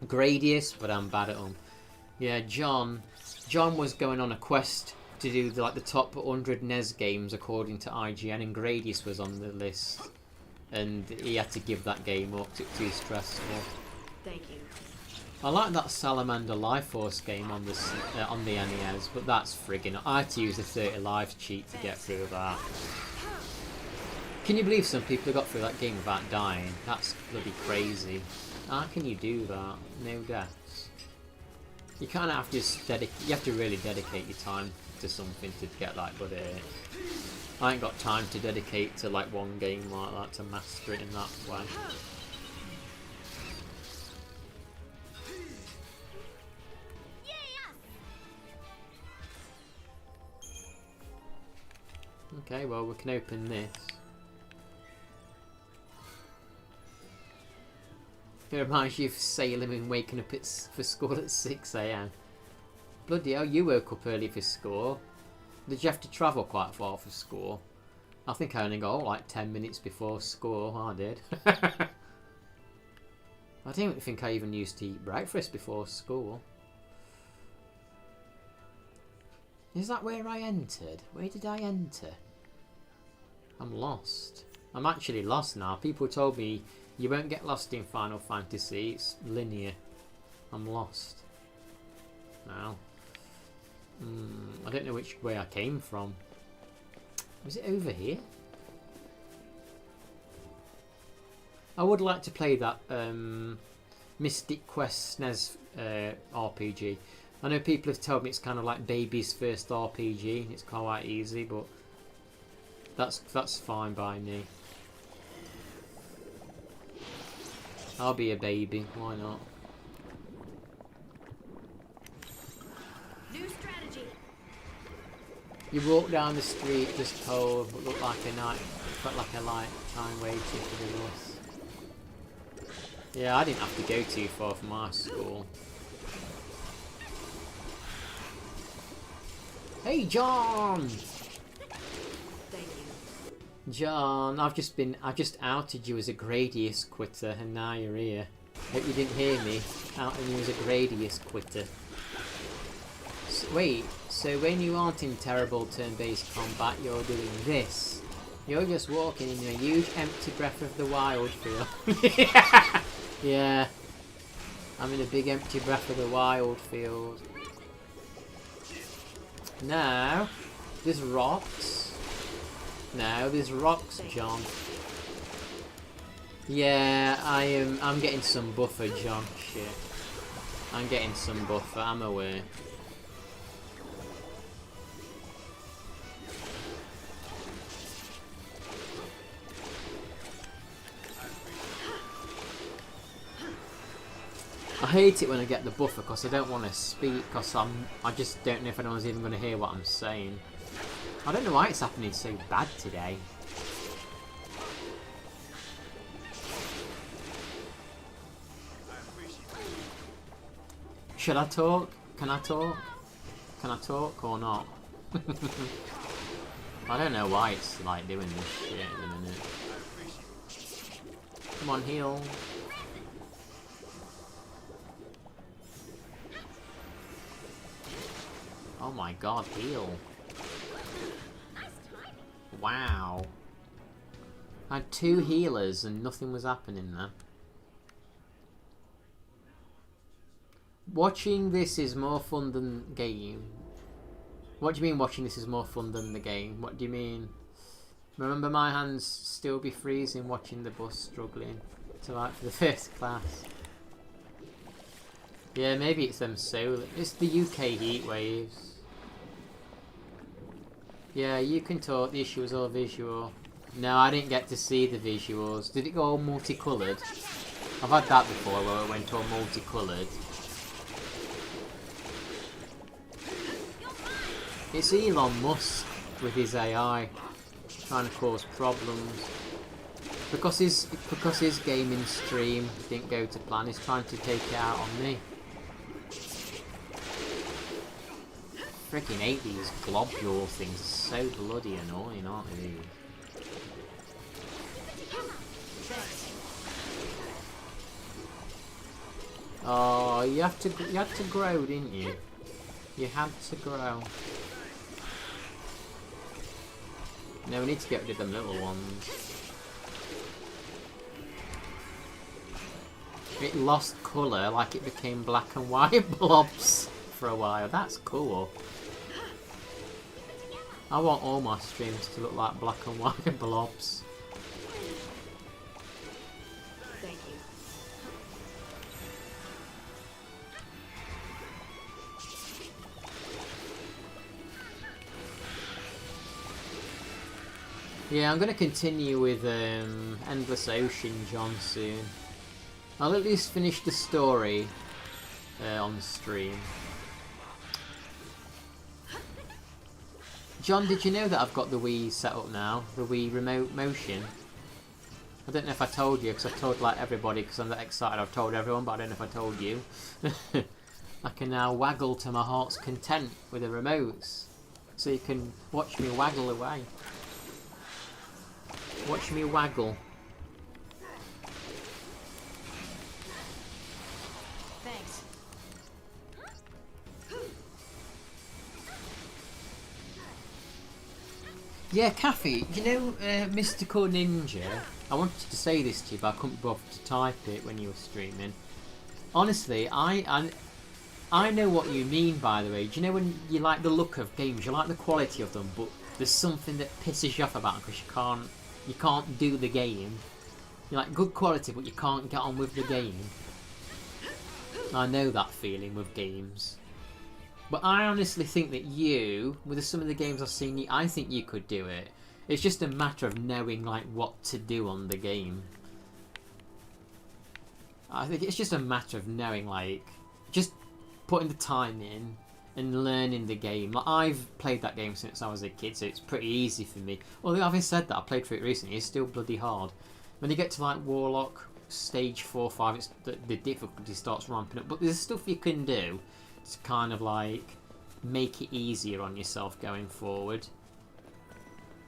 Gradius, but I'm bad at them. Yeah, John was going on a quest to do the top 100 NES games according to IGN, and Gradius was on the list. And he had to give that game up, it's too stressful. Thank you. I like that Salamander Life Force game on the NES, but that's friggin'... I had to use the 30 lives cheat to get through that. Can you believe some people have got through that game without dying? That's bloody crazy. How can you do that? No deaths. You kind of have to just you have to really dedicate your time to something to get that good at it. I ain't got time to dedicate to like one game like that to master it in that way. Okay, well, we can open this. It reminds you of Salem and waking up for school at 6 AM. Bloody hell, you woke up early for school. Did you have to travel quite far for school? I think I only got like 10 minutes before school. I did. I don't think I even used to eat breakfast before school. Is that where I entered? Where did I enter? I'm lost. I'm actually lost now. People told me you won't get lost in Final Fantasy. It's linear. I'm lost now. I don't know which way I came from. Was it over here? I would like to play that Mystic Quest SNES RPG. I know people have told me it's kind of like baby's first RPG. It's quite easy, but that's fine by me. I'll be a baby. Why not? New strategy. You walk down the street just cold, but look like a night, felt like a light time waiting for the bus. Yeah, I didn't have to go too far from my school. Hey, John! Thank you. John, I just outed you as a Gradius quitter, and now you're here. Hope you didn't hear me outing you as a Gradius quitter. Wait, so when you aren't in terrible turn-based combat, you're doing this. You're just walking in a huge empty Breath of the Wild field. Yeah. I'm in a big empty Breath of the Wild field. Now, there's rocks. Now, there's rocks, John. Yeah, I'm getting some buffer, John. Shit. I'm getting some buffer, I'm aware. I hate it when I get the buffer because I don't want to speak because I just don't know if anyone's even going to hear what I'm saying. I don't know why it's happening so bad today. Should I talk? Can I talk? Can I talk or not? I don't know why it's like doing this shit at the minute. Come on, heal. Oh my god, heal. Wow. I had 2 healers and nothing was happening there. Watching this is more fun than the game. What do you mean watching this is more fun than the game? What do you mean? Remember my hands still be freezing watching the bus struggling to write for the first class. Yeah, maybe it's them solar. It's the UK heat waves. Yeah, you can talk. The issue was all visual. No, I didn't get to see the visuals. Did it go all multicoloured? I've had that before where it went all multicoloured. It's Elon Musk with his AI trying to cause problems. Because his gaming stream didn't go to plan, he's trying to take it out on me. Freaking hate these globule things, so bloody annoying, aren't they? Oh, you had to grow, didn't you? You had to grow. No, we need to get rid of them little ones. It lost colour, like it became black and white blobs for a while. That's cool. I want all my streams to look like black and white blobs. Thank you. Yeah, I'm going to continue with Endless Ocean John soon. I'll at least finish the story on stream. John, did you know that I've got the Wii set up now? The Wii Remote Motion? I don't know if I told you, because I've told like everybody, because I'm that excited I've told everyone, but I don't know if I told you. I can now waggle to my heart's content with the remotes. So you can watch me waggle away. Watch me waggle. Thanks. Yeah, Kathy, you know Mystical Ninja? I wanted to say this to you, but I couldn't bother to type it when you were streaming. Honestly, I know what you mean, by the way. Do you know when you like the look of games, you like the quality of them, but there's something that pisses you off about them because you can't do the game. You like good quality, but you can't get on with the game. I know that feeling with games. But I honestly think that you, with some of the games I've seen, I think you could do it. It's just a matter of knowing like what to do on the game. I think it's just a matter of knowing, like, just putting the time in, and learning the game. Like, I've played that game since I was a kid, so it's pretty easy for me. Although having said that, I played through it recently. It's still bloody hard. When you get to like Warlock stage 4 or 5, it's the difficulty starts ramping up. But there's stuff you can do to kind of like make it easier on yourself going forward.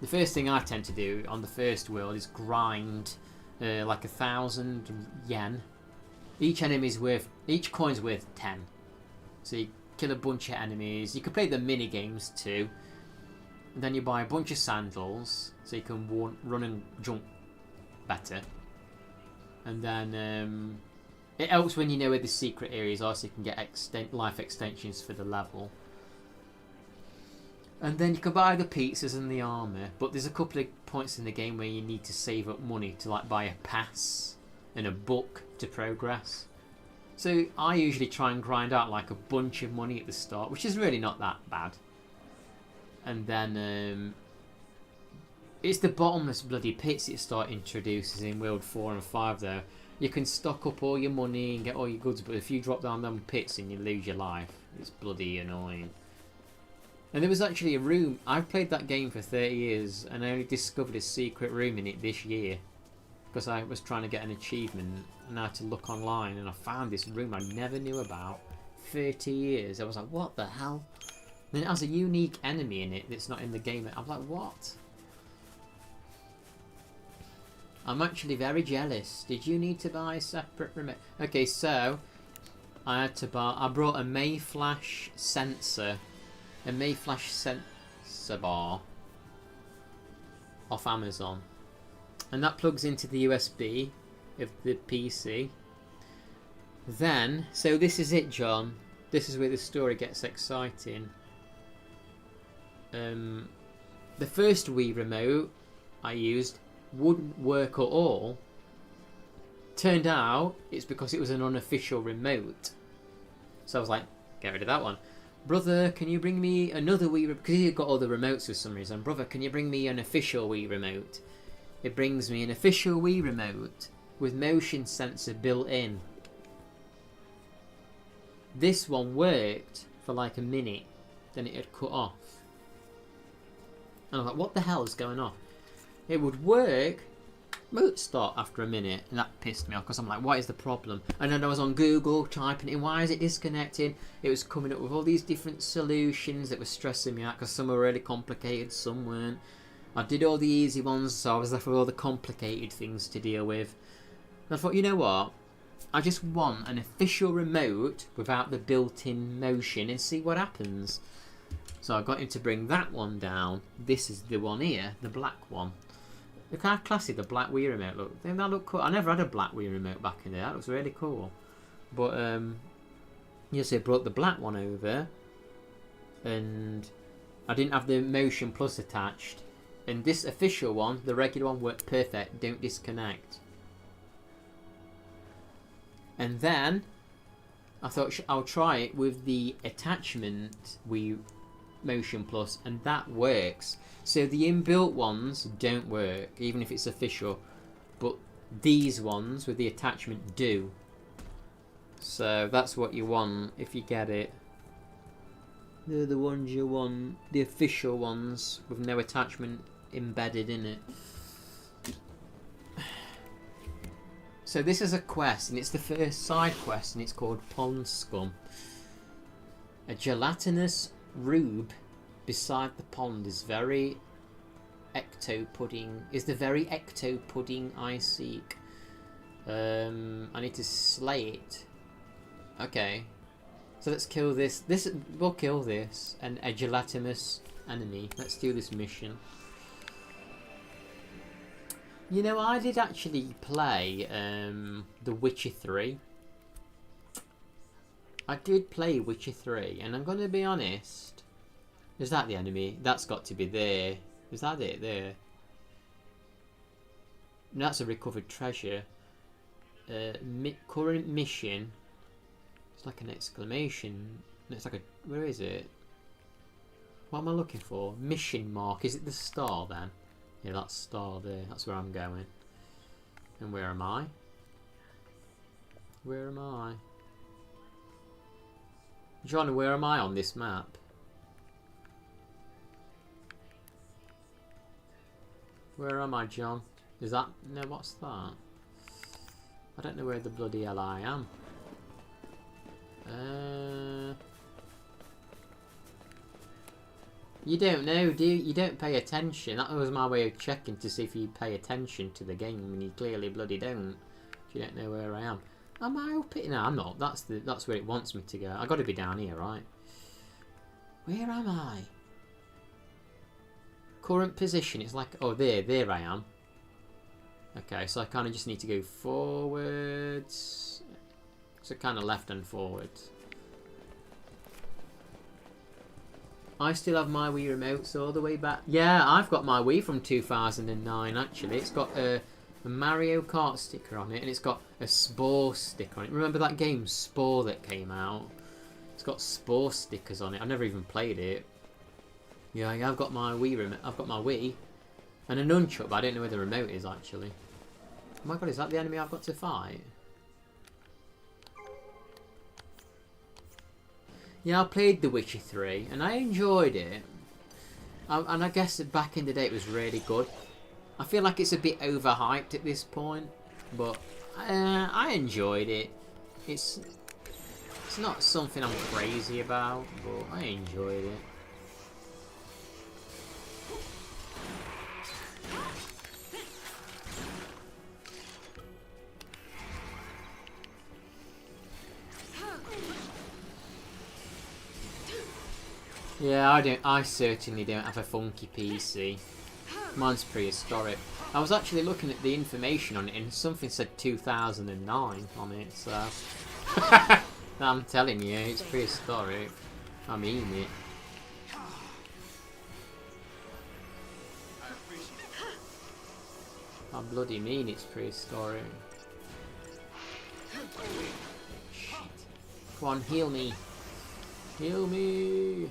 The first thing I tend to do on the first world is grind like 1,000 yen. Each coin's worth 10. So you kill a bunch of enemies. You can play the mini games too. And then you buy a bunch of sandals so you can run and jump better. And then it helps when you know where the secret areas are, so you can get life extensions for the level. And then you can buy the pizzas and the armor, but there's a couple of points in the game where you need to save up money to like buy a pass and a book to progress. So I usually try and grind out like a bunch of money at the start, which is really not that bad. And then it's the bottomless bloody pits that you start introduces in World 4 and 5 though. You can stock up all your money and get all your goods, but if you drop down them pits and you lose your life, it's bloody annoying. And there was actually a room. I've played that game for 30 years and I only discovered a secret room in it this year because I was trying to get an achievement and I had to look online and I found this room I never knew about. 30 years. I was like, what the hell? And it has a unique enemy in it that's not in the game. I'm like, what? I'm actually very jealous. Did you need to buy a separate remote? Okay, so I brought a Mayflash sensor. A Mayflash sensor bar off Amazon, and that plugs into the USB of the PC. Then, so this is it, John. This is where the story gets exciting. The first Wii remote I used wouldn't work at all. Turned out it's because it was an unofficial remote. So I was like, get rid of that one. Brother, can you bring me another Wii remote? Because you've got all the remotes for some reason. Brother, can you bring me an official Wii remote? It brings me an official Wii remote with motion sensor built in. This one worked for like a minute, then it had cut off. And I was like, what the hell is going on? It would work, but it would start after a minute, and that pissed me off because I'm like, what is the problem? And then I was on Google typing in, why is it disconnecting? It was coming up with all these different solutions that were stressing me out because some were really complicated, some weren't. I did all the easy ones, so I was left with all the complicated things to deal with. And I thought, you know what? I just want an official remote without the built-in motion and see what happens. So I got him to bring that one down. This is the one here, the black one. Look how classy the black Wii remote look. Didn't that look cool? I never had a black Wii remote back in there. That looks really cool. But yes, I brought the black one over, and I didn't have the Motion Plus attached. And this official one, the regular one, worked perfect. Don't disconnect. And then I thought I'll try it with the attachment Wii Motion Plus, and that works. So the inbuilt ones don't work, even if it's official, but these ones with the attachment do. So that's what you want if you get it. They're the ones you want, the official ones with no attachment embedded in it. So this is a quest, and it's the first side quest, and it's called Pond Scum. A gelatinous rube beside the pond is the very ecto pudding I seek. I need to slay it. Okay, so let's kill this. We'll kill this and a gelatinous enemy. Let's do this mission. You know, I did actually play The Witcher 3. I did play Witcher 3, and I'm going to be honest. Is that the enemy? That's got to be there. Is that it there? No, that's a recovered treasure. Current mission. It's like an exclamation. No, it's like a... Where is it? What am I looking for? Mission mark. Is it the star then? Yeah, that star there. That's where I'm going. And where am I? Where am I? John, where am I on this map? Where am I, John? Is that... No, what's that? I don't know where the bloody hell I am. You don't know, do you? You don't pay attention. That was my way of checking to see if you pay attention to the game, and you clearly bloody don't. If you don't know where I am. Am I up it? No, I'm not. That's where it wants me to go. I got to be down here, right? Where am I? Current position. It's like, oh, there I am. Okay, so I kind of just need to go forwards. So kind of left and forwards. I still have my Wii remotes all the way back. Yeah, I've got my Wii from 2009 actually. It's got a Mario Kart sticker on it, and it's got a Spore sticker on it. Remember that game Spore that came out? It's got Spore stickers on it. I've never even played it. Yeah, I've got my Wii remote. I've got my Wii and a nunchuck, but I don't know where the remote is actually. Oh my god, is that the enemy I've got to fight? Yeah, I played The Witcher 3 and I enjoyed it. And I guess back in the day it was really good. I feel like it's a bit overhyped at this point, but I enjoyed it. It's not something I'm crazy about, but I enjoyed it. Yeah, I certainly don't have a funky PC. Mine's prehistoric. I was actually looking at the information on it and something said 2009 on it, so... I'm telling you, it's prehistoric. I mean it. I bloody mean it's prehistoric. Shit. Come on, heal me. Heal me.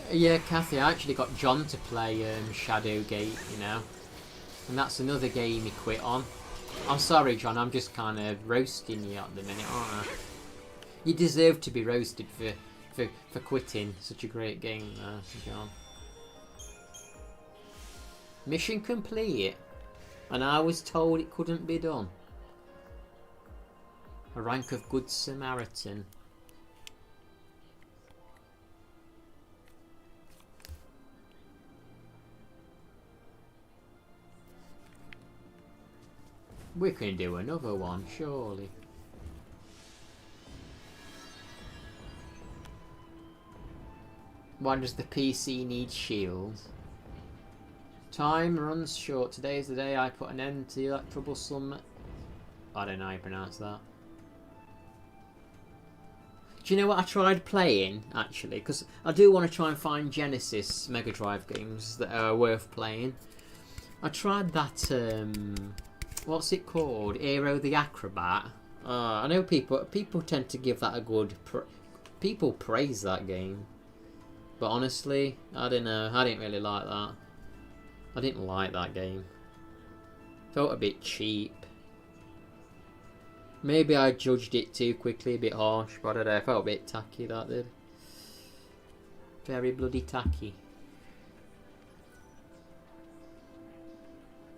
Yeah, Kathy, I actually got John to play Shadowgate, you know. And that's another game he quit on. I'm sorry, John, I'm just kind of roasting you at the minute, aren't I? You deserve to be roasted for quitting such a great game there, John. Mission complete. And I was told it couldn't be done. A rank of Good Samaritan. We can do another one, surely. Why does the PC need shields? Time runs short. Today is the day I put an end to that troublesome... I don't know how you pronounce that. Do you know what I tried playing, actually? Because I do want to try and find Genesis Mega Drive games that are worth playing. I tried that... what's it called? Aero the Acrobat. I know people tend to give that a good... people praise that game. But honestly, I don't know. I didn't really like that. I didn't like that game. Felt a bit cheap. Maybe I judged it too quickly, a bit harsh. But I don't know. I felt a bit tacky, that did. Very bloody tacky.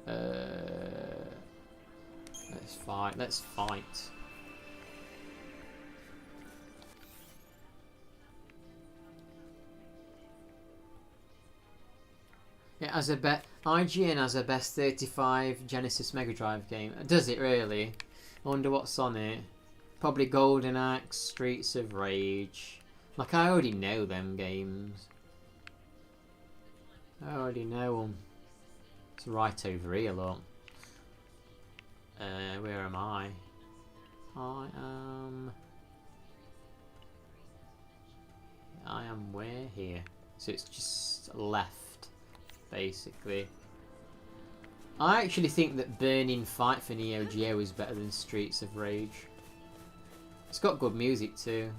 Let's fight. Let's fight. It has a IGN has a best 35 Genesis Mega Drive game. Does it really? I wonder what's on it. Probably Golden Axe, Streets of Rage. Like, I already know them games. I already know them. It's right over here, look. Where am I? I am where here? So it's just left, basically. I actually think that Burning Fight for Neo Geo is better than Streets of Rage. It's got good music too.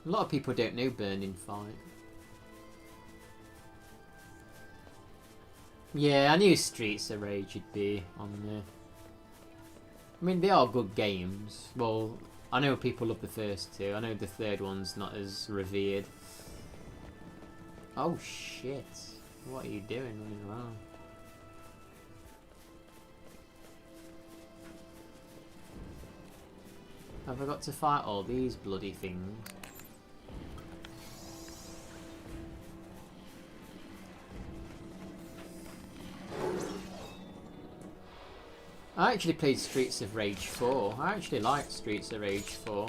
A lot of people don't know Burning Fight. Yeah, I knew Streets of Rage would be on there. I mean, they are good games. Well, I know people love the first two. I know the third one's not as revered. Oh shit. What are you doing running around? Have I got to fight all these bloody things? I actually played Streets of Rage 4. I actually liked Streets of Rage 4.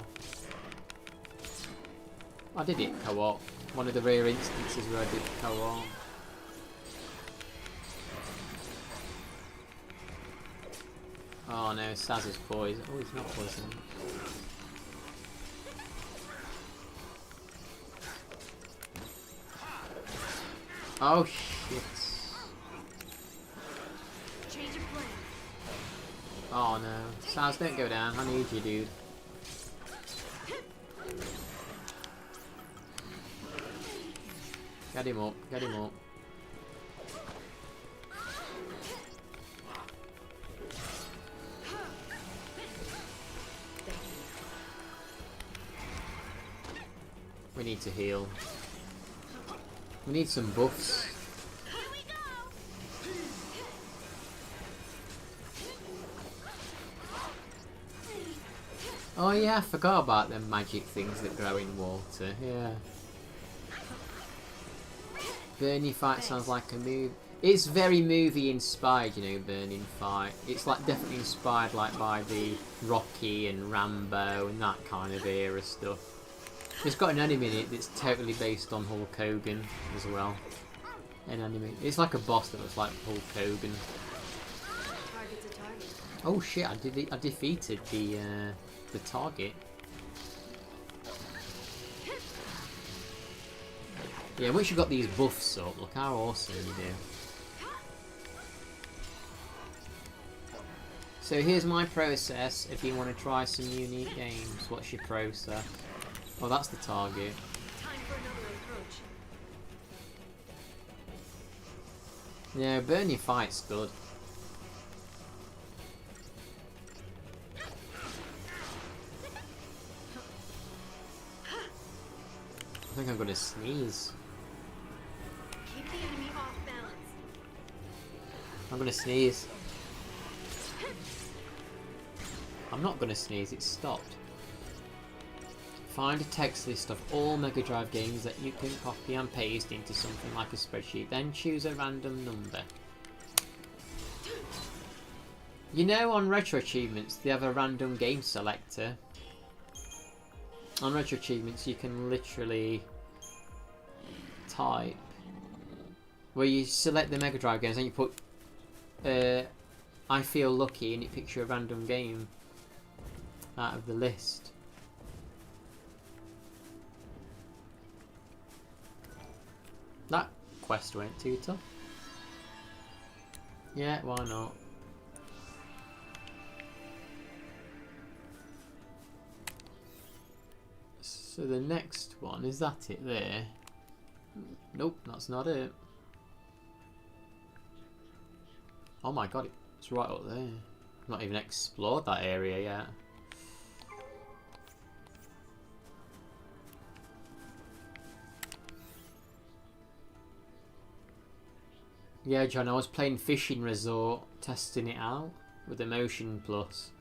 I did it co-op. One of the rare instances where I did co-op. Oh no, Saz is poison. Oh, he's not poison. Oh shit. Change of plan. Oh no. Saz, don't go down. I need you, dude. Get him up. Get him up. We need to heal. We need some buffs. Here we go. Oh yeah, I forgot about them magic things that grow in water. Yeah. Burning Fight sounds like a move. It's very movie inspired, you know, Burning Fight. It's like definitely inspired like by the Rocky and Rambo and that kind of era stuff. It's got an anime in it that's totally based on Hulk Hogan as well. An anime. It's like a boss that looks like Hulk Hogan. Target's a target. Oh shit! I defeated the target. Yeah, once you've got these buffs up, look how awesome you do. So here's my process if you want to try some unique games. What's your process? Oh, that's the target. Time for another approach. Yeah, Burn Your Fight's good. I think I'm gonna sneeze. Keep the enemy off balance. I'm gonna sneeze. I'm not gonna sneeze, it's stopped. Find a text list of all Mega Drive games that you can copy and paste into something like a spreadsheet, then choose a random number. You know, on Retro Achievements they have a random game selector. On Retro Achievements you can literally type where you select the Mega Drive games and you put I feel lucky and it picks you a random game out of the list. That quest went too tough. Yeah, why not? So the next one, is that it there? Nope, that's not it. Oh my god, it's right up there. Not even explored that area yet. Yeah, John, I was playing Fishing Resort, testing it out with Emotion Plus.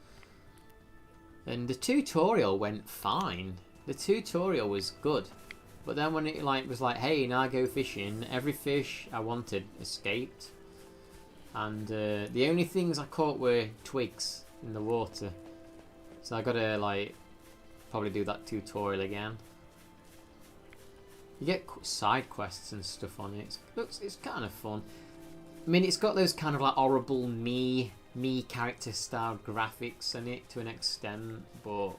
And the tutorial went fine. The tutorial was good. But then when it was like, hey, now go fishing, every fish I wanted escaped. And the only things I caught were twigs in the water. So I gotta probably do that tutorial again. You get side quests and stuff on it. It's kind of fun. I mean, it's got those kind of horrible me character style graphics in it to an extent, but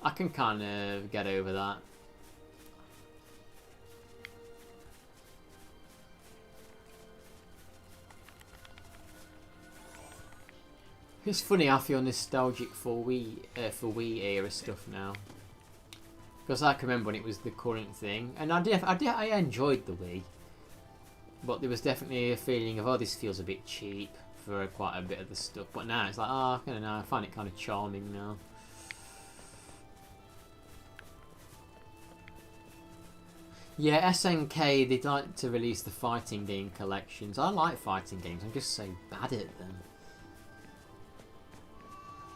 I can kind of get over that. It's funny, I feel nostalgic for Wii era stuff now, because I can remember when it was the current thing, and I enjoyed the Wii. But there was definitely a feeling of, oh, this feels a bit cheap for quite a bit of the stuff. But now it's like, oh, I don't know, I find it kind of charming now. Yeah, SNK, they'd like to release the fighting game collections. I like fighting games, I'm just so bad at them.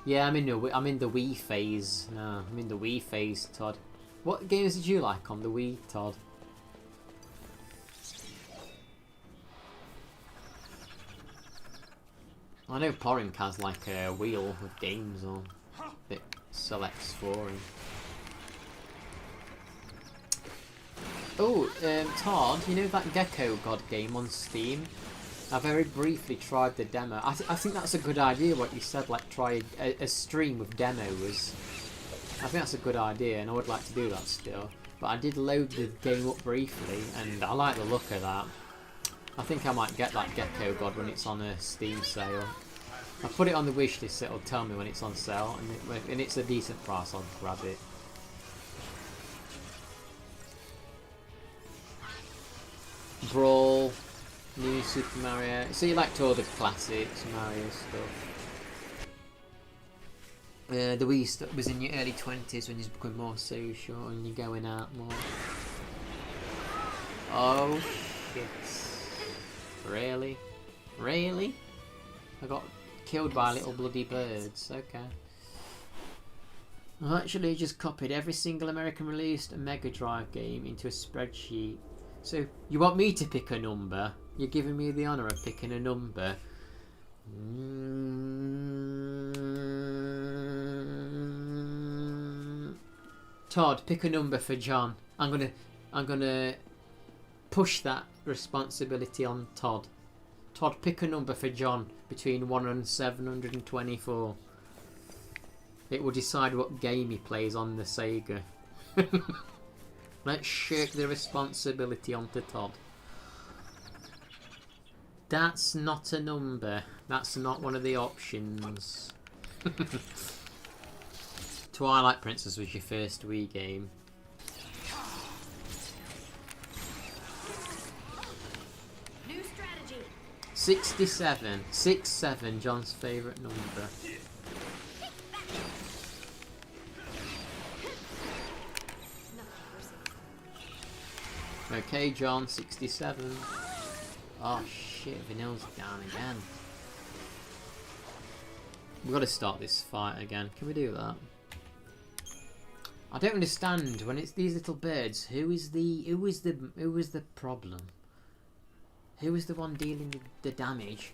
Yeah, I'm in the Wii phase. No, I'm in the Wii phase, Todd. What games did you like on the Wii, Todd? I know Porink has like a wheel with games on that selects for him. Oh, Todd, you know that Gecko God game on Steam? I very briefly tried the demo. I think that's a good idea what you said, like try a stream with demos. I think that's a good idea and I would like to do that still. But I did load the game up briefly and I like the look of that. I think I might get that Gecko God when it's on a Steam sale. I put it on the wish list, so it'll tell me when it's on sale, and it's a decent price, I'll grab it. Brawl, new Super Mario. So you liked all the classics, Mario stuff. The Wii stuff was in your early 20s when you're becoming more social and you're going out more. Oh shit. Really? Really? I got killed by little bloody birds. Okay. I actually just copied every single American released Mega Drive game into a spreadsheet. So, you want me to pick a number? You're giving me the honour of picking a number. Todd, pick a number for John. I'm gonna push that responsibility on Todd. Todd, pick a number for John between 1 and 724. It will decide what game he plays on the Sega. Let's shirk the responsibility onto Todd. That's not a number. That's not one of the options. Twilight Princess was your first Wii game. New strategy. 67. 6-7, John's favourite number. Okay, John, 67. Oh shit, Vanille's down again. We've got to start this fight again. Can we do that? I don't understand when it's these little birds. Who was the problem? Who was the one dealing with the damage?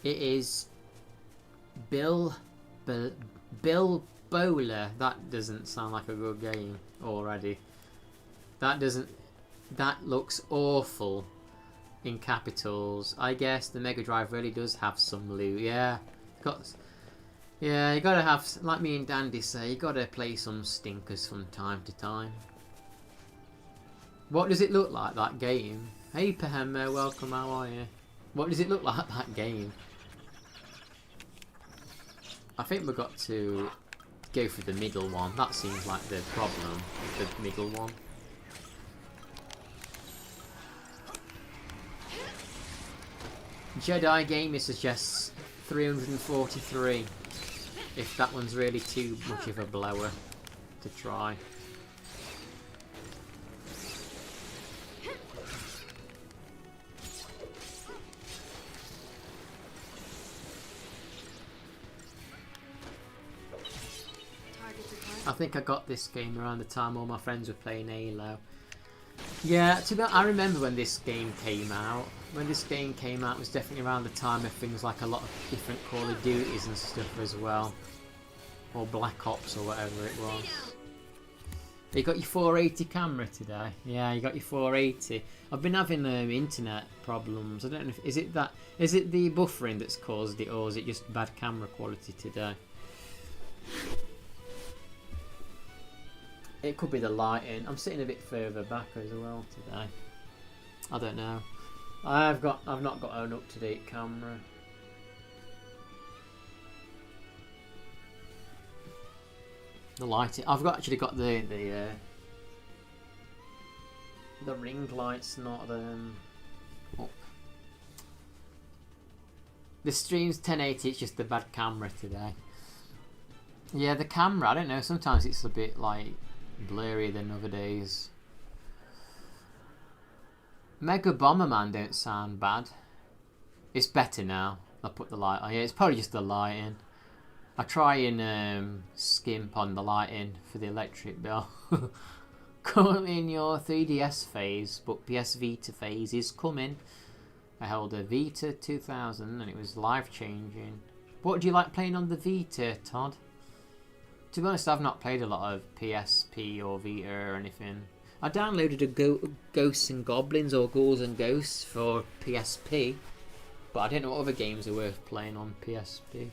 It is Bill Bowler. That doesn't sound like a good game already. That looks awful in capitals. I guess the Mega Drive really does have some loot. Yeah, you gotta have, like me and Dandy say, you gotta play some stinkers from time to time. What does it look like, that game? Hey Pahemmo, welcome, how are you? What does it look like, that game? I think we've got to go for the middle one. That seems like the problem, the middle one. Jedi Gamer suggests 343. If that one's really too much of a blower to try. I think I got this game around the time all my friends were playing Halo. Yeah, I remember when this game came out. When this game came out, it was definitely around the time of things like a lot of different Call of Duties and stuff as well. Or Black Ops or whatever it was. You got your 480 camera today? Yeah, you got your 480. I've been having internet problems. I don't know if is it the buffering that's caused it, or is it just bad camera quality today? It could be the lighting. I'm sitting a bit further back as well today. I don't know. I've not got an up-to-date camera. The lighting. I've actually got the The ring light's not up. The stream's 1080, it's just a bad camera today. Yeah, the camera, I don't know, sometimes it's a bit like blurrier than other days. Mega Bomberman don't sound bad. It's better now. I'll put the light on. Yeah, it's probably just the lighting. I try and skimp on the lighting for the electric bill. Currently in your 3DS phase, but PS Vita phase is coming. I held a Vita 2000 and it was life changing. What do you like playing on the Vita, Todd? To be honest, I've not played a lot of PSP or Vita or anything. I downloaded a Ghosts and Goblins or Ghouls and Ghosts for PSP, but I don't know what other games are worth playing on PSP.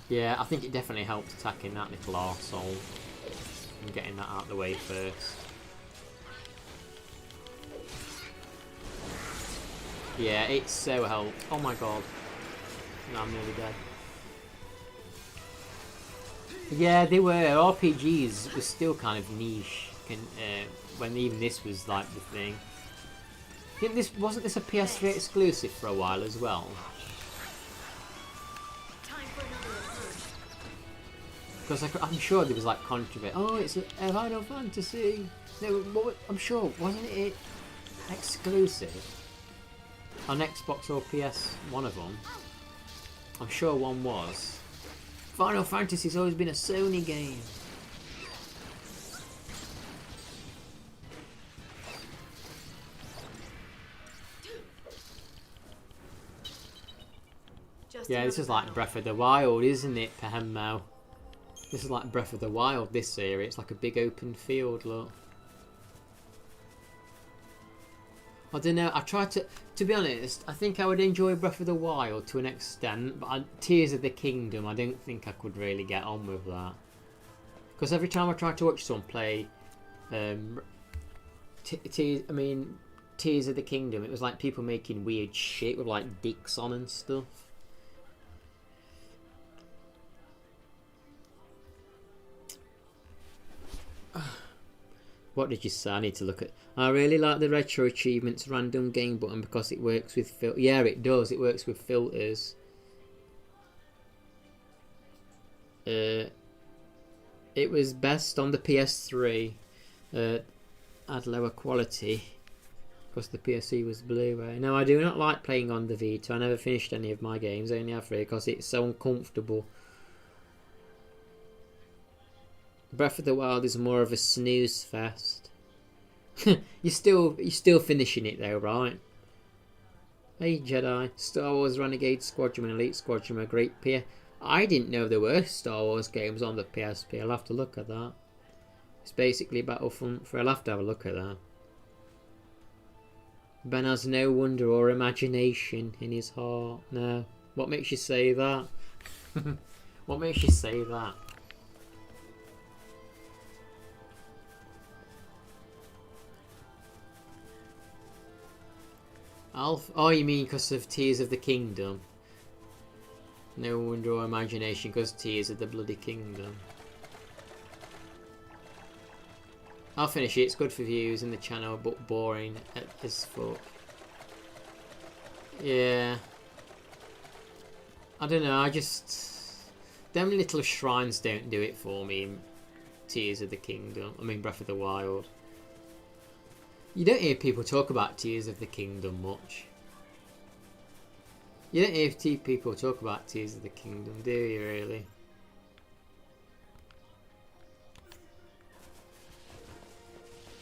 Yeah, I think it definitely helped attacking that little arsehole and getting that out of the way first. Yeah, it so helped. Oh my god. No, I'm nearly dead. Yeah, they were. RPGs was still kind of niche when even this was like the thing. Wasn't this a PS3 exclusive for a while as well? Because I'm sure there was like controversy. Oh, it's a Final Fantasy. No, I'm sure, wasn't it exclusive on Xbox or PS? One of them. I'm sure one was. Final Fantasy's always been a Sony game. Yeah, this is like Breath of the Wild, isn't it, Pahemmo? This is like Breath of the Wild, this area. It's like a big open field, look. I don't know, I tried to be honest, I think I would enjoy Breath of the Wild to an extent, but Tears of the Kingdom, I don't think I could really get on with that. Because every time I try to watch someone play Tears of the Kingdom, it was like people making weird shit with like dicks on and stuff. What did you say? I need to look at. I really like the retro achievements random game button because it works with yeah, it does. It works with filters. It was best on the PS3. At lower quality because the PSC was Blu-ray. Now I do not like playing on the Vita. I never finished any of my games. I only have 3 because it's so uncomfortable. Breath of the Wild is more of a snooze fest. you're still finishing it though, right? Hey Jedi, Star Wars Renegade Squadron and Elite Squadron are great peer. I didn't know there were Star Wars games on the PSP. I'll have to look at that. It's basically Battlefront 3. I'll have to have a look at that. Ben has no wonder or imagination in his heart. No. What makes you say that? What makes you say that? Oh, you mean because of Tears of the Kingdom? No wonder or imagination because Tears of the bloody Kingdom. I'll finish it. It's good for views in the channel, but boring as fuck. Yeah. I don't know. I just them little shrines don't do it for me. In Tears of the Kingdom. I mean Breath of the Wild. You don't hear people talk about Tears of the Kingdom much. You don't hear people talk about Tears of the Kingdom, do you really?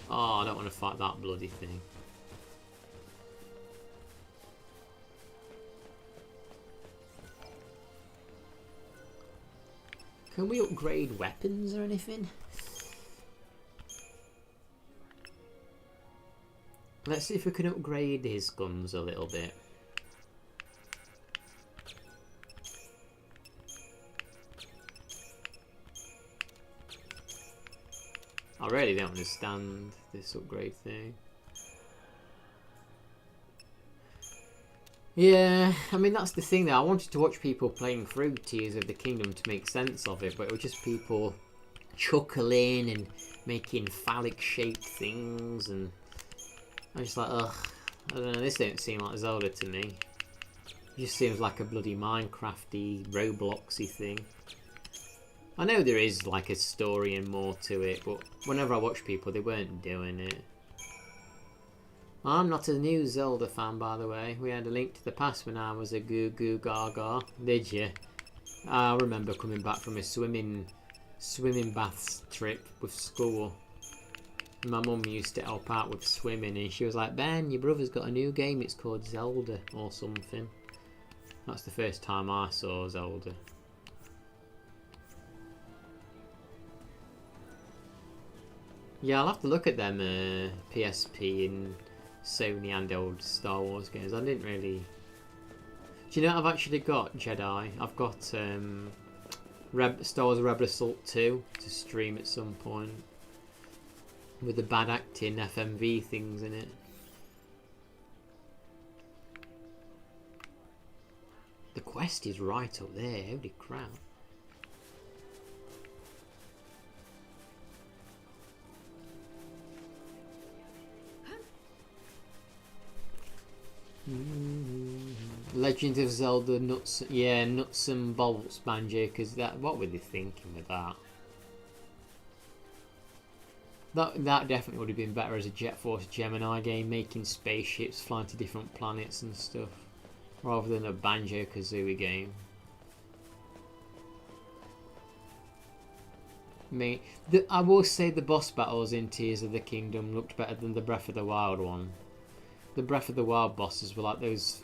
Oh, I don't want to fight that bloody thing. Can we upgrade weapons or anything? Let's see if we can upgrade his guns a little bit. I really don't understand this upgrade thing. Yeah, I mean that's the thing. Though I wanted to watch people playing through Tears of the Kingdom to make sense of it, but it was just people chuckling and making phallic-shaped things, and I'm just like, ugh. I don't know. This don't seem like Zelda to me. It just seems like a bloody Minecrafty, Robloxy thing. I know there is like a story and more to it, but whenever I watch people, they weren't doing it. I'm not a new Zelda fan, by the way. We had a Link to the Past when I was a goo goo gaga. Did you? I remember coming back from a swimming baths trip with school. My mum used to help out with swimming, and she was like, "Ben, your brother's got a new game. It's called Zelda or something." That's the first time I saw Zelda. Yeah, I'll have to look at them PSP and Sony handheld Star Wars games. I didn't really... Do you know what I've actually got, Jedi? I've got Star Wars Rebel Assault 2 to stream at some point. With the bad acting FMV things in it. The quest is right up there, holy crap. Legend of Zelda nuts, yeah, nuts and bolts banjo. Because that, what were they thinking with that? That definitely would have been better as a Jet Force Gemini game, making spaceships flying to different planets and stuff, rather than a Banjo Kazooie game. I will say the boss battles in Tears of the Kingdom looked better than the Breath of the Wild one. The Breath of the Wild bosses were like those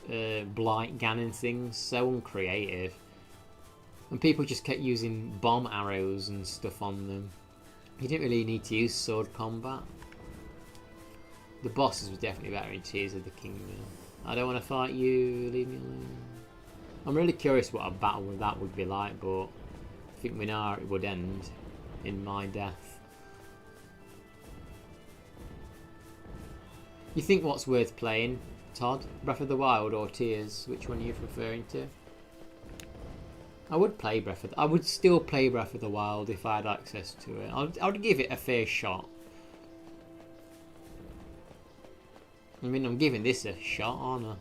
Blight Ganon things, so uncreative. And people just kept using bomb arrows and stuff on them. You didn't really need to use sword combat. The bosses were definitely better in Tears of the Kingdom. I don't want to fight you, leave me alone. I'm really curious what a battle with that would be like, but I think we know how it would end in my death. You think what's worth playing, Todd? Breath of the Wild or Tears? Which one are you referring to? I would play I would still play Breath of the Wild if I had access to it. I would give it a fair shot. I mean, I'm giving this a shot, aren't I?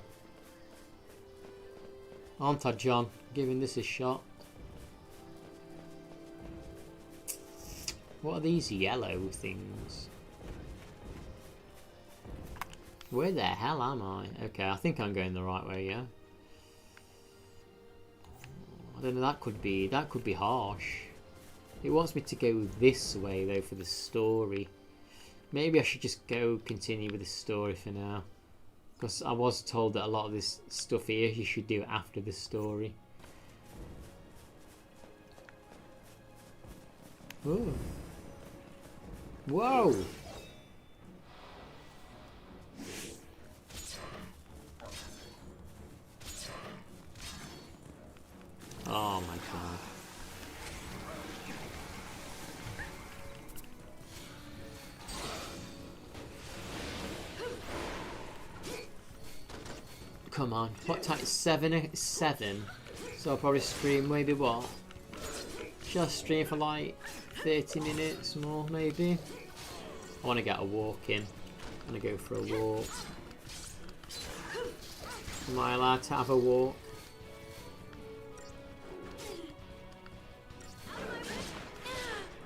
Aren't I, John? Giving this a shot. What are these yellow things? Where the hell am I? Okay, I think I'm going the right way, yeah? I don't know, that could be harsh. It wants me to go this way though for the story. Maybe I should just continue with the story for now. Because I was told that a lot of this stuff here you should do after the story. Ooh. Whoa! Oh my god. Come on. What time? 7? 7. So I'll probably stream maybe what? Just stream for like 30 minutes more maybe. I want to get a walk in. I want to go for a walk. Am I allowed to have a walk?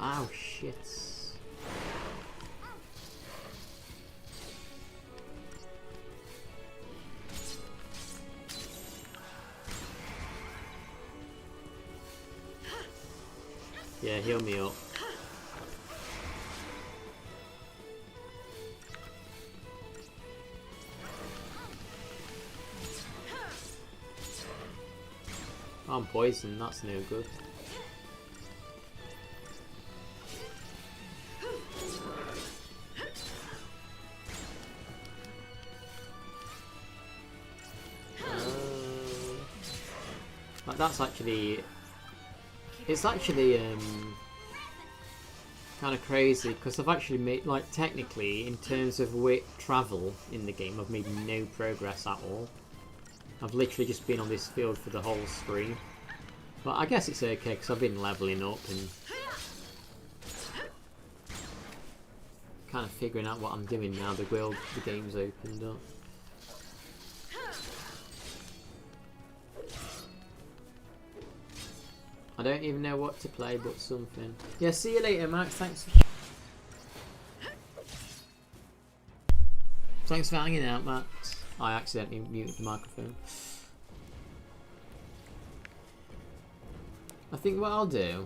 Oh shit. Yeah, heal me up. I'm poisoned, that's no good. That's actually... It's actually kind of crazy because I've actually made, like, technically in terms of travel in the game I've made no progress at all. I've literally just been on this field for the whole stream. But I guess it's okay because I've been leveling up and kind of figuring out what I'm doing now the game's opened up. I don't even know what to play but something. Yeah, see you later, Max. Thanks for hanging out, Max. I accidentally muted the microphone. I think what I'll do,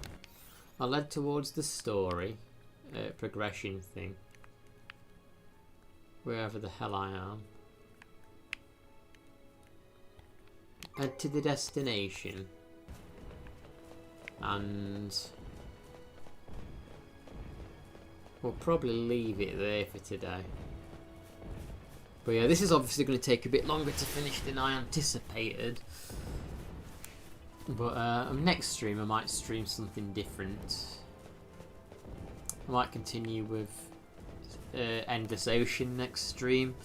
I'll head towards the story progression thing. Wherever the hell I am. Head to the destination. And we'll probably leave it there for today. But yeah, this is obviously going to take a bit longer to finish than I anticipated. But next stream I might stream something different. I might continue with Endless Ocean next stream.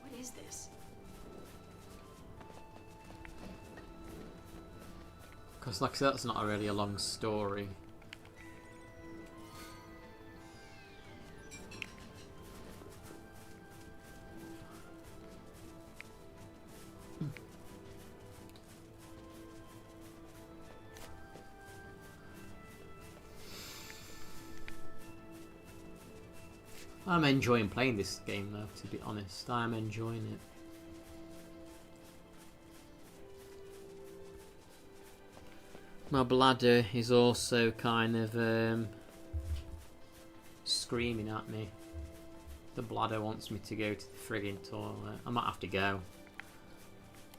What is this? Because like I said, that's not really a long story. I'm enjoying playing this game though, to be honest. I'm enjoying it. My bladder is also kind of screaming at me. The bladder wants me to go to the friggin' toilet. I might have to go.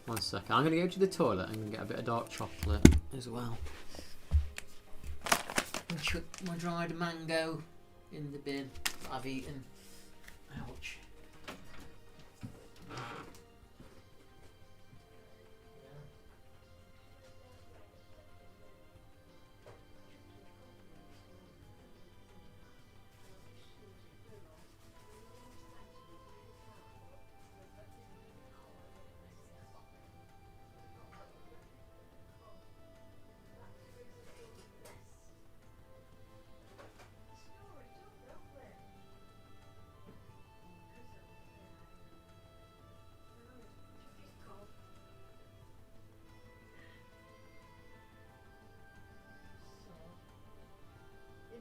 One second. I'm going to go to the toilet and get a bit of dark chocolate as well. And chuck my dried mango in the bin that I've eaten. Ouch.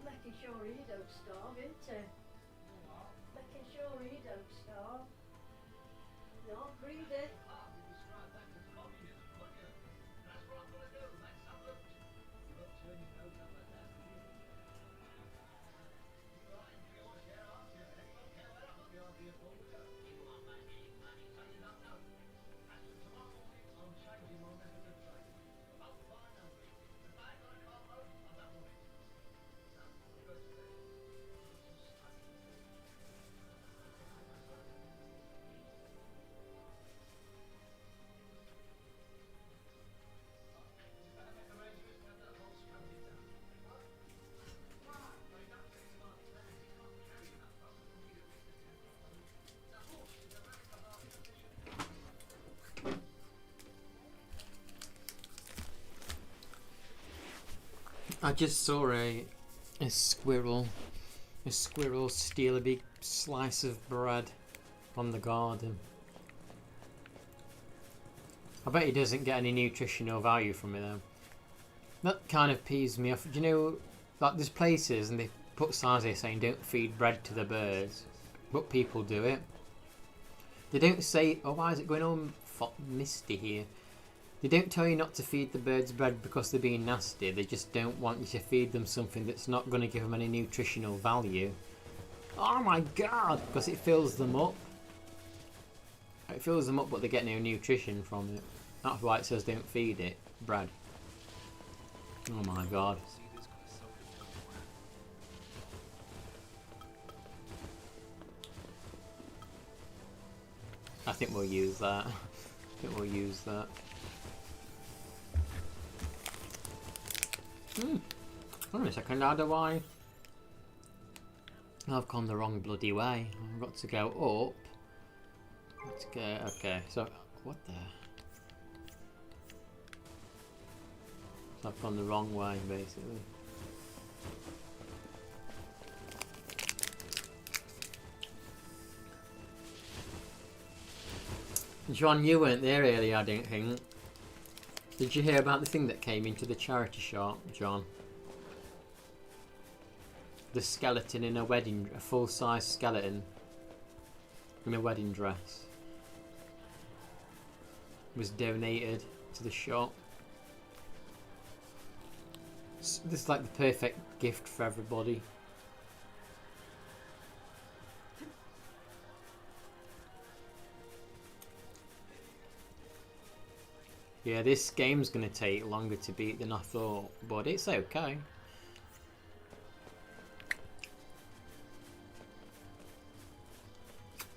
Making sure he don't starve, isn't it? Making sure he don't starve. Not greedy. I just saw a squirrel steal a big slice of bread from the garden. I bet he doesn't get any nutritional value from it though. That kind of peeves me off. Do you know, like there's places and they put signs there saying don't feed bread to the birds, but people do it. They don't say, oh why is it going on misty here? They don't tell you not to feed the birds bread because they're being nasty. They just don't want you to feed them something that's not going to give them any nutritional value. Oh my god! Because it fills them up. It fills them up but they get no nutrition from it. That's why it says don't feed it bread. Oh my god. I think we'll use that. I think we'll use that. Hold on a second, how do I... I've gone the wrong bloody way. I've got to go up Let's go. Okay, so what the? So I've gone the wrong way, basically. John, you weren't there earlier, I don't think. Did you hear about the thing that came into the charity shop, John? The skeleton in a full-size skeleton in a wedding dress was donated to the shop. This is like the perfect gift for everybody. Yeah, this game's gonna take longer to beat than I thought, but it's okay.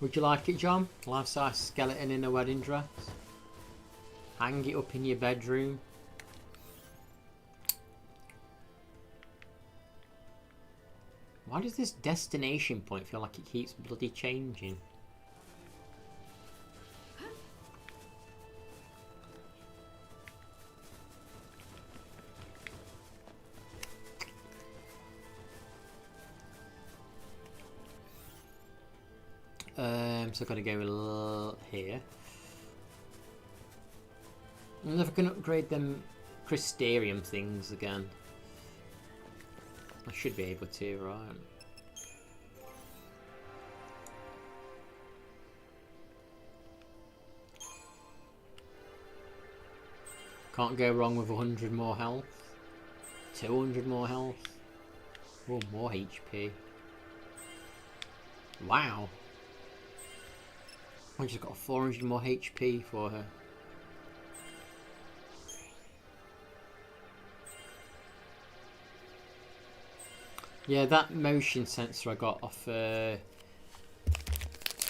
Would you like it, John? Life-size skeleton in a wedding dress? Hang it up in your bedroom? Why does this destination point feel like it keeps bloody changing? So I've got to go here. I'm never going to upgrade them Crystarium things again. I should be able to, right? Can't go wrong with 100 more health. 200 more health. Oh, more HP. Wow. I just got 400 more HP for her. Yeah, that motion sensor I got off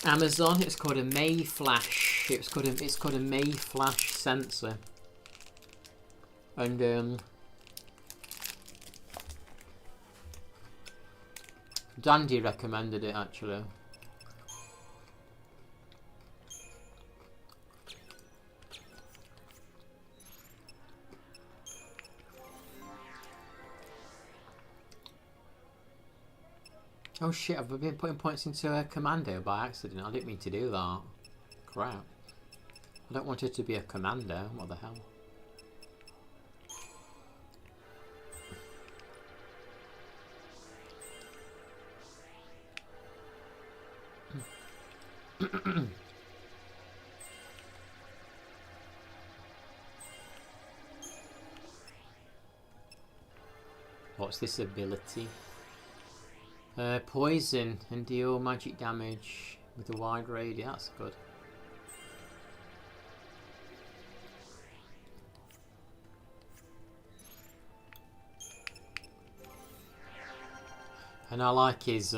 Amazon. It's called a May Flash. It's called a May Flash sensor, and Dandy recommended it actually. Oh shit, I've been putting points into a commando by accident. I didn't mean to do that. Crap. I don't want it to be a commando. What the hell? What's this ability? Poison and deal magic damage with a wide radius. That's good. And I like his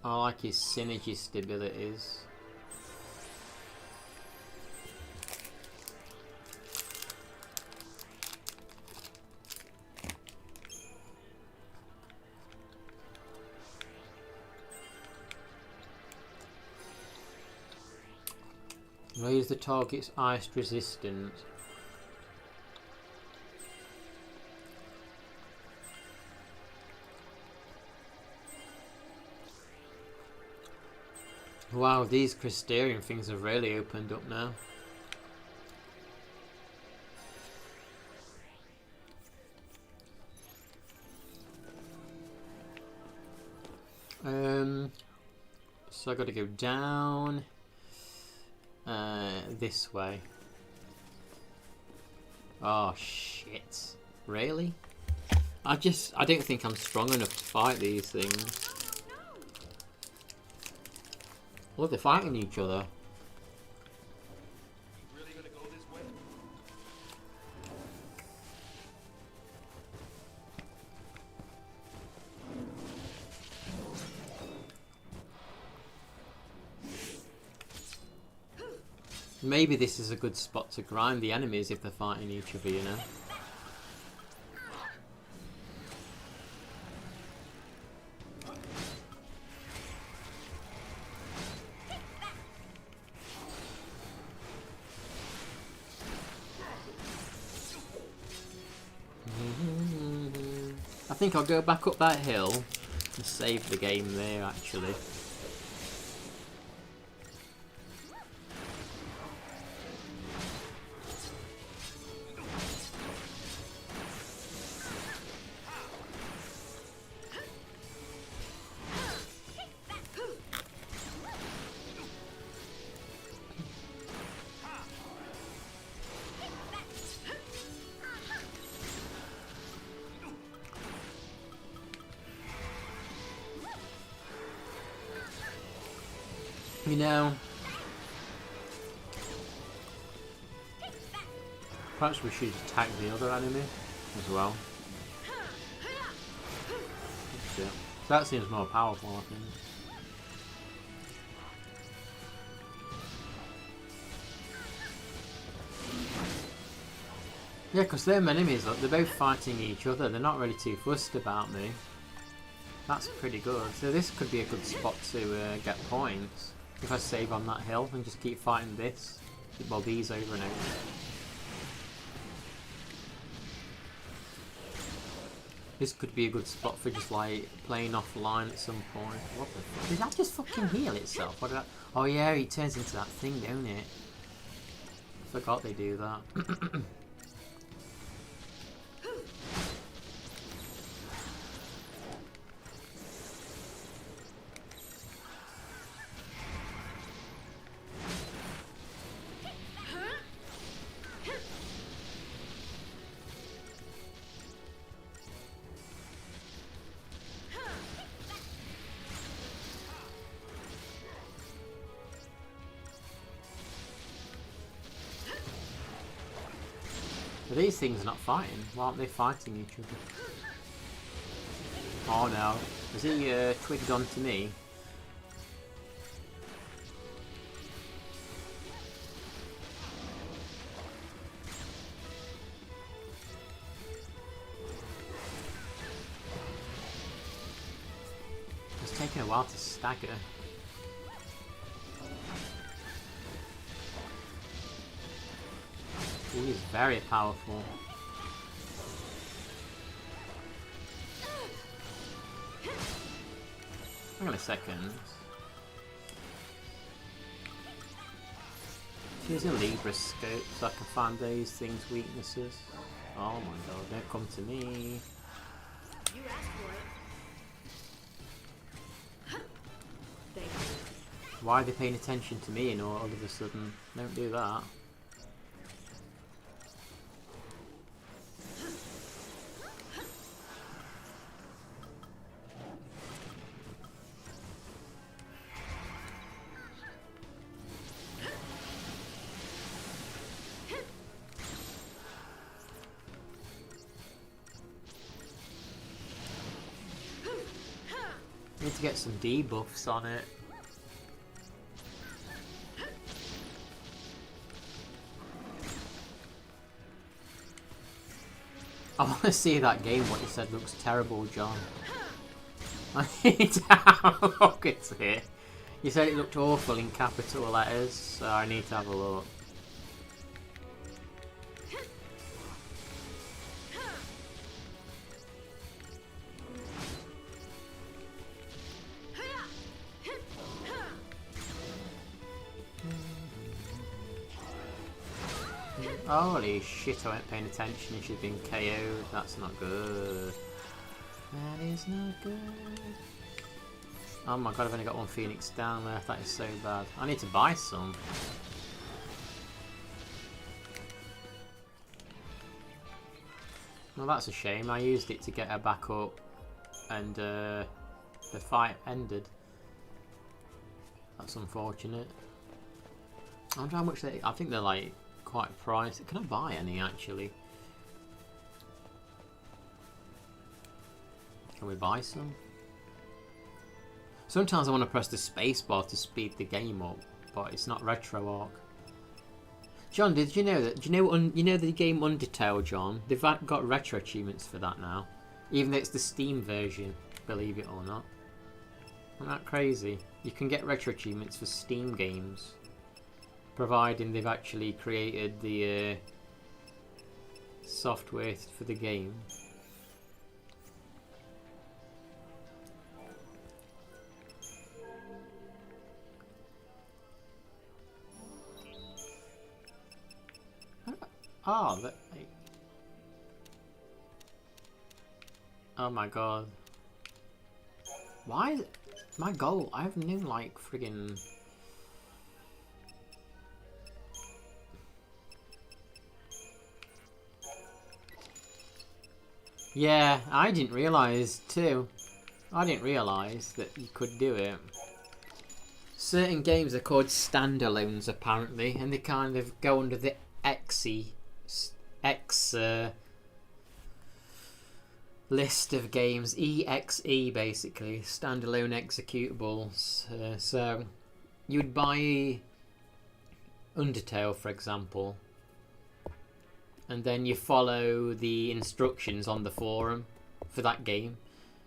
synergist abilities. Raise the target's ice resistance. Wow, these Crystarium things have really opened up now. So I got to go down this way. Oh shit! Really? I don't think I'm strong enough to fight these things. Oh, they're fighting each other. Really gonna go this way? Maybe this is a good spot to grind the enemies if they're fighting each other, you know? think I'll go back up that hill and save the game there, actually. You know, perhaps we should attack the other enemy as well. Yeah. That seems more powerful, I think. Yeah, because they're enemies, look, they're both fighting each other. They're not really too fussed about me. That's pretty good. So this could be a good spot to get points. If I save on that hill and just keep fighting this, well, these over and over. This could be a good spot for just like playing offline at some point. What the fuck? Did that just fucking heal itself? What did that? Oh yeah, it turns into that thing, don't it? I forgot they do that. But these things are not fighting. Why aren't they fighting each other? Oh no. Has he twigged onto me? It's taking a while to stagger. Ooh, he's very powerful. Hang on a second. Use a Libra scope so I can find these things' weaknesses. Oh my god, don't come to me. You asked for it. Thank you. Why are they paying attention to me and all of a sudden? Don't do that. Need to get some debuffs on it. I want to see that game. What you said looks terrible, John. I need to have a look at it. You said it looked awful in capital letters, so I need to have a look. Holy shit, I weren't paying attention and she's been KO'd. That's not good. That is not good. Oh my god, I've only got one Phoenix down there. That is so bad. I need to buy some. Well, that's a shame. I used it to get her back up and the fight ended. That's unfortunate. I wonder how much they... I think they're like quite pricey. Can I buy any actually? Can we buy some? Sometimes I want to press the spacebar to speed the game up, but it's not RetroArch. John, did you know that? Do you know the game Undertale, John? They've got retro achievements for that now, even though it's the Steam version. Believe it or not. Isn't that crazy? You can get retro achievements for Steam games, providing they've actually created the software for the game. Oh, oh my god. Why? My goal. I have no like friggin'. Yeah, I didn't realise too. I didn't realise that you could do it. Certain games are called standalones apparently, and they kind of go under the list of games, EXE basically, standalone executables. So you'd buy Undertale, for example, and then you follow the instructions on the forum for that game,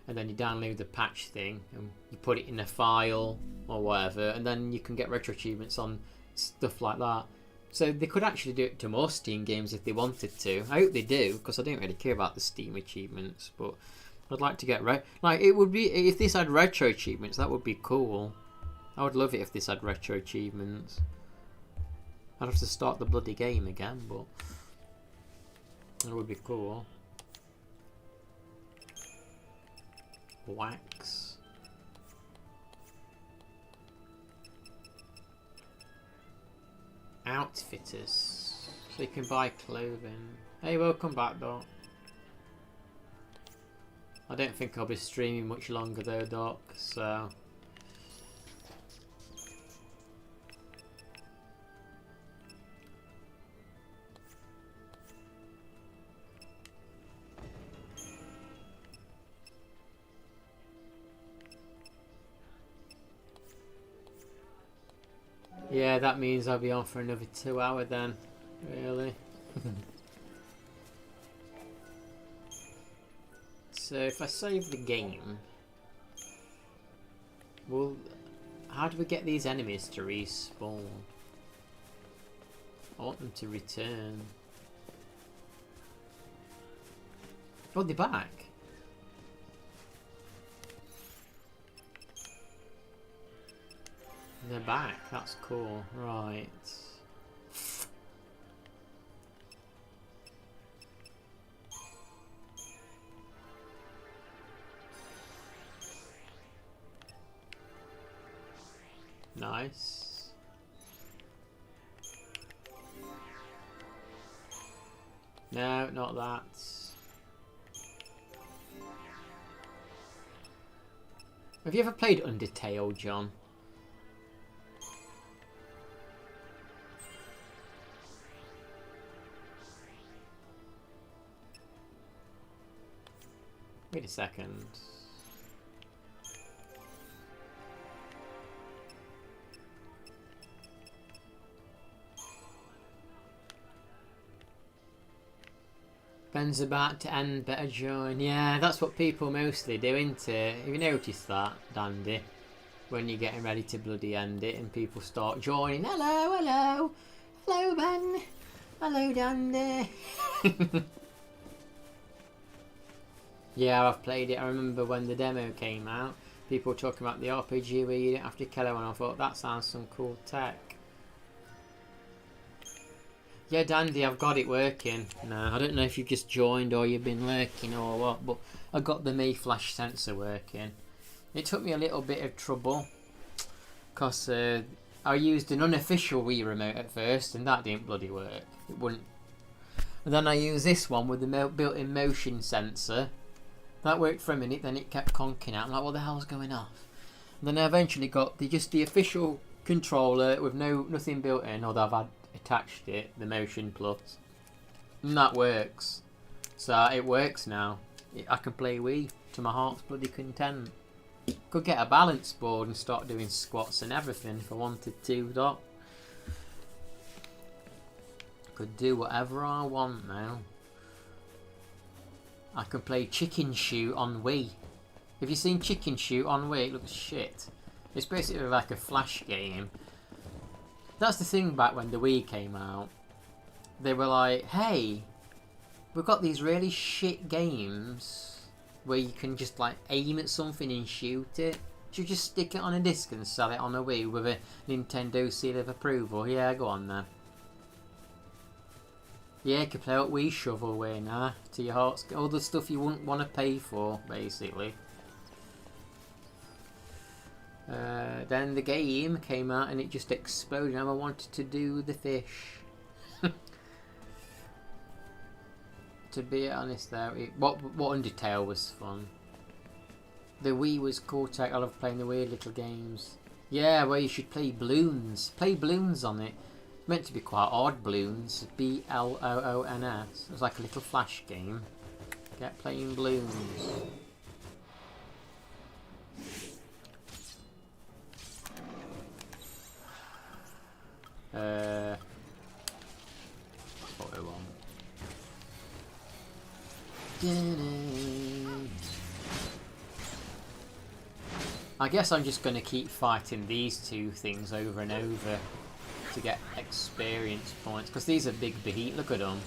and then you download the patch thing and you put it in a file or whatever, and then you can get retro achievements on stuff like that. So they could actually do it to more Steam games if they wanted to. I hope they do, because I don't really care about the Steam achievements, but I'd like to get like it would be if this had retro achievements. That would be cool. I would love it if this had retro achievements. I'd have to start the bloody game again, but it would be cool. Wax. Outfitters. So you can buy clothing. Hey, welcome back, Doc. I don't think I'll be streaming much longer though, Doc, so... Yeah, that means I'll be on for another 2 hours then. Really? So if I save the game, well, how do we get these enemies to respawn? I want them to return. Oh, they're back. They're back, that's cool. Right. Nice. No, not that. Have you ever played Undertale, John? Wait a second. Ben's about to end, better join. Yeah, that's what people mostly do, isn't it? Have you noticed that, Dandy? When you're getting ready to bloody end it and people start joining. Hello, hello. Hello, Ben. Hello, Dandy. Yeah, I've played it. I remember when the demo came out, people were talking about the RPG where you don't have to kill anyone. I thought, that sounds some cool tech. Yeah, Dandy, I've got it working. No, I don't know if you've just joined or you've been lurking or what, but I got the Mayflash sensor working. It took me a little bit of trouble, because I used an unofficial Wii remote at first, and that didn't bloody work. It wouldn't. And then I used this one with the built-in motion sensor. That worked for a minute, then it kept conking out. I'm like, what the hell's going off? And then I eventually got just the official controller with nothing built in, although I've attached it, the Motion Plus. And that works. So it works now. I can play Wii to my heart's bloody content. Could get a balance board and start doing squats and everything if I wanted to, Doc. Could do whatever I want now. I can play Chicken Shoot on Wii. Have you seen Chicken Shoot on Wii? It looks shit. It's basically like a flash game. That's the thing back when the Wii came out. They were like, hey, we've got these really shit games where you can just like aim at something and shoot it. Should you just stick it on a disc and sell it on a Wii with a Nintendo seal of approval? Yeah, go on then. Yeah, you can play what we shovelware now to your heart's all the stuff you wouldn't want to pay for, basically. Then the game came out and it just exploded. And I wanted to do the fish. To be honest, though, what Undertale was fun. The Wii was cool tech. I love playing the weird little games. Yeah, well, you should play Bloons. Play Bloons on it. It's meant to be quite odd, Bloons. B-L-O-O-N-S. It's like a little flash game. Get playing Bloons. What we want. I guess I'm just going to keep fighting these two things over and over to get experience points, because these are big beheat. Look at them.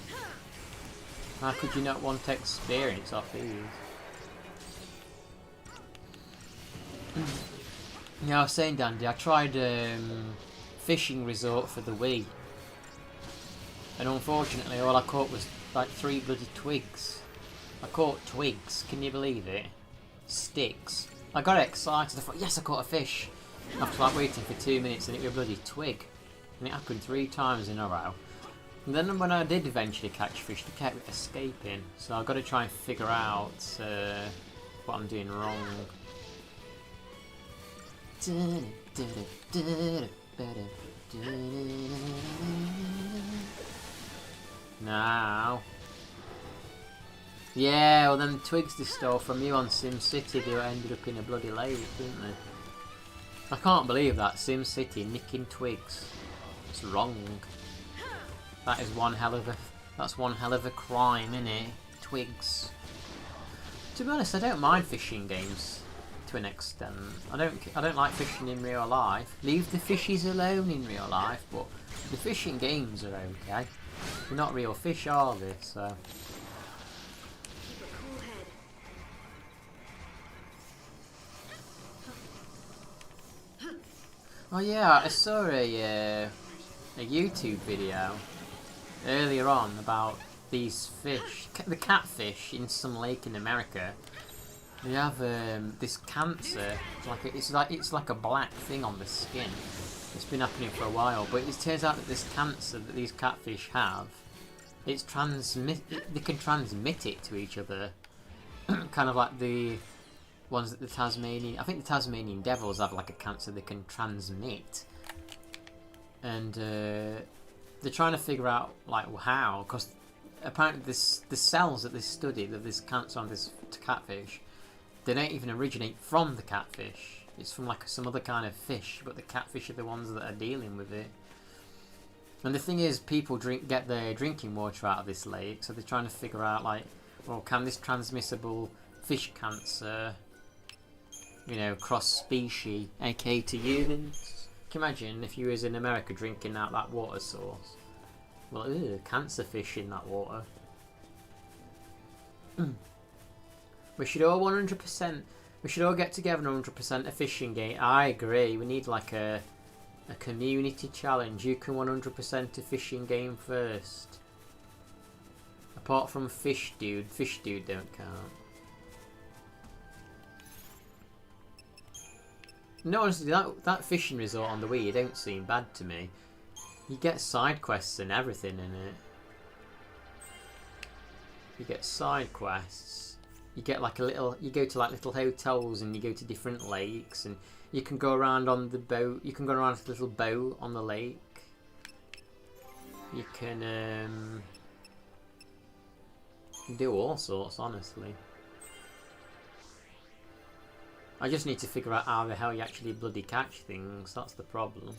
How could you not want experience off these? Yeah, I was saying, Dandy, I tried Fishing Resort for the Wii, and unfortunately all I caught was like 3 bloody twigs. I caught twigs, can you believe it? Sticks. I got excited, I thought, yes, I caught a fish. After like waiting for 2 minutes and it was a bloody twig. And it happened 3 times in a row. And then when I did eventually catch fish, they kept escaping. So I've got to try and figure out what I'm doing wrong. Now. Yeah, well them twigs they stole from you on SimCity, they ended up in a bloody lake, didn't they? I can't believe that, SimCity nicking twigs. It's wrong. That is one hell of a crime, innit? Twigs. To be honest, I don't mind fishing games to an extent. I don't like fishing in real life. Leave the fishies alone in real life, but the fishing games are okay. They're not real fish, are they? So. Oh yeah, I saw a YouTube video earlier on about these fish, the catfish in some lake in America. They have this cancer. It's like a black thing on the skin. It's been happening for a while, but it turns out that this cancer that these catfish have, they can transmit it to each other, kind of like the ones that I think the Tasmanian devils have like a cancer they can transmit, and they're trying to figure out like how, because apparently the cells that they studied of this cancer on this catfish, they don't even originate from the catfish. It's from like some other kind of fish, but the catfish are the ones that are dealing with it. And the thing is, people get their drinking water out of this lake, so they're trying to figure out like, well, can this transmissible fish cancer, cross species, aka to humans? Can you imagine if you was in America drinking out that water source? Well, cancer fish in that water. We should all 100%. We should all get together and 100% a fishing game. I agree. We need like a community challenge. You can 100% a fishing game first. Apart from Fish Dude don't count. No, honestly, that fishing resort on the Wii, it don't seem bad to me. You get side quests and everything in it. You get side quests. You get like you go to like little hotels and you go to different lakes and you can go around on the boat. You can go around with a little boat on the lake. You can do all sorts, honestly. I just need to figure out how the hell you actually bloody catch things. That's the problem.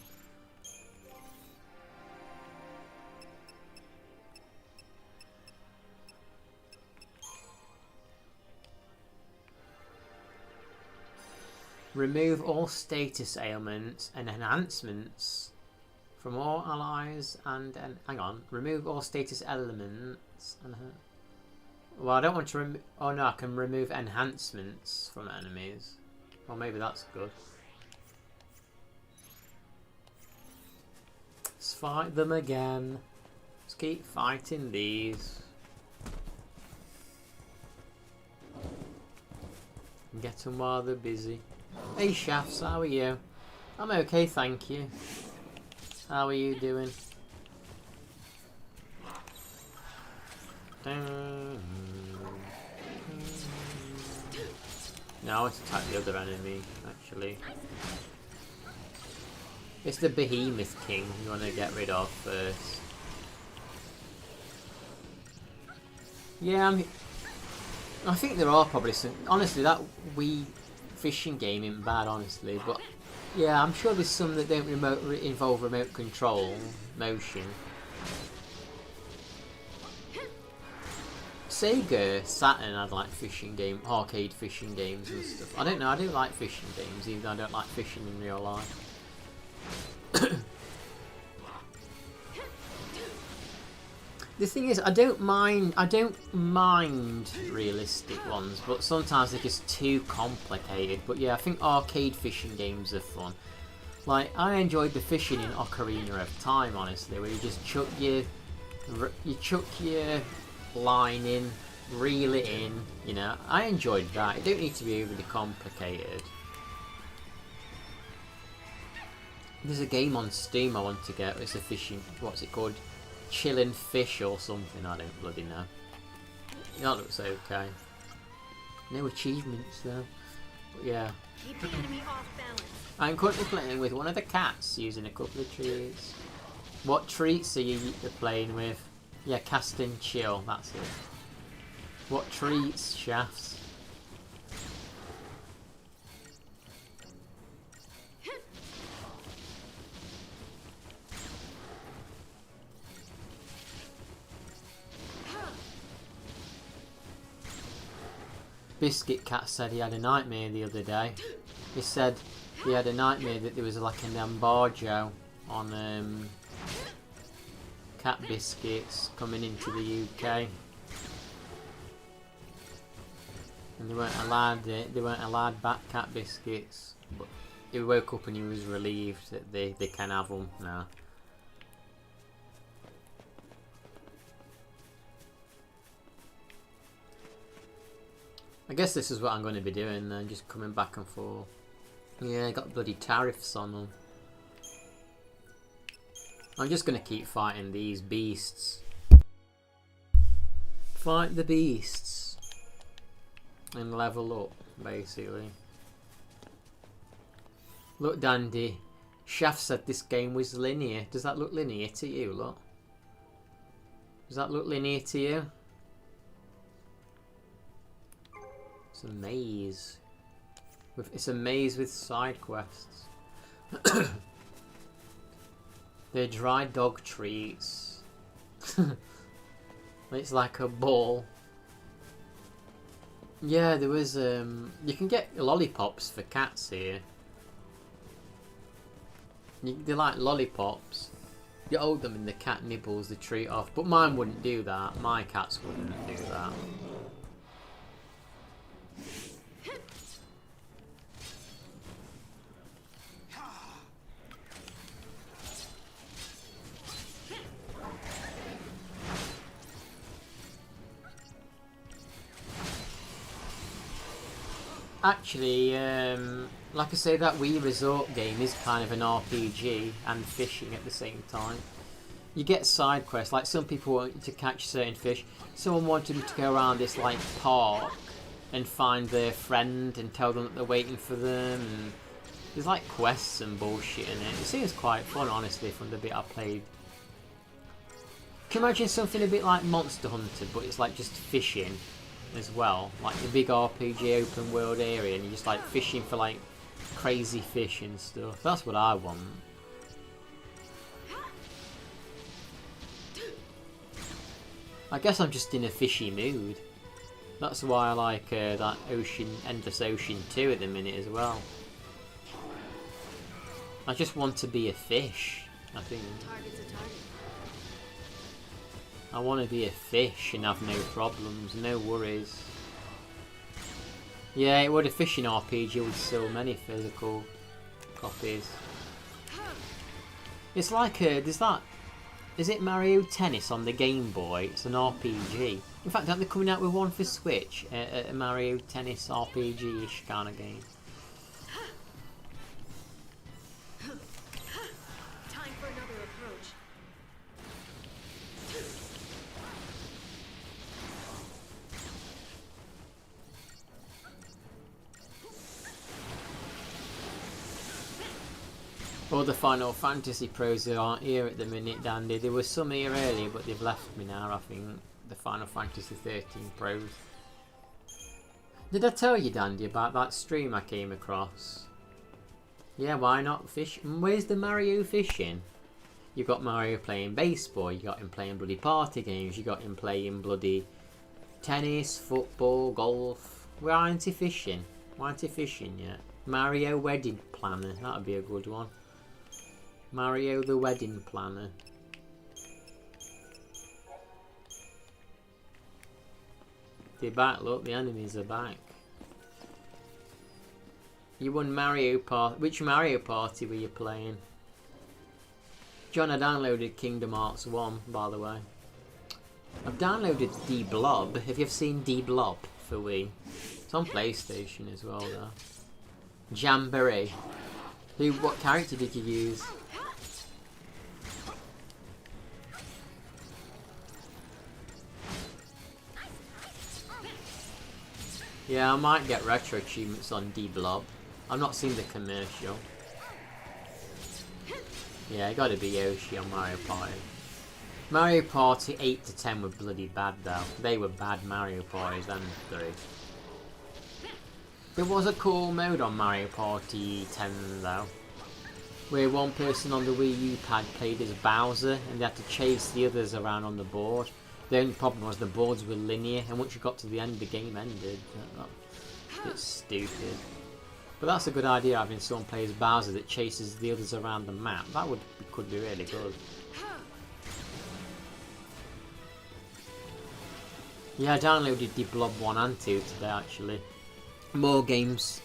Remove all status ailments and enhancements from all allies and hang on. Remove all status elements and well, I don't want to oh no, I can remove enhancements from enemies. Well, maybe that's good. Let's fight them again. Let's keep fighting these. Get them while they're busy. Hey Shafts, how are you? I'm okay, thank you. How are you doing? Now let's attack the other enemy, actually. It's the Behemoth King you want to get rid of first. Yeah, I think there are probably some... Honestly, that Wii fishing game isn't bad, honestly. But, yeah, I'm sure there's some that don't involve remote control motion. Sega Saturn had like fishing game, arcade fishing games and stuff. I don't know, I do like fishing games, even though I don't like fishing in real life. The thing is, I don't mind realistic ones, but sometimes they're just too complicated. But yeah, I think arcade fishing games are fun. Like, I enjoyed the fishing in Ocarina of Time, honestly, where you just chuck your line in, reel it in, you know. I enjoyed that. It don't need to be overly complicated. There's a game on Steam I want to get. It's a fishing, what's it called? Chillin' Fish or something, I don't bloody know. That looks okay. No achievements though. But yeah. Keep the enemy off balance. I'm currently playing with one of the cats using a couple of treats. What treats are you playing with? Yeah, cast and chill, that's it. What treats, Shafts? Biscuit Cat said he had a nightmare the other day. He said he had a nightmare that there was like an embargo on cat biscuits coming into the UK, and they weren't allowed back cat biscuits. But he woke up and he was relieved that they can have them now. I guess this is what I'm going to be doing then, just coming back and forth. Yeah, I got bloody tariffs on them. I'm just going to keep fighting these beasts. Fight the beasts. And level up, basically. Look, Dandy. Shaft said this game was linear. Does that look linear to you, look? Does that look linear to you? It's a maze. It's a maze with side quests. They're dry dog treats. It's like a ball. Yeah, there was you can get lollipops for cats here. They're like lollipops. You hold them and the cat nibbles the treat off. But mine wouldn't do that. My cats wouldn't do that. Actually, like I say, that Wii Resort game is kind of an RPG and fishing at the same time. You get side quests, like some people want you to catch certain fish. Someone wanted them to go around this like park and find their friend and tell them that they're waiting for them. And there's like quests and bullshit in it. It seems quite fun, honestly, from the bit I played. Can you imagine something a bit like Monster Hunter, but it's like just fishing as well, like the big RPG open world area, and you're just like fishing for like crazy fish and stuff. That's what I want. I guess I'm just in a fishy mood. That's why I like that Endless Ocean 2 at the minute as well. I just want to be a fish, I think. Target's a target. I want to be a fish and have no problems, no worries. Yeah, it would a fishing RPG with so many physical copies. It's like there's that is it Mario Tennis on the Game Boy? It's an RPG. In fact, aren't they coming out with one for Switch? A Mario Tennis RPG-ish kind of game. Time for another approach. All the Final Fantasy pros who aren't here at the minute, Dandy. There were some here earlier, but they've left me now, I think. The Final Fantasy 13 pros. Did I tell you, Dandy, about that stream I came across? Yeah, why not fish? Where's the Mario fishing? You got Mario playing baseball, you got him playing bloody party games, you got him playing bloody tennis, football, golf. Why aren't he fishing? Why aren't he fishing yet? Mario Wedding Planner, that would be a good one. Mario the Wedding Planner. They're back, look, the enemies are back. You won Mario Party. Which Mario Party were you playing? John, I downloaded Kingdom Hearts 1, by the way. I've downloaded D-Blob. Have you ever seen D-Blob for Wii? It's on PlayStation as well, though. Jamboree. What character did you use? Yeah, I might get retro achievements on D-Blob. I've not seen the commercial. Yeah, it gotta be Yoshi on Mario Party. Mario Party 8 to 10 were bloody bad though. They were bad Mario Parties, them three. There was a cool mode on Mario Party 10 though, where one person on the Wii U pad played as Bowser and they had to chase the others around on the board. The only problem was the boards were linear, and once you got to the end, the game ended. It's stupid. But that's a good idea, having someone play as Bowser that chases the others around the map. That could be really good. Yeah, I downloaded D-Blob 1 and 2 today, actually. More games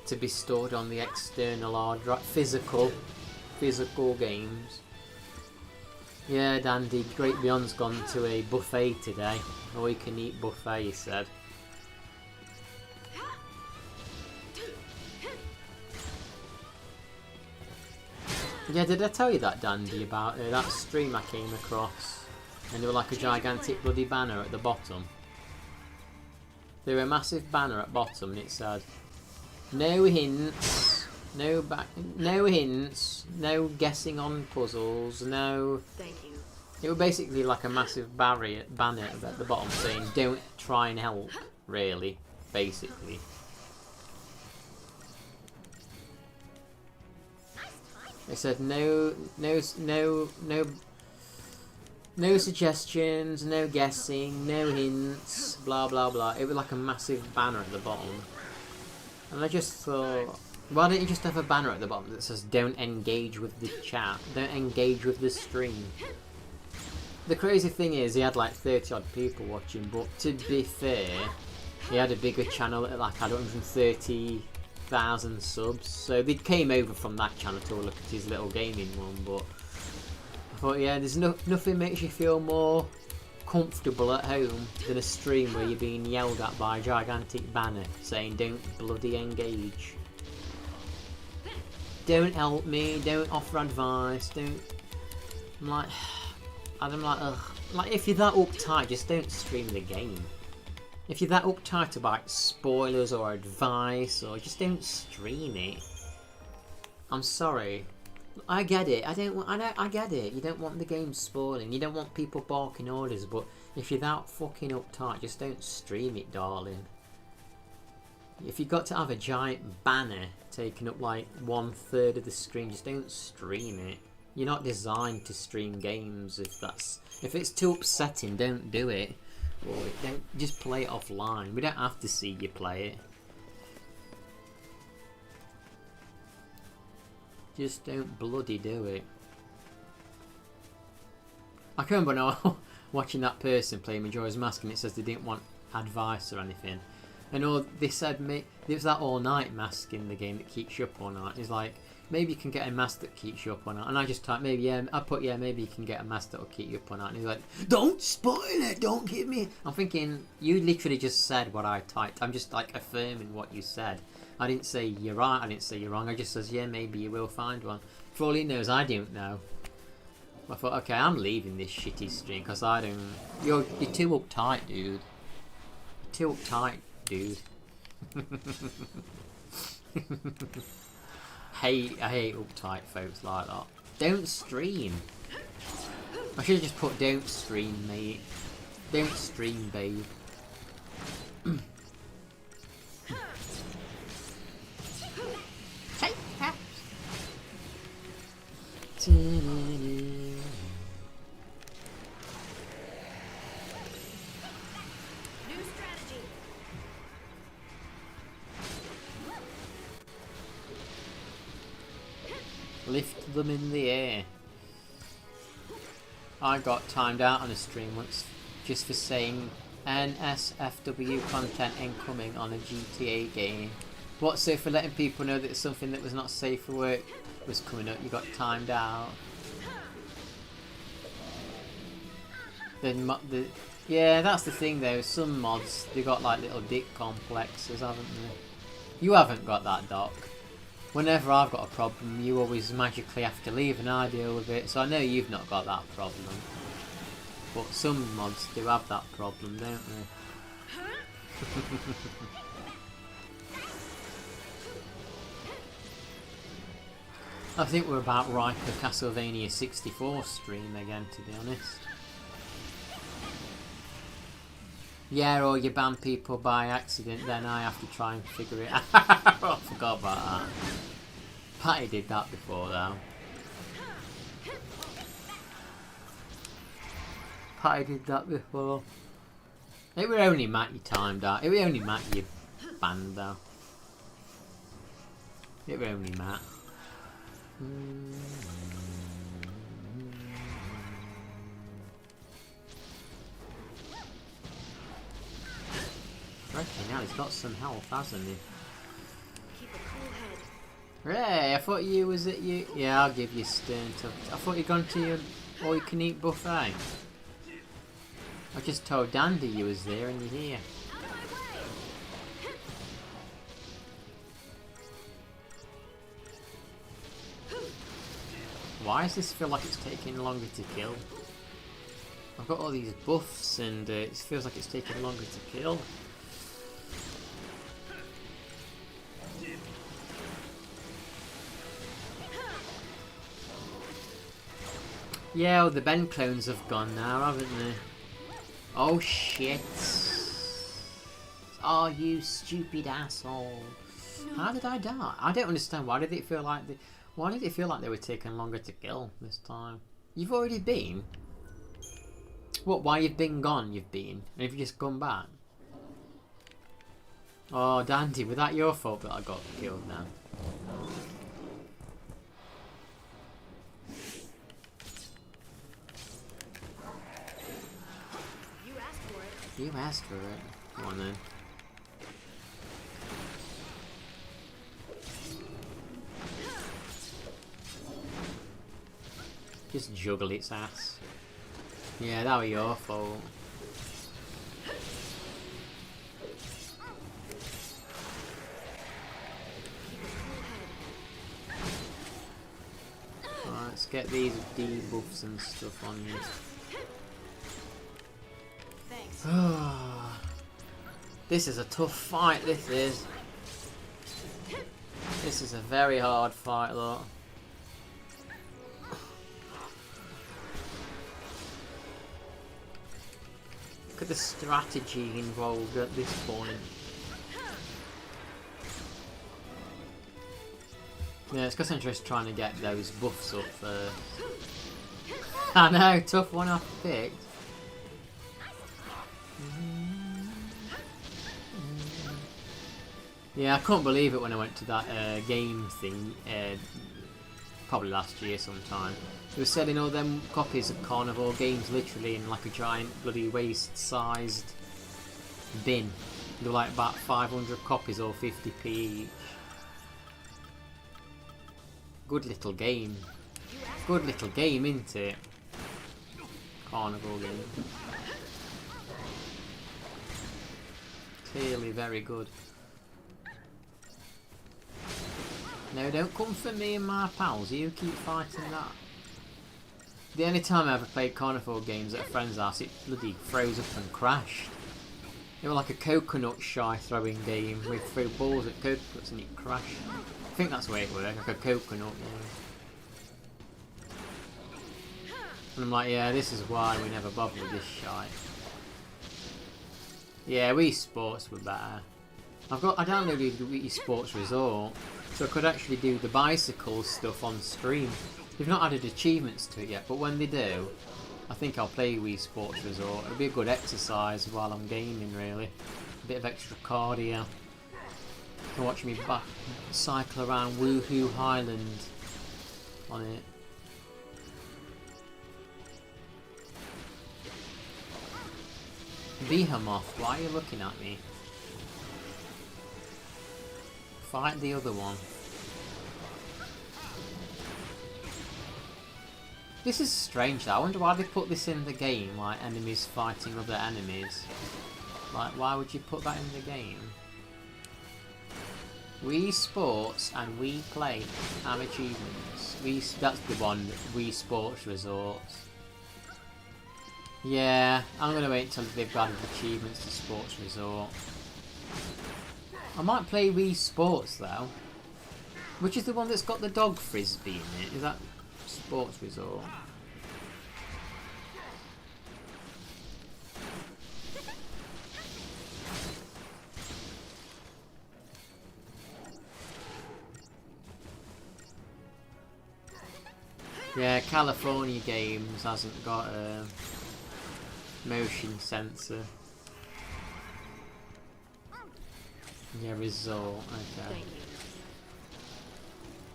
to be stored on the external hard drive. Physical games. Yeah, Dandy, Great Beyond's gone to a buffet today. All you can eat buffet, he said. Yeah, did I tell you that, Dandy, about that stream I came across? And there were like a gigantic bloody banner at the bottom. There were a massive banner at bottom and it said, no hints, no hints, no guessing on puzzles, no... Thank you. It was basically like a massive banner at the bottom saying, don't try and help, really, basically. It said no suggestions, no guessing, no hints, blah blah blah. It was like a massive banner at the bottom. And I just thought, why don't you just have a banner at the bottom that says don't engage with the chat, don't engage with the stream. The crazy thing is he had like 30 odd people watching, but to be fair, he had a bigger channel that like had 130,000 subs, so they came over from that channel to look at his little gaming one. But I thought, yeah, there's nothing makes you feel more comfortable at home than a stream where you're being yelled at by a gigantic banner saying don't bloody engage, don't help me, don't offer advice, don't... I'm like, ugh. Like, if you're that uptight, just don't stream the game. If you're that uptight about spoilers or advice, or just don't stream it. I'm sorry. I get it. I get it. You don't want the game spoiling. You don't want people barking orders. But if you're that fucking uptight, just don't stream it, darling. If you've got to have a giant banner taking up like 1/3 of the screen, just don't stream it. You're not designed to stream games. If it's too upsetting, don't do it. Or don't just play it offline. We don't have to see you play it. Just don't bloody do it. I can remember when I was watching that person play Majora's Mask and it says they didn't want advice or anything. And all they said, there's that all night mask in the game that keeps you up all night. It's like, maybe you can get a mask that keeps you up on it. And I just typed, maybe, yeah, I put, yeah, maybe you can get a mask that will keep you up on it. And he's like, don't spoil it, don't give me. I'm thinking, you literally just said what I typed. I'm just like affirming what you said. I didn't say you're right, I didn't say you're wrong. I just says, yeah, maybe you will find one. For all he knows, I don't know. I thought, okay, I'm leaving this shitty stream because I don't. You're too uptight, dude. Too uptight, dude. I hate uptight folks like that. Don't stream. I should have just put don't stream, mate. Don't stream, babe. New strategy. Lift them in the air. I got timed out on a stream once just for saying NSFW content incoming on a GTA game. What's so for letting people know that something that was not safe for work was coming up, you got timed out. Yeah, that's the thing though, some mods, they got like little dick complexes, haven't they? You haven't got that, Doc. Whenever I've got a problem, you always magically have to leave and I deal with it, so I know you've not got that problem. But some mods do have that problem, don't they? I think we're about right for Castlevania 64 stream again, to be honest. Yeah, or you ban people by accident, then I have to try and figure it out. I forgot about that. Patty did that before, though. Patty did that before. It were only Matt you timed out. It were only Matt you banned, though. It were only Matt. Reckon now he's got some health, hasn't he? Keep a cool head. Ray, I thought you was at you. Yeah, I'll give you stern touch. I thought you'd gone to your all-you-can-eat buffet. I just told Dandy you was there and you're here. Why does this feel like it's taking longer to kill? I've got all these buffs and it feels like it's taking longer to kill. Yeah, well, the Ben clones have gone now, haven't they? Oh shit. Oh, you stupid asshole. No. How did I die? I don't understand. Why did it feel like they were taking longer to kill this time? You've already been? What, why you've been gone, you've been? And have you just come back? Oh, Dandy, was that your fault that I got killed now? You asked for it. Come on then. Just juggle its ass. Yeah, that was your fault. Alright, let's get these debuffs and stuff on you. This is a tough fight, this is. This is a very hard fight, look. Look at the strategy involved at this point. Yeah, it's because I'm just trying to get those buffs up first. I know, tough one I've picked. Yeah, I couldn't believe it when I went to that game thing, probably last year sometime. They were selling all them copies of Carnival games literally in like a giant bloody waist-sized bin. They were like about 500 copies or 50p each. Good little game. Good little game, isn't it? Carnival game. Clearly very good. No, don't come for me and my pals. You keep fighting that. The only time I ever played Carnival games at a friend's house, it bloody froze up and crashed. It was like a coconut shy throwing game. We threw balls at coconuts and it crashed. I think that's the way it worked, like a coconut. Yeah. And I'm like, yeah, this is why we never bothered with this shite. Yeah, Wii Sports were better. I downloaded the Wii Sports Resort, so I could actually do the bicycle stuff on stream. They've not added achievements to it yet, but when they do, I think I'll play Wii Sports Resort. It'll be a good exercise while I'm gaming, really. A bit of extra cardio. And watch me cycle around Woohoo Highland on it. Behemoth, why are you looking at me? Fight the other one. This is strange though. I wonder why they put this in the game, like enemies fighting other enemies. Like, why would you put that in the game? Wii Sports and Wii Play have achievements. That's the one, Wii Sports Resorts. Yeah, I'm going to wait until they've added achievements to Sports Resort. I might play Wii Sports though. Which is the one that's got the dog frisbee in it? Is that Sports Resort? Yeah, California Games hasn't got a motion sensor. Yeah, Resort, okay.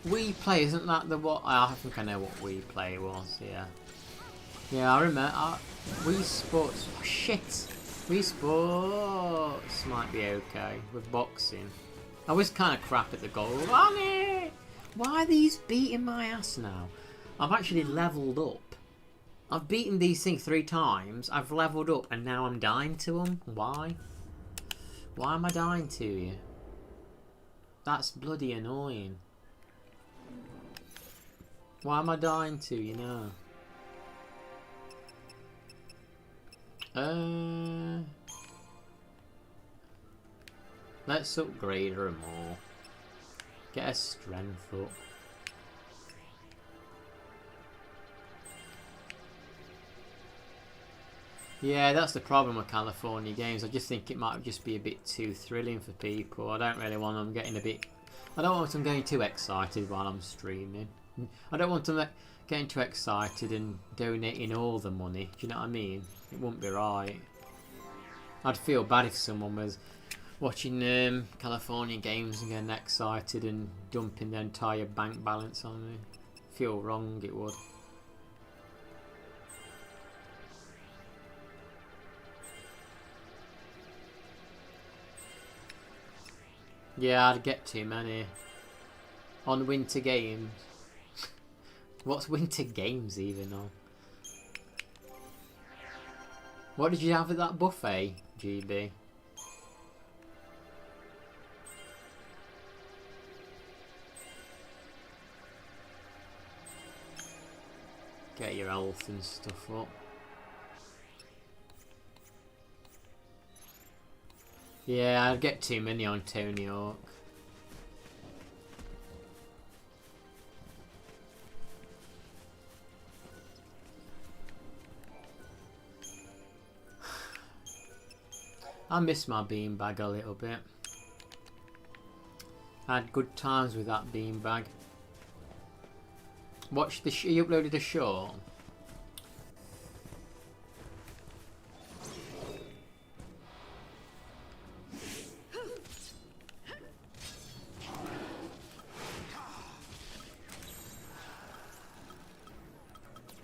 Wii Play, isn't that the what? I think I know what Wii Play was, yeah. Yeah, I remember. Wii Sports. Oh, shit! Wii Sports might be okay with boxing. I was kind of crap at the goal. Why are these beating my ass now? I've actually leveled up. I've beaten these things 3 times. I've leveled up and now I'm dying to them. Why? Why am I dying to you? That's bloody annoying. Why am I dying to you now? Let's upgrade her more. Get her strength up. Yeah, that's the problem with California Games. I just think it might just be a bit too thrilling for people. I don't really want them getting a bit... I don't want them getting too excited while I'm streaming. I don't want them getting too excited and donating all the money. Do you know what I mean? It wouldn't be right. I'd feel bad if someone was watching California Games and getting excited and dumping their entire bank balance on me. Feel wrong, it would. Yeah, I'd get too many. On Winter Games. What's Winter Games even on? What did you have at that buffet, GB? Get your health and stuff up. Yeah, I'd get too many on Tony Hawk. I miss my beanbag a little bit. I had good times with that beanbag. Watch the you uploaded a short.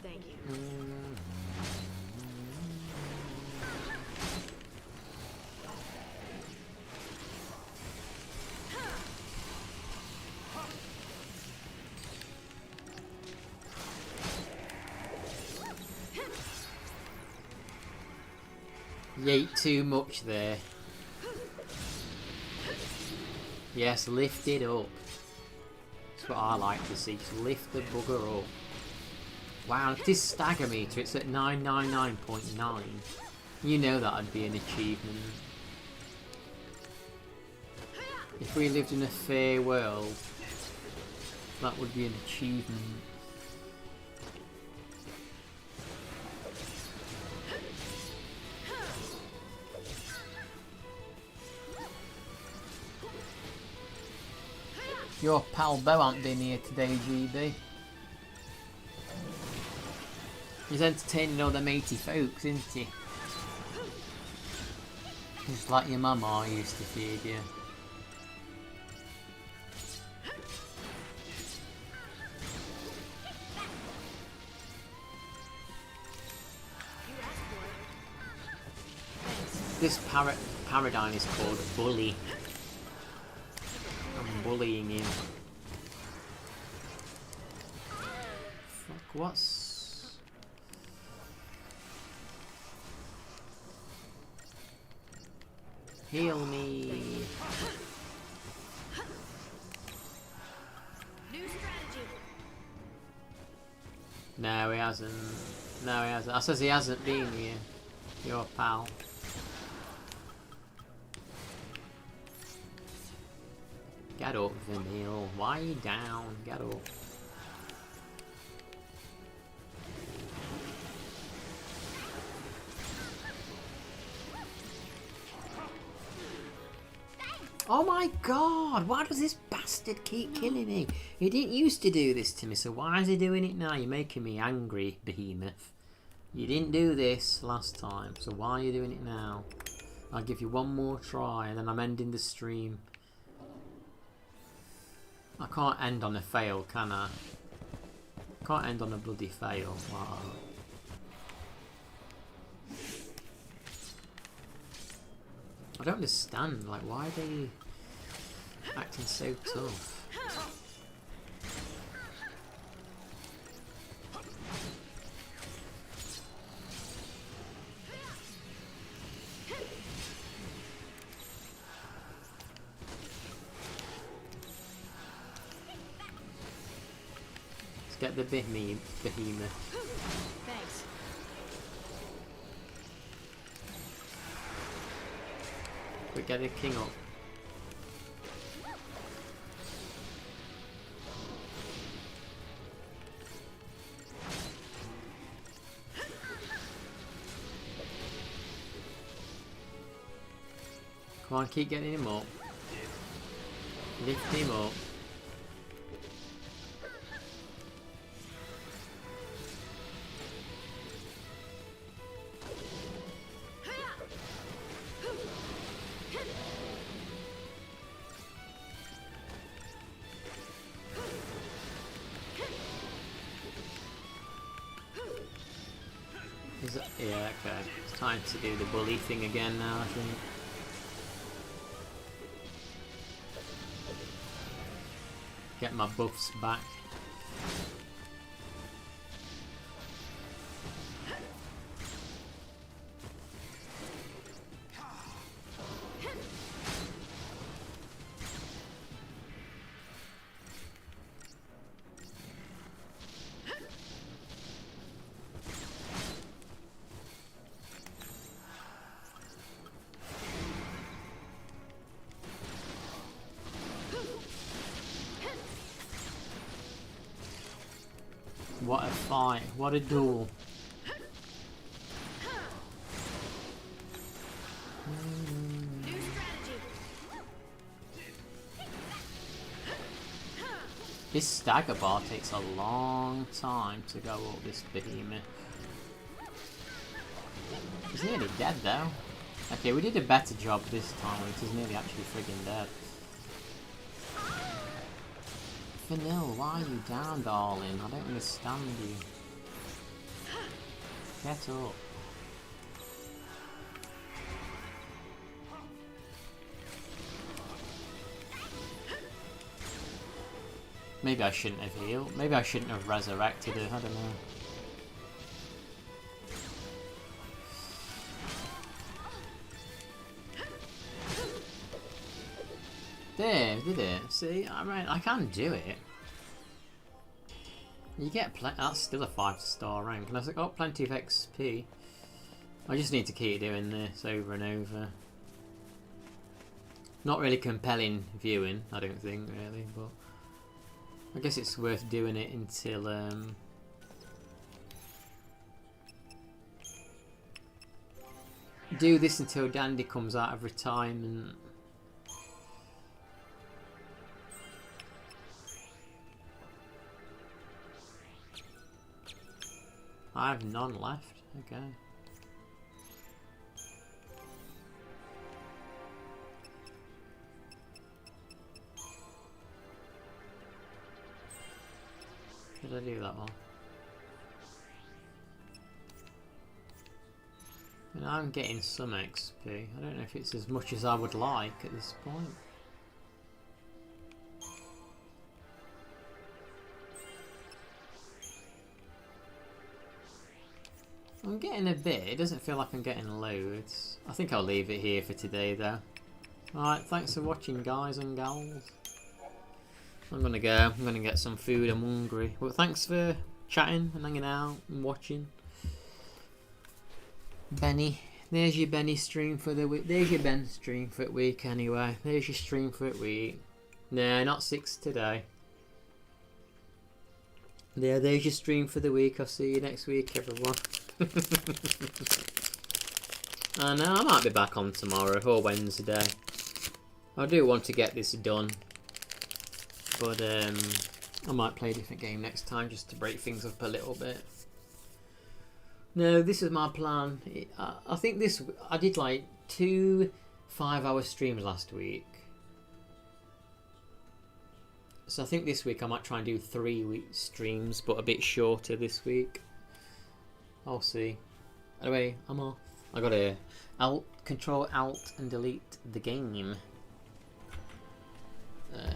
Thank you. You ate too much there. Yes, lift it up. That's what I like to see. Just lift the bugger up. Wow, this stagger meter, it's at 999.9. You know that'd be an achievement. If we lived in a fair world, that would be an achievement. Your pal Bo ain't been here today, GB. He's entertaining all the matey folks, isn't he? Just like your mama used to feed you. This paradigm is called bully. I'm bullying him. Fuck, what's... Heal me. New strategy. No, he hasn't. No, he hasn't. I says he hasn't been here. Your pal. Get up, Vanille. Why are you down? Get up. Oh my god! Why does this bastard keep killing me? He didn't used to do this to me, so why is he doing it now? You're making me angry, Behemoth. You didn't do this last time, so why are you doing it now? I'll give you one more try and then I'm ending the stream. I can't end on a fail, can I? Can't end on a bloody fail. Wow. I don't understand, like, why are they acting so tough? Let's get the behemoth. Thanks. Quick, get the king up. Come on, keep getting him up. Lift him up. Is it, yeah, okay. It's time to do the bully thing again now, I think. Get my buffs back. What a fight, what a duel. New strategy. This stagger bar takes a long time to go up, this behemoth. He's nearly dead though. Okay, we did a better job this time when he's nearly actually friggin' dead. Vanille, why are you down, darling? I don't understand you. Get up. Maybe I shouldn't have healed. Maybe I shouldn't have resurrected her. I don't know. There, did it? See, I mean, I can do it. You get that's still a 5-star rank, and I've got plenty of XP. I just need to keep doing this over and over. Not really compelling viewing, I don't think, really, but I guess it's worth doing it until do this until Dandy comes out of retirement. I have none left. Okay. Did I do that one? And I'm getting some XP. I don't know if it's as much as I would like at this point. I'm getting a bit. It doesn't feel like I'm getting loads. I think I'll leave it here for today though. Alright, thanks for watching guys and gals. I'm gonna go. I'm gonna get some food. I'm hungry. But thanks for chatting and hanging out and watching. Benny. There's your Benny stream for the week. There's your Ben stream for the week anyway. There's your stream for the week. No, not 6 today. Yeah, there's your stream for the week. I'll see you next week, everyone. I know, I might be back on tomorrow or Wednesday. I do want to get this done. But I might play a different game next time just to break things up a little bit. No, this is my plan. I think I did like 2 5-hour streams last week. So I think this week I might try and do 3 streams, but a bit shorter this week. I'll see. Anyway, I'm off. I gotta Control Alt and delete the game.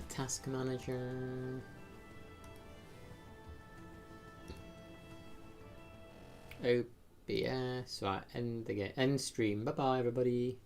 Task manager. OBS. Right, end the game. End stream. Bye bye, everybody.